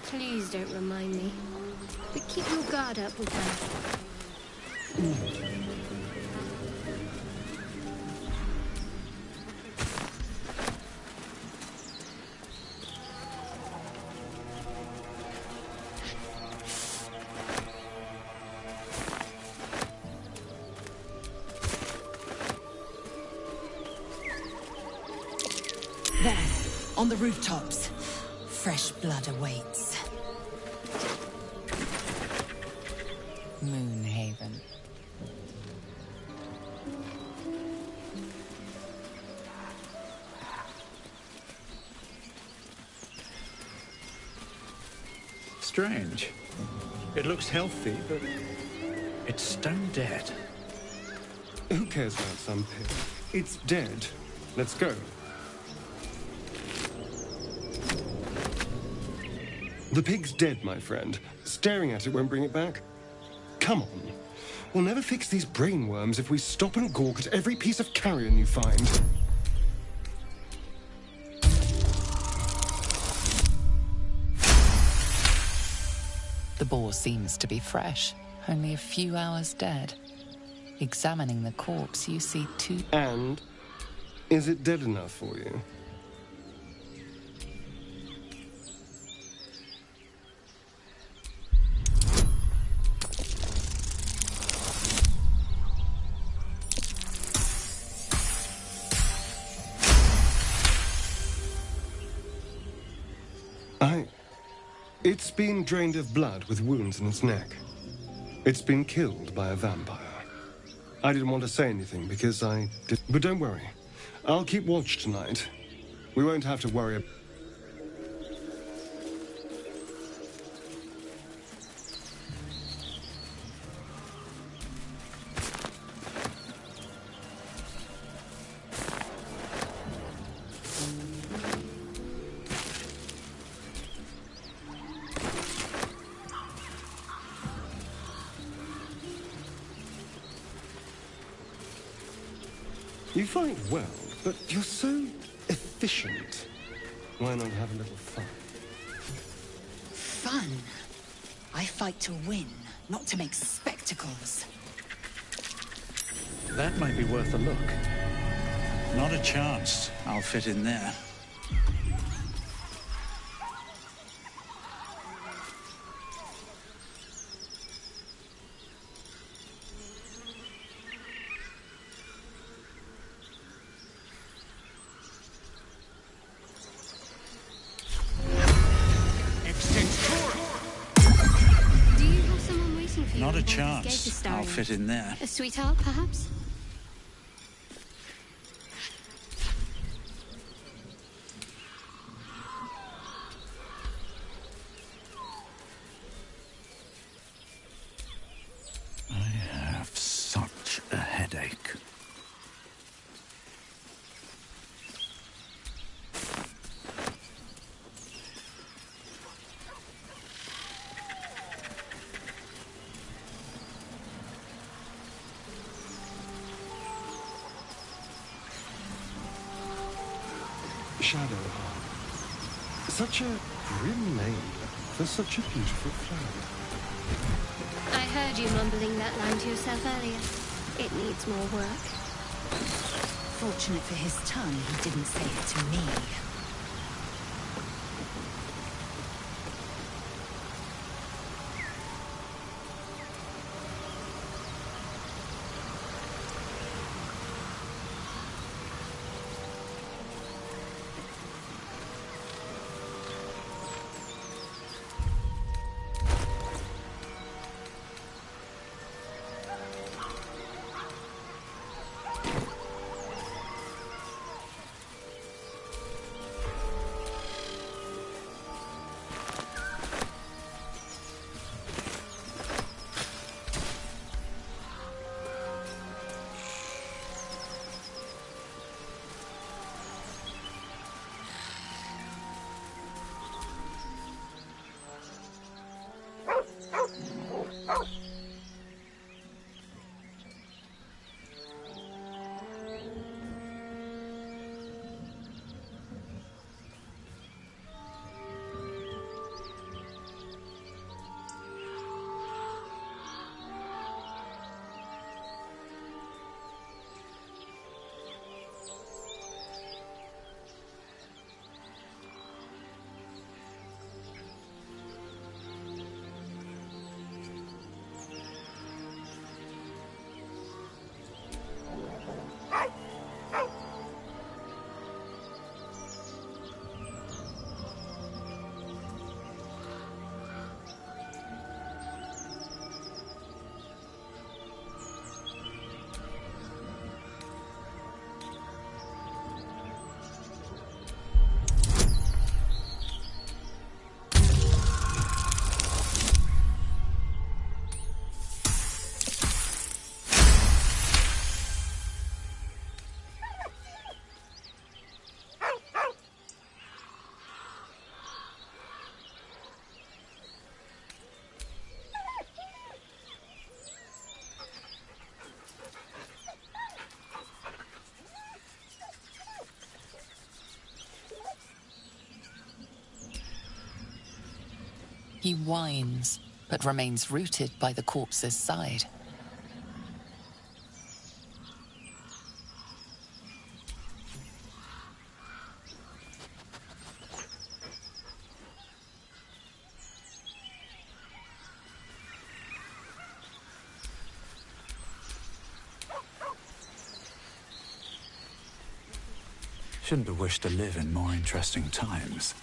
Please don't remind me. But keep your guard up with her. There, on the rooftops. Fresh blood awaits. Moonhaven. Strange. It looks healthy, but it's stone dead. Who cares about some pig? It's dead. Let's go. The pig's dead, my friend. Staring at it won't bring it back. Come on. We'll never fix these brainworms if we stop and gawk at every piece of carrion you find. The boar seems to be fresh, only a few hours dead. Examining the corpse, you see two... And? Is it dead enough for you? It's been drained of blood with wounds in its neck. It's been killed by a vampire. I didn't want to say anything because I did... But don't worry. I'll keep watch tonight. We won't have to worry... You fight well, but you're so efficient. Why not have a little fun? Fun? I fight to win, not to make spectacles. That might be worth a look. Not a chance I'll fit in there. Not a chance I'll fit in there. A sweetheart, perhaps? I have such a headache. Shadowheart. Such a grim name for such a beautiful flower. I heard you mumbling that line to yourself earlier. It needs more work. Fortunate for his tongue, he didn't say it to me. He whines, but remains rooted by the corpse's side. Shouldn't have wished to live in more interesting times.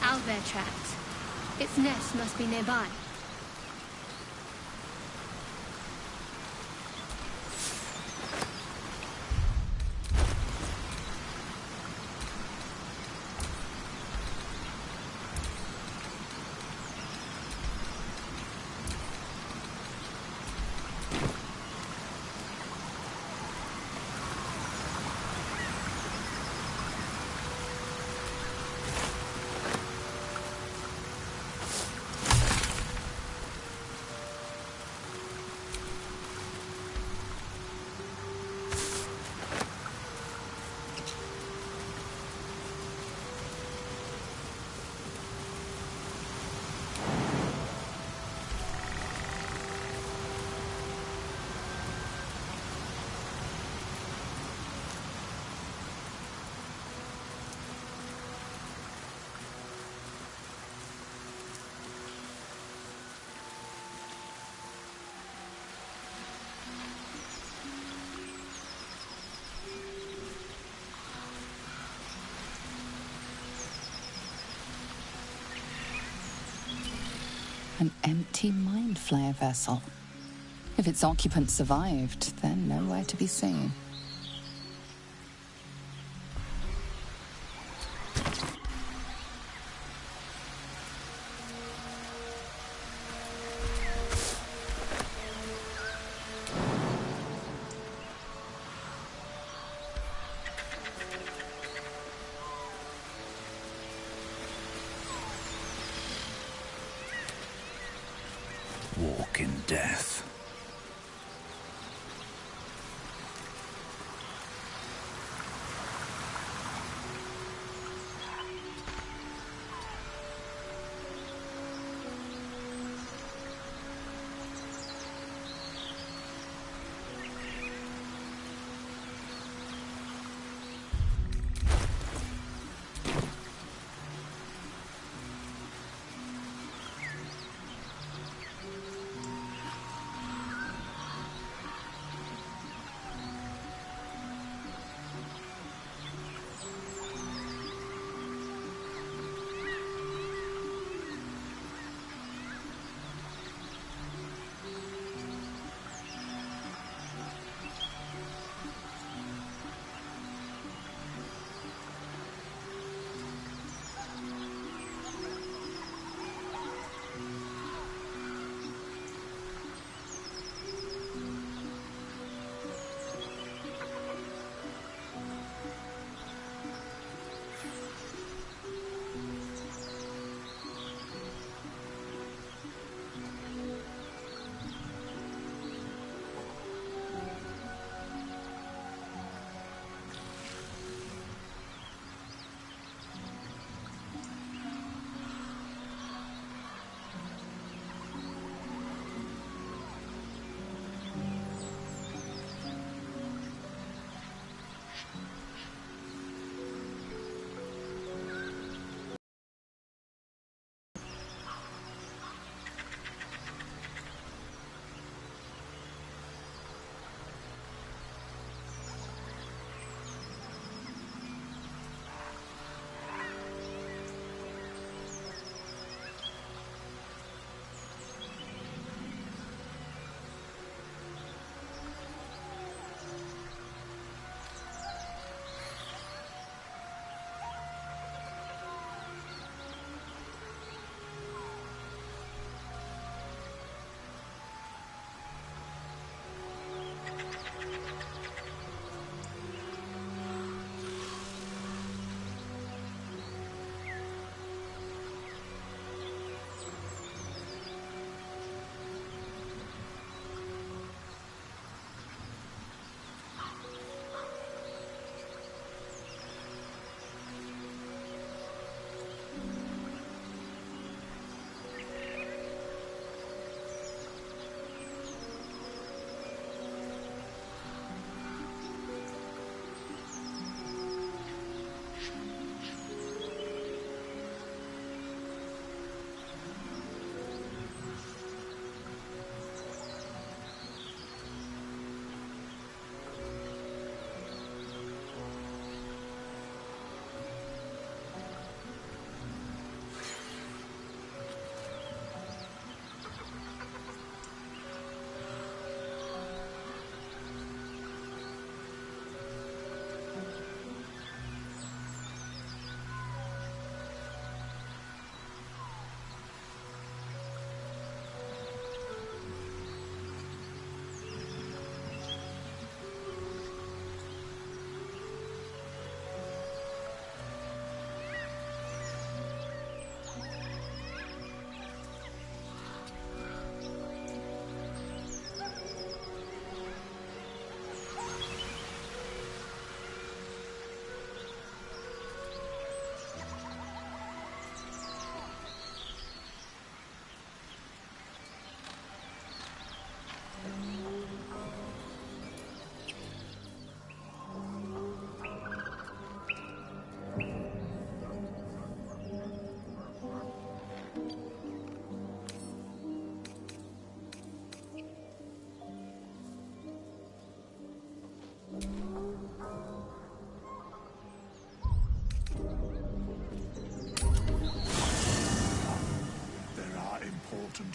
Owlbear tracks. Its nest must be nearby. An empty mind flayer vessel. If its occupant survived, they're nowhere to be seen. Walk in death.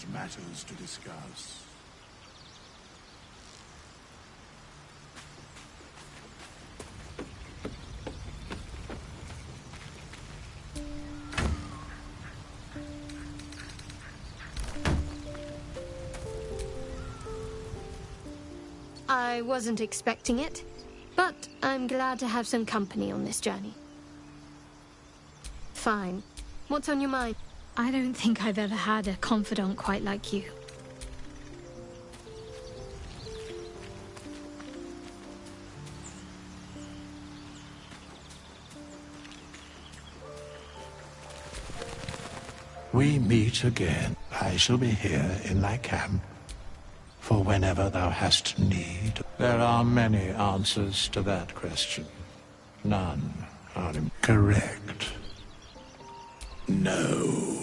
matters to discuss. I wasn't expecting it, but I'm glad to have some company on this journey. Fine. What's on your mind? I don't think I've ever had a confidant quite like you. We meet again. I shall be here in thy camp for whenever thou hast need. There are many answers to that question. None are correct. No.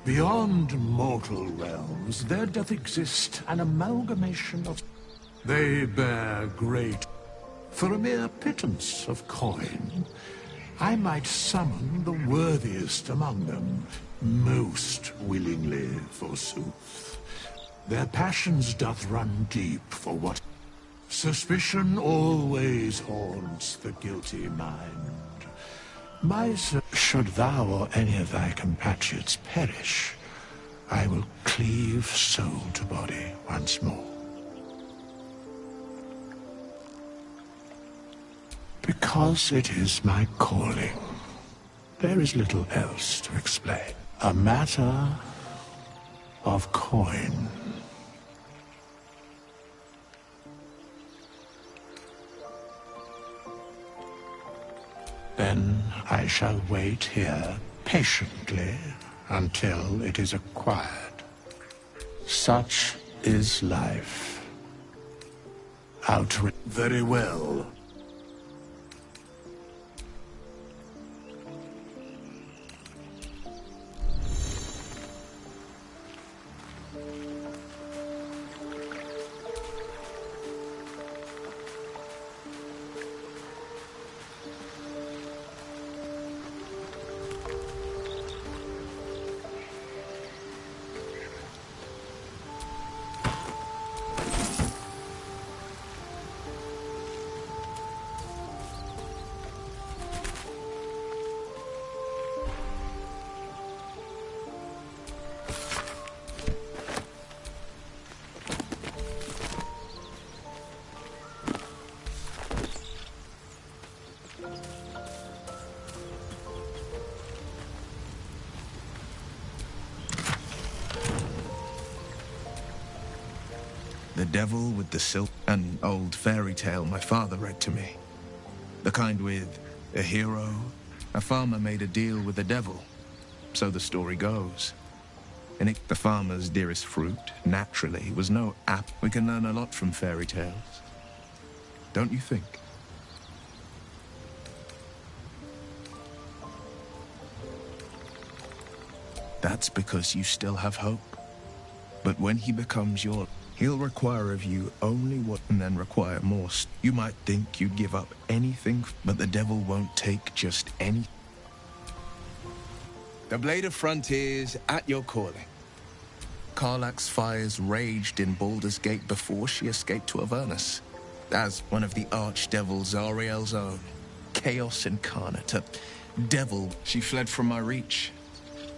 Beyond mortal realms, there doth exist an amalgamation of... They bear great... For a mere pittance of coin, I might summon the worthiest among them, most willingly, forsooth. Their passions doth run deep for what... Suspicion always haunts the guilty mind. Should thou or any of thy compatriots perish, I will cleave soul to body once more. Because it is my calling. There is little else to explain. A matter of coin. Then I shall wait here patiently until it is acquired. Such is life. Very well. The Devil with the Silk, an old fairy tale my father read to me. The kind with a hero. A farmer made a deal with the devil, so the story goes. And the farmer's dearest fruit, naturally, was no apple. We can learn a lot from fairy tales, don't you think? That's because you still have hope. But when he becomes your... He'll require of you only what, and then require more. You might think you'd give up anything, but the devil won't take just any. The Blade of Frontiers at your calling. Karlach's fires raged in Baldur's Gate before she escaped to Avernus. As one of the archdevils Zariel's own. Chaos incarnate, a devil. She fled from my reach.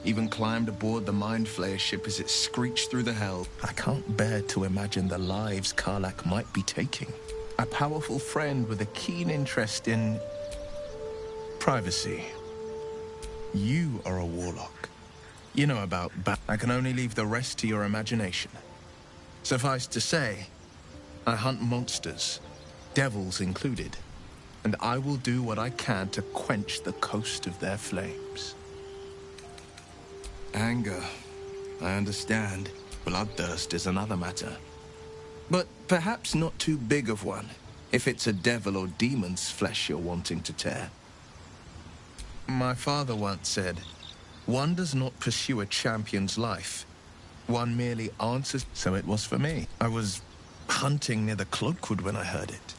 Even climbed aboard the Mind Flayer ship as it screeched through the hell. I can't bear to imagine the lives Karlach might be taking. A powerful friend with a keen interest in... privacy. You are a warlock. You know about I can only leave the rest to your imagination. Suffice to say, I hunt monsters, devils included, and I will do what I can to quench the coast of their flames. Anger, I understand. Bloodthirst is another matter. But perhaps not too big of one, if it's a devil or demon's flesh you're wanting to tear. My father once said, one does not pursue a champion's life. One merely answers. So it was for me. I was hunting near the Cloakwood when I heard it.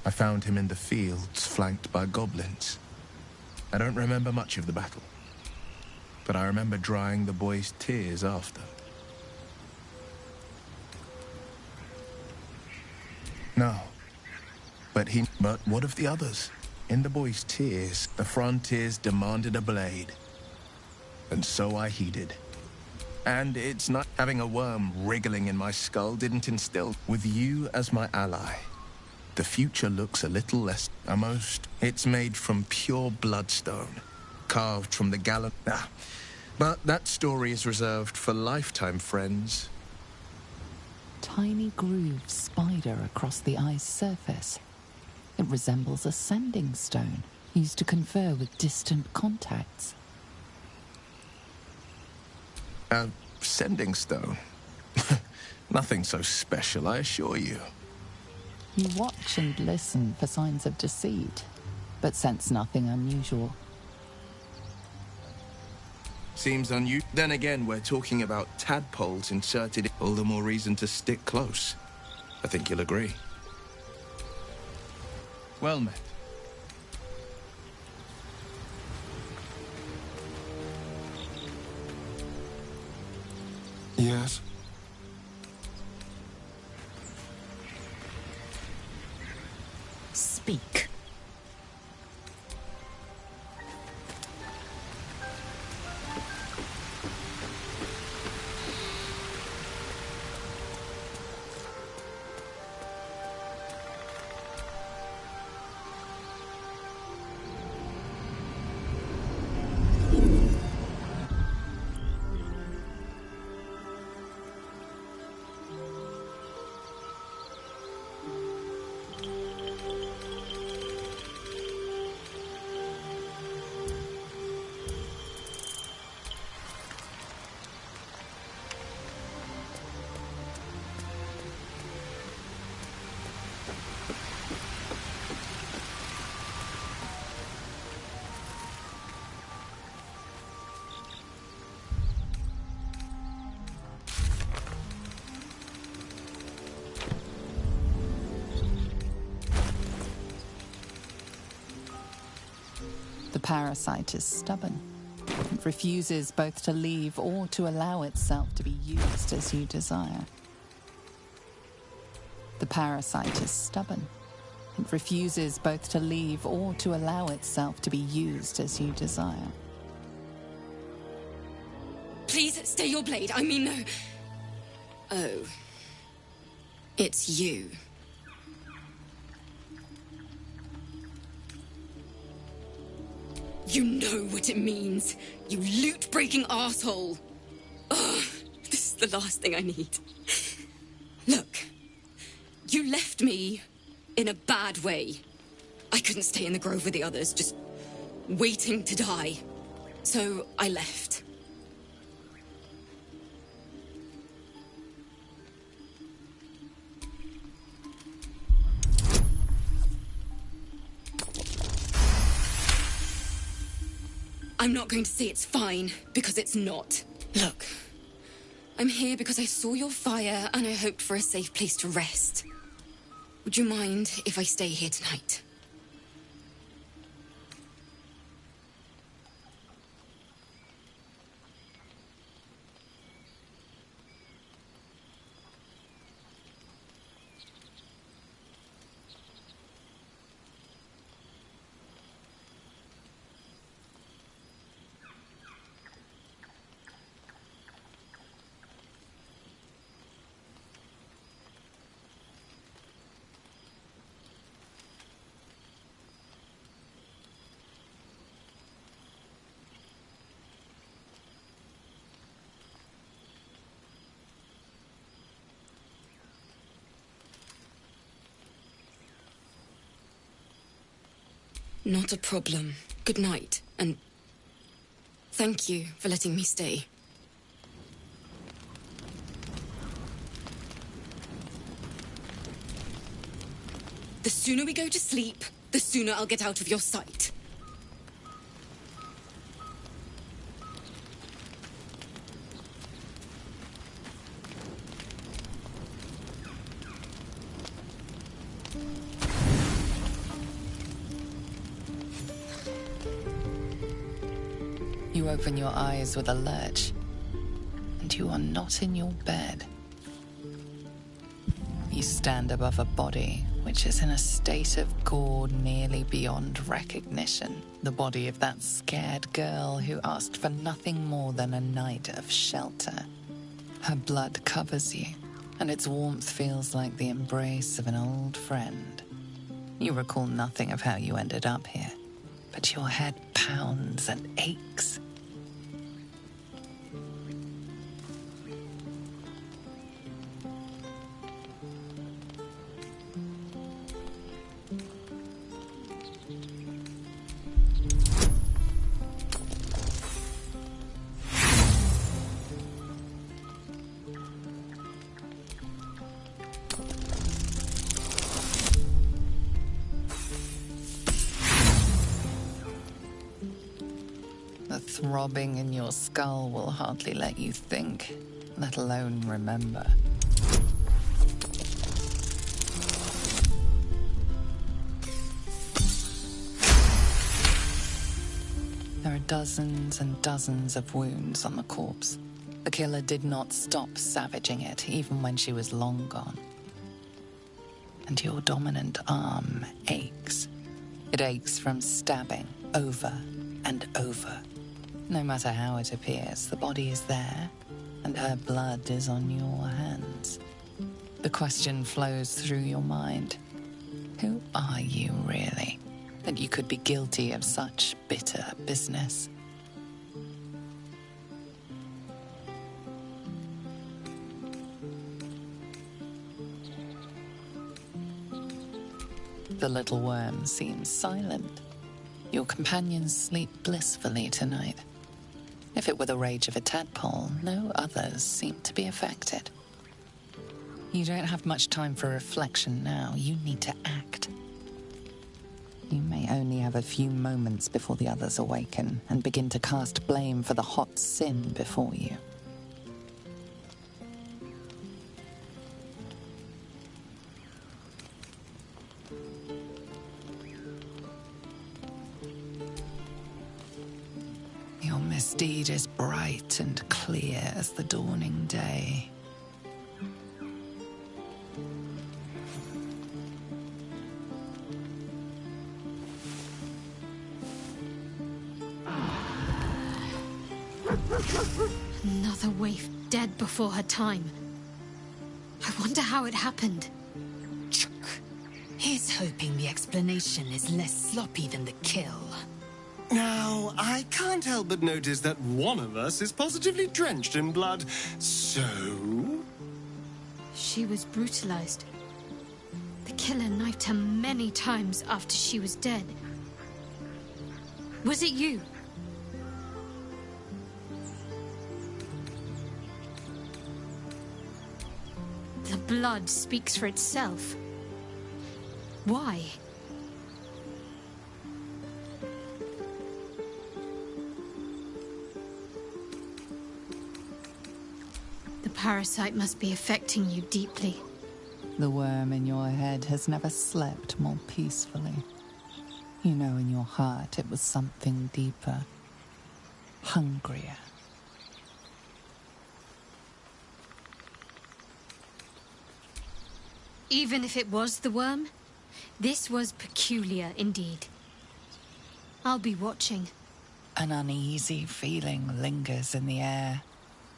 I found him in the fields, flanked by goblins. I don't remember much of the battle. but I remember drying the boy's tears after. No. But what of the others? In the boy's tears, the frontiers demanded a blade. And so I heeded. And it's not having a worm wriggling in my skull didn't instill. With you as my ally, the future looks a little less. It's made from pure bloodstone, carved from the gallant. But that story is reserved for lifetime friends. Tiny grooves spider across the eye's surface. It resembles a sending stone used to confer with distant contacts. A sending stone? Nothing so special, I assure you. You watch and listen for signs of deceit, but sense nothing unusual. Seems unusual. Then again, we're talking about tadpoles inserted. All the more reason to stick close. I think you'll agree. Well met. Yes? Speak. The parasite is stubborn. It refuses both to leave or to allow itself to be used as you desire. The parasite is stubborn. It refuses both to leave or to allow itself to be used as you desire. Please stay your blade. I mean, no. Oh. It's you. You know what it means. You loot-breaking asshole. Ugh, this is the last thing I need. Look, you left me in a bad way. I couldn't stay in the grove with the others, just waiting to die. So I left. I'm not going to say it's fine, because it's not. Look, I'm here because I saw your fire and I hoped for a safe place to rest. Would you mind if I stay here tonight? Not a problem. Good night, and thank you for letting me stay. The sooner we go to sleep, the sooner I'll get out of your sight. You open your eyes with a lurch, and you are not in your bed. You stand above a body which is in a state of gore nearly beyond recognition. The body of that scared girl who asked for nothing more than a night of shelter. Her blood covers you, and its warmth feels like the embrace of an old friend. You recall nothing of how you ended up here, but your head pounds and aches. The throbbing in your skull will hardly let you think, let alone remember. There are dozens and dozens of wounds on the corpse. The killer did not stop savaging it, even when she was long gone. And your dominant arm aches. It aches from stabbing over and over. No matter how it appears, the body is there, and her blood is on your hands. The question flows through your mind. Who are you, really, that you could be guilty of such bitter business? The little worm seems silent. Your companions sleep blissfully tonight. If it were the rage of a tadpole, no others seem to be affected. You don't have much time for reflection now. You need to act. You may only have a few moments before the others awaken and begin to cast blame for the hot sin before you. Your misdeed is bright and clear as the dawning day. Another waif dead before her time. I wonder how it happened. Here's hoping the explanation is less sloppy than the kill. Now, I can't help but notice that one of us is positively drenched in blood. So? She was brutalized. The killer knifed her many times after she was dead. Was it you? The blood speaks for itself. Why? The parasite must be affecting you deeply. The worm in your head has never slept more peacefully. You know in your heart it was something deeper, hungrier. Even if it was the worm, this was peculiar indeed. I'll be watching. An uneasy feeling lingers in the air.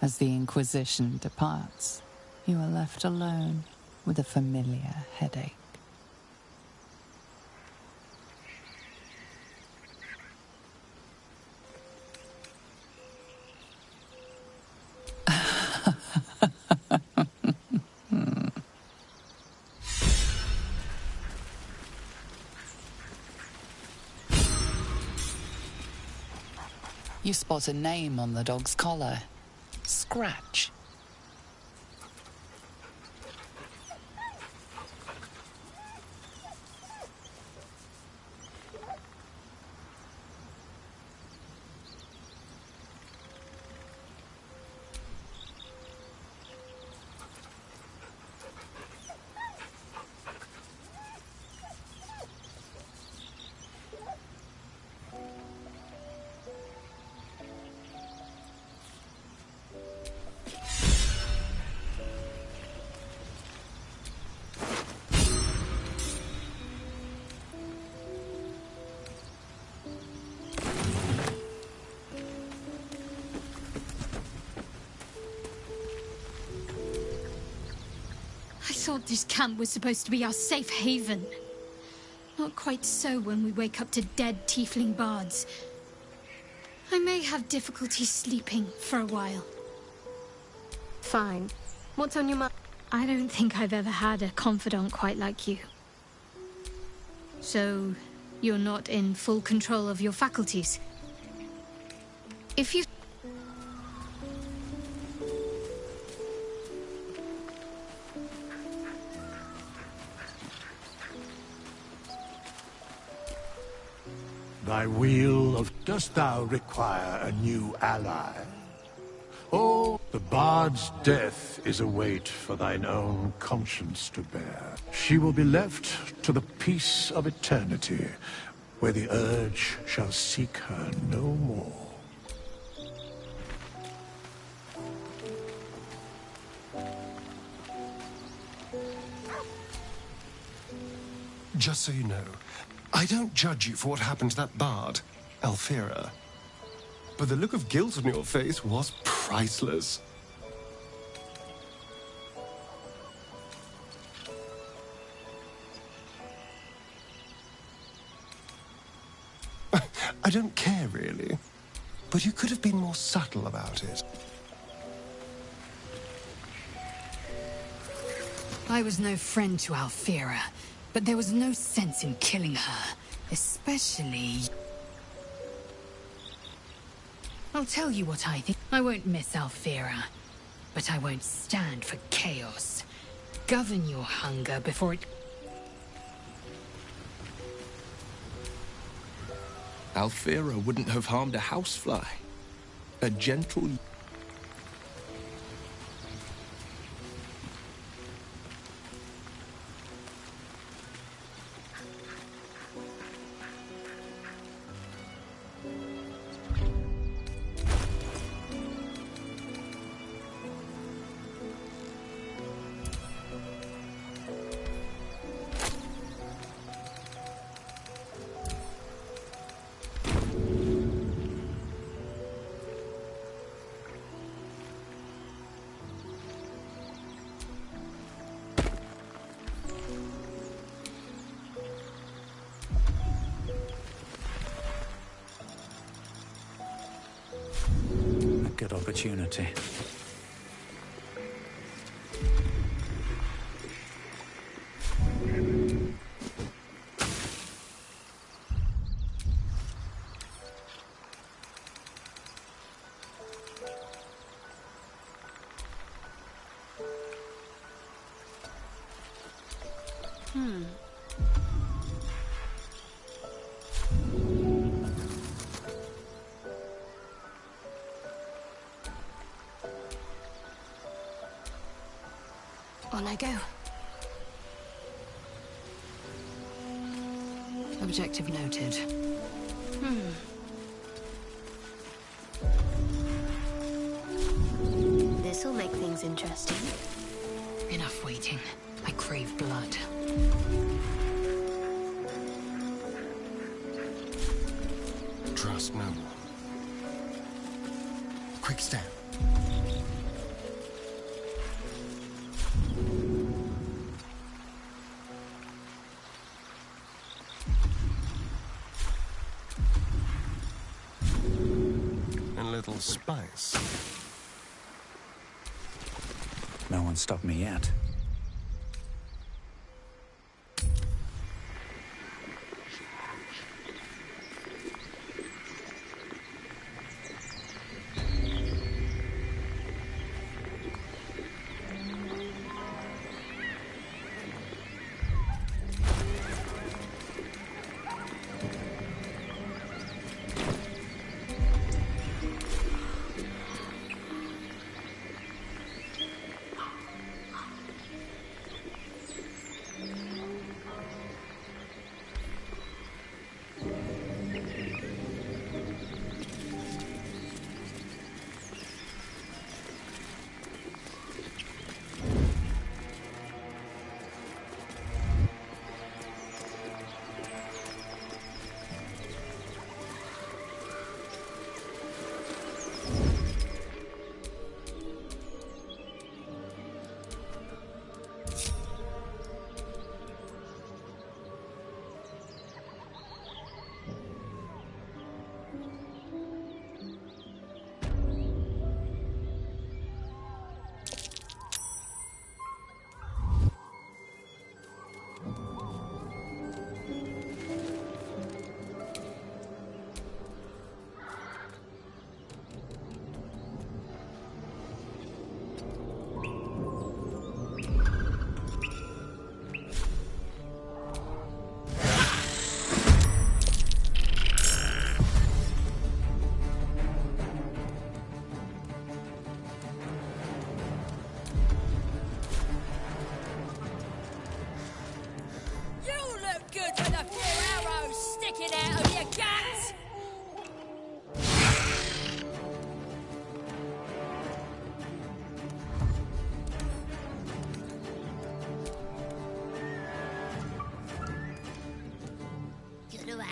As the Inquisition departs, you are left alone with a familiar headache. You spot a name on the dog's collar. Scratch. thought this camp was supposed to be our safe haven. Not quite so when we wake up to dead tiefling bards. I may have difficulty sleeping for a while. Fine. What's on your mind? I don't think I've ever had a confidant quite like you. So, you're not in full control of your faculties? If you... Thy wheel of... Dost thou require a new ally? Oh, the bard's death is a weight for thine own conscience to bear. She will be left to the peace of eternity, where the urge shall seek her no more. Just so you know, I don't judge you for what happened to that bard, Alfira. But the look of guilt on your face was priceless. I don't care, really. But you could have been more subtle about it. I was no friend to Alfira, but there was no sense in killing her, especially... I'll tell you what I think. I won't miss Alfira, but I won't stand for chaos. Govern your hunger before it... Alfira wouldn't have harmed a housefly. A gentle... Good opportunity. On I go. Objective noted. This'll make things interesting. Enough waiting. I crave blood. Trust no one. Quick step. Spice. No one stopped me yet.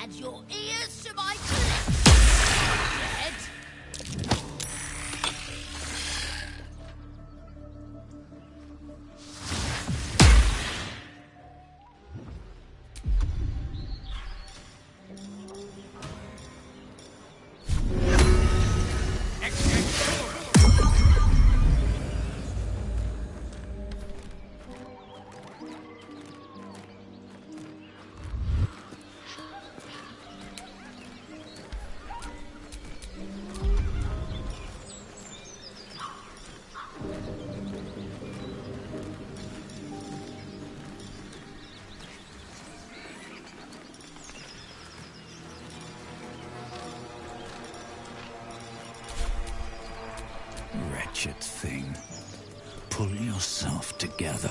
Add your ears to my collection, Red. Wretched thing. Pull yourself together.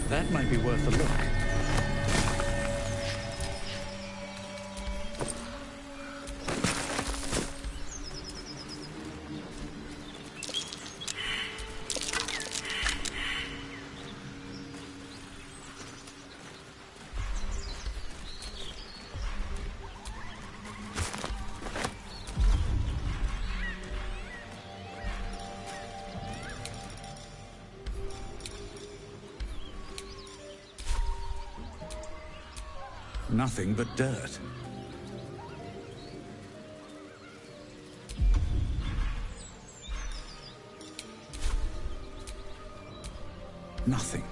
That might be worth a look. Nothing but dirt. Nothing.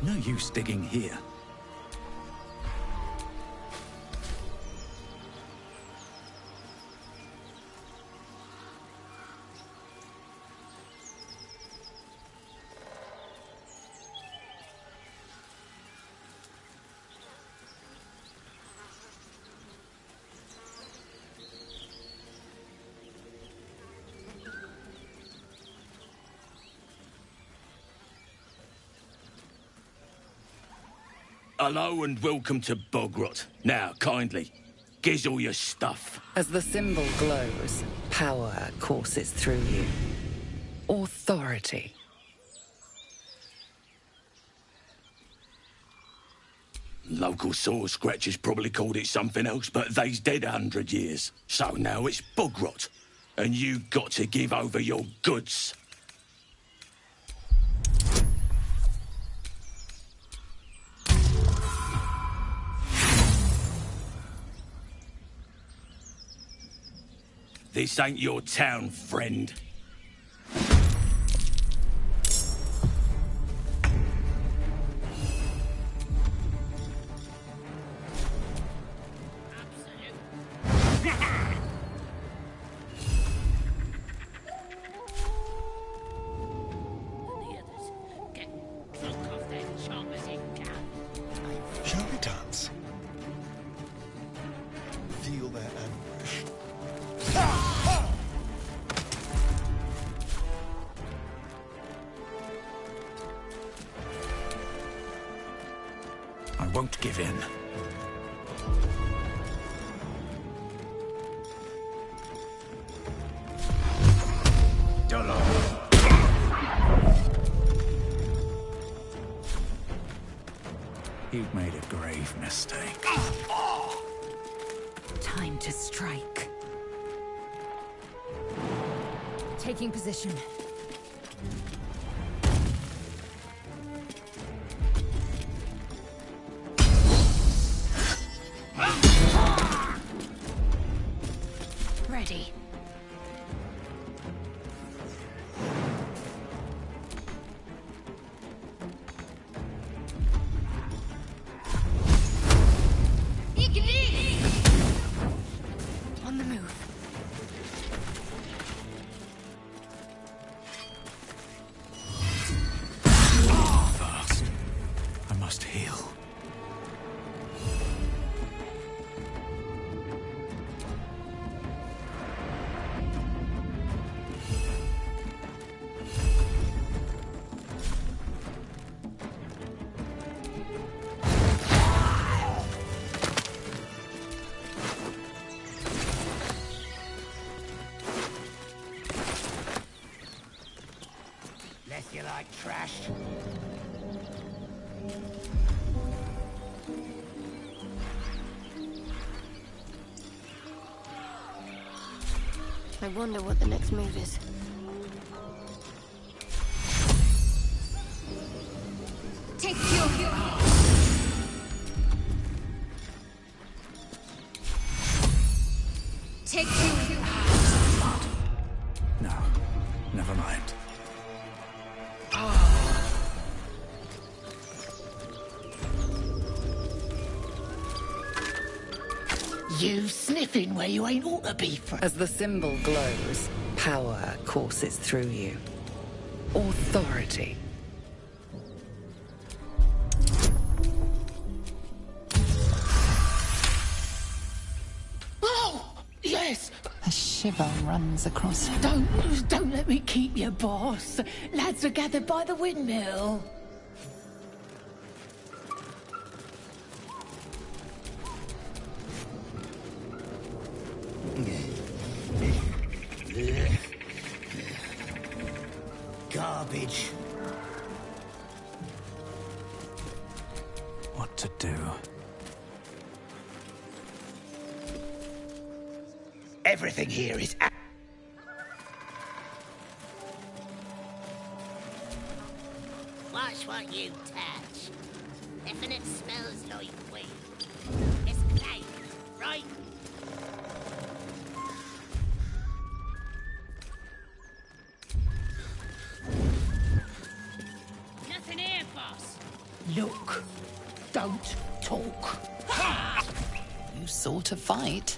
No use digging here. Hello and welcome to Bogrot. Now, kindly, giz all your stuff. As the symbol glows, power courses through you. Authority. Local sword scratchers probably called it something else, but they's dead 100 years. So now it's Bogrot, and you got to give over your goods. This ain't your town, friend. Shall we dance? Feel their ambition. I won't give in. You've made a grave mistake. Time to strike. Taking position. Ready. you like trash. I wonder what the next move is. Take your... Take your... No, never mind. You sniffing where you ain't ought to be, friend. As the symbol glows, power courses through you. Authority. Oh, yes. A shiver runs across her. Don't let me keep you, boss. Lads are gathered by the windmill. Garbage. What to do? Everything here is... Watch what you touch. If it smells like weed, it's plain, right? Nothing here, boss. Look. Don't talk. You sort of fight.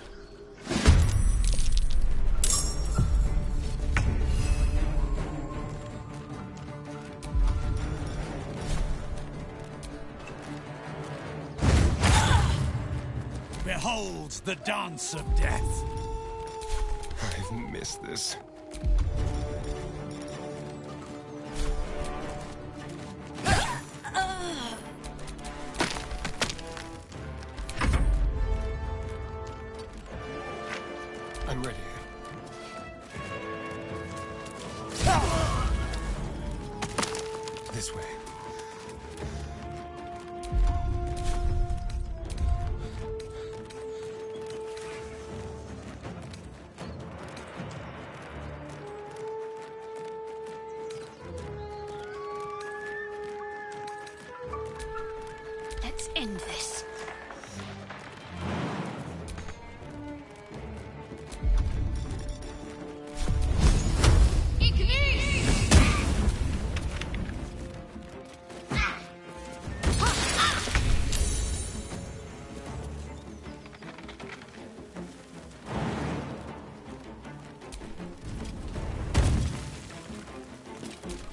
Behold the dance of death. I've missed this. I'm ready. This way. Let's end this.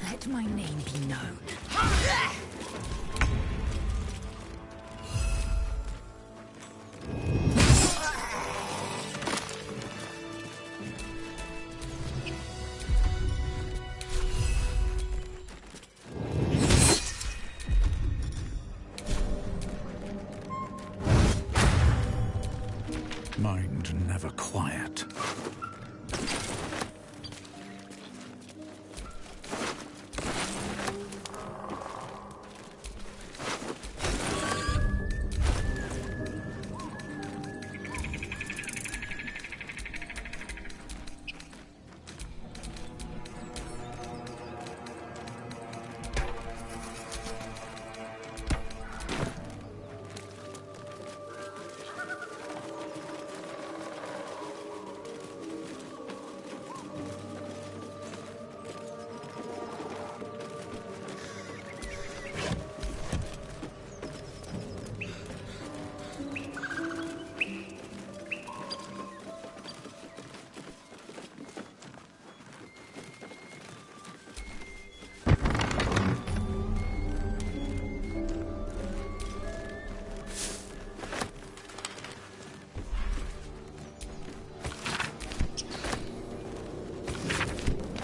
Let my name be known. Mind never quiet.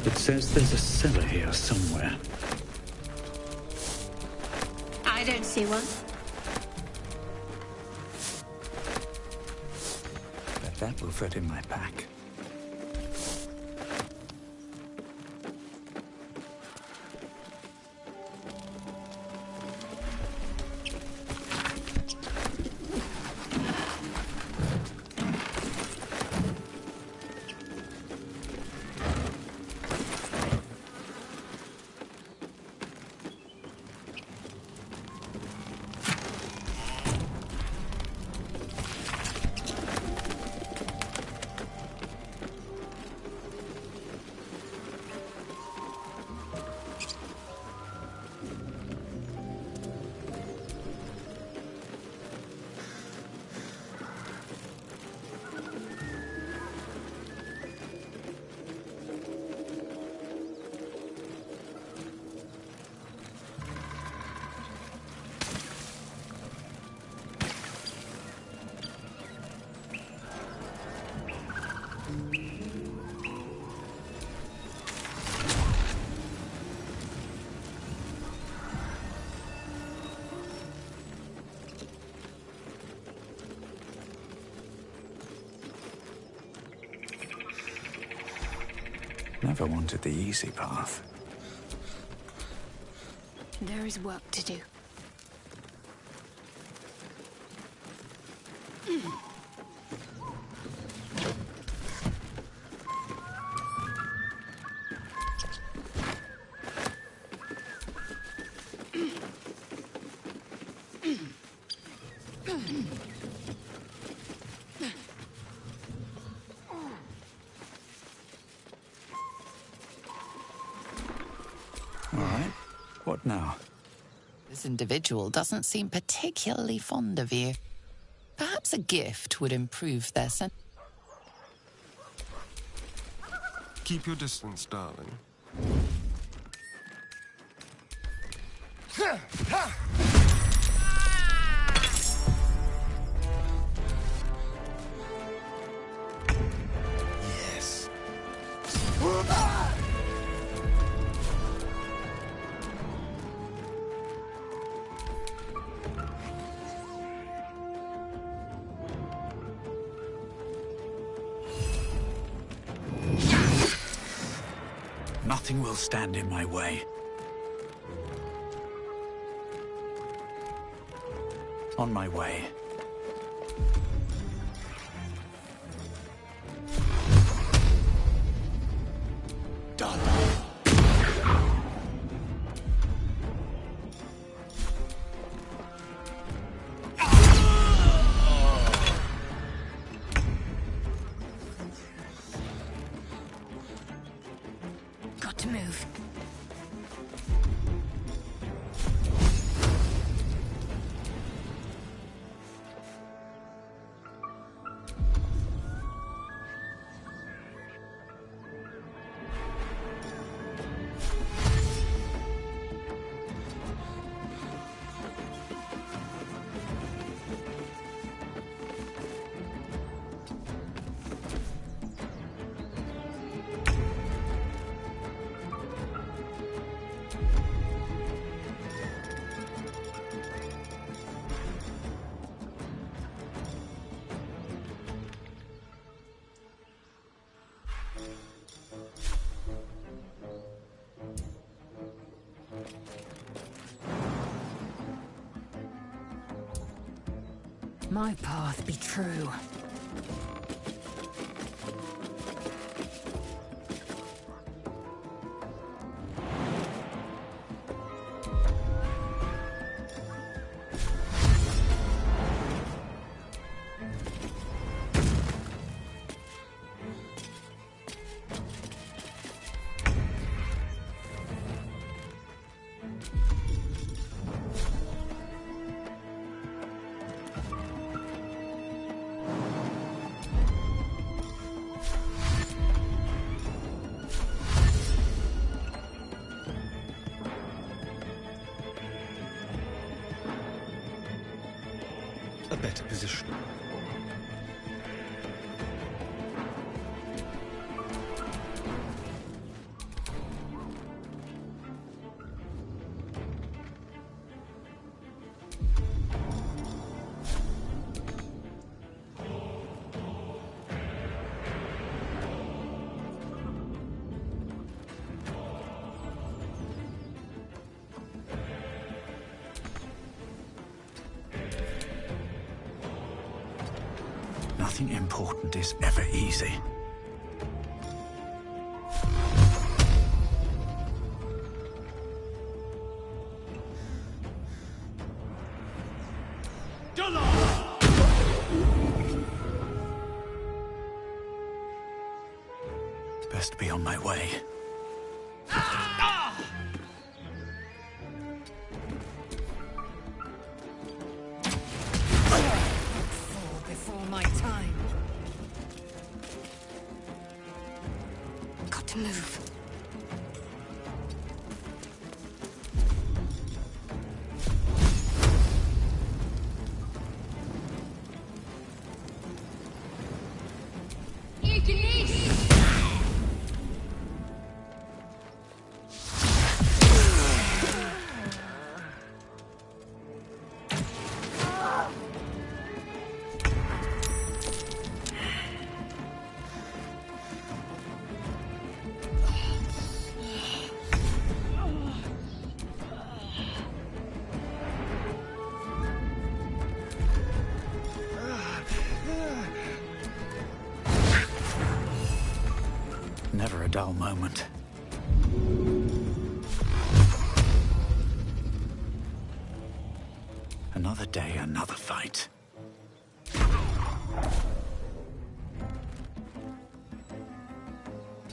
It says there's a cellar here somewhere. I don't see one. Bet that will fit in my pack. never wanted the easy path. There is work to do. All right. What now? This individual doesn't seem particularly fond of you. Perhaps a gift would improve their sense. Keep your distance, darling. Yes. Nothing will stand in my way. On my way. Done. Got to move. My path be true. A better position. Nothing important is ever easy. Best be on my way. Before my time. Got to move. dull moment. Another day, another fight.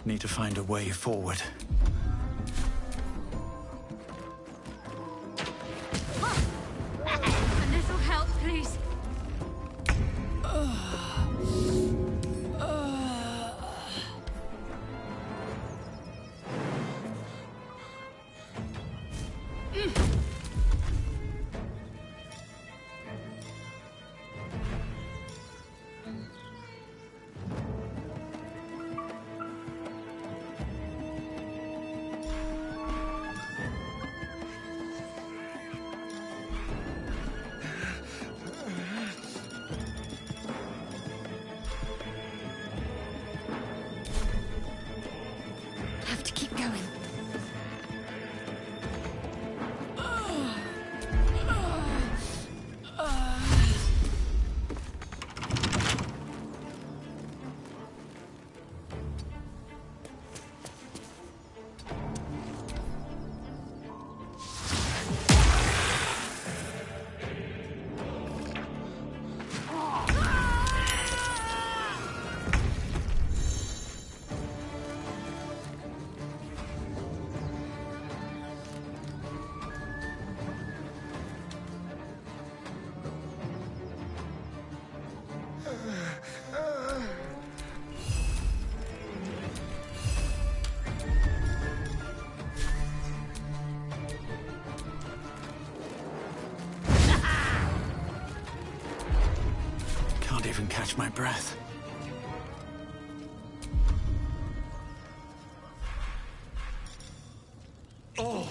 Need to find a way forward. A little help, please. Have to keep going. Can't even catch my breath. Oh!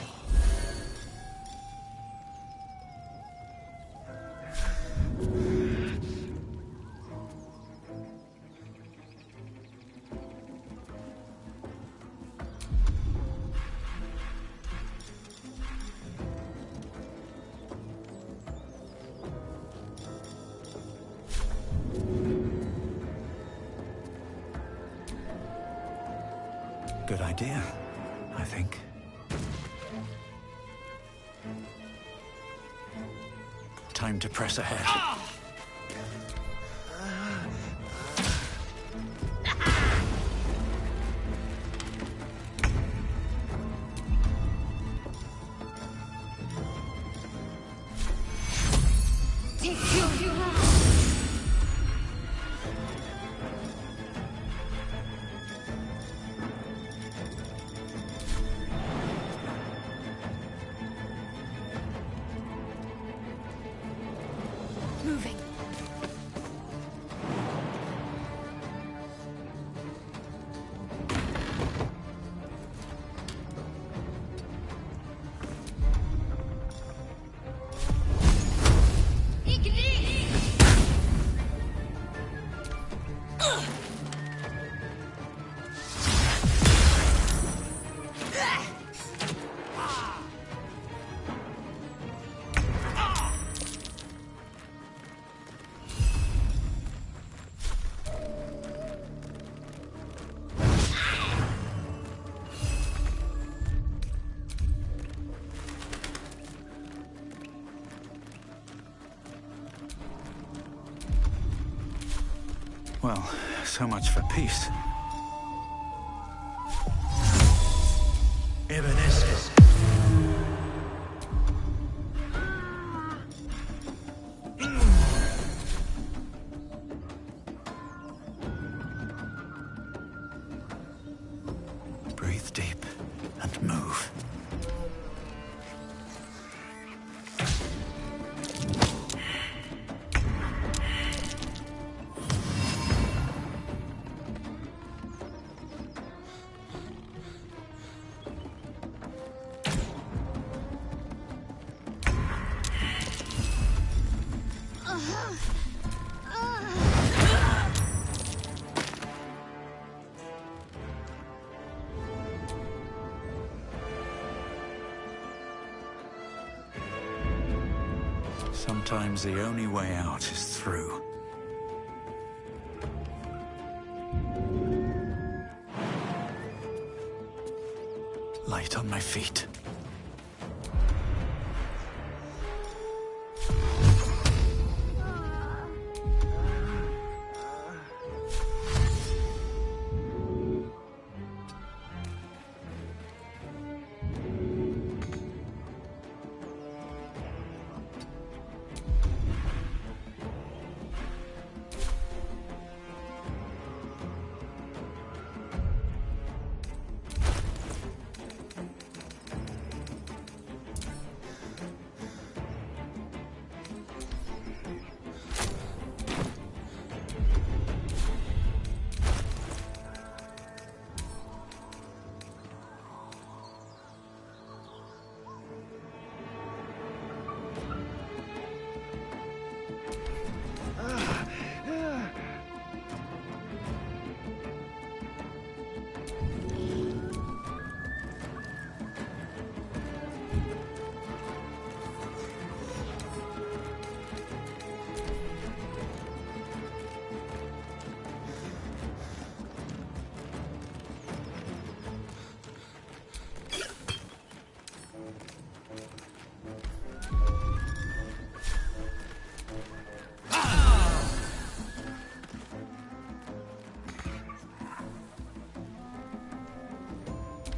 Good idea, I think. Time to press ahead. Moving. Well, so much for peace. Evanescence. Breathe deep and move. Sometimes the only way out is through. Get on my feet.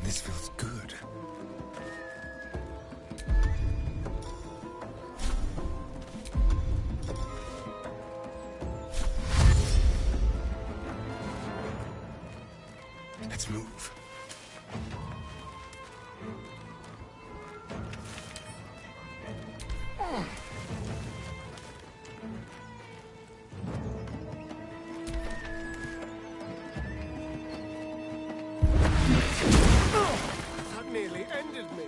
This feels good. Let's move. That nearly ended me.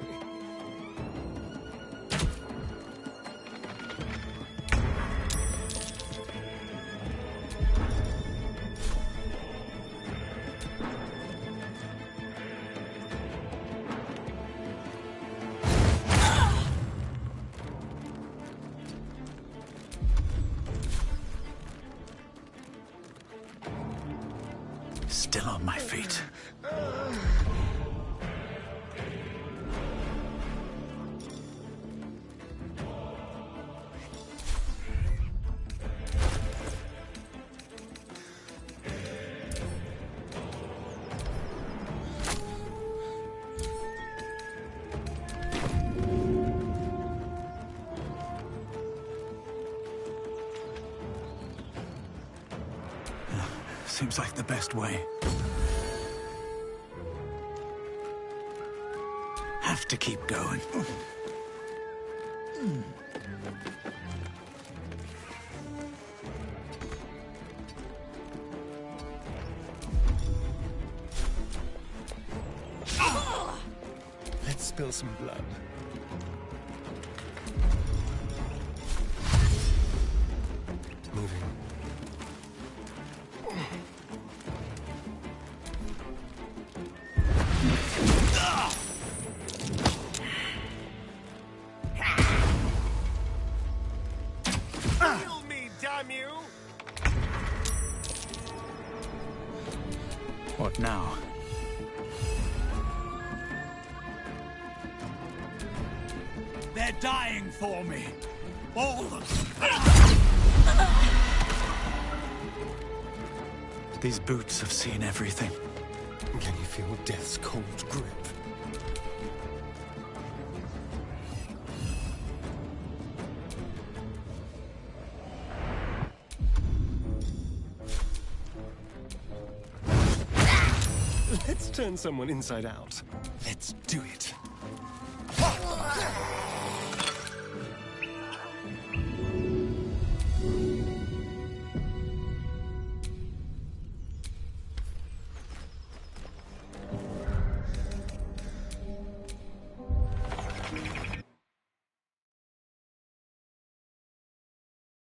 Still on my feet. Seems like the best way. Have to keep going. Let's spill some blood. Moving. Kill me, damn you! What now? They're dying for me. All of them. These boots have seen everything. Can you feel death's cold grip? Let's turn someone inside out. Let's do it.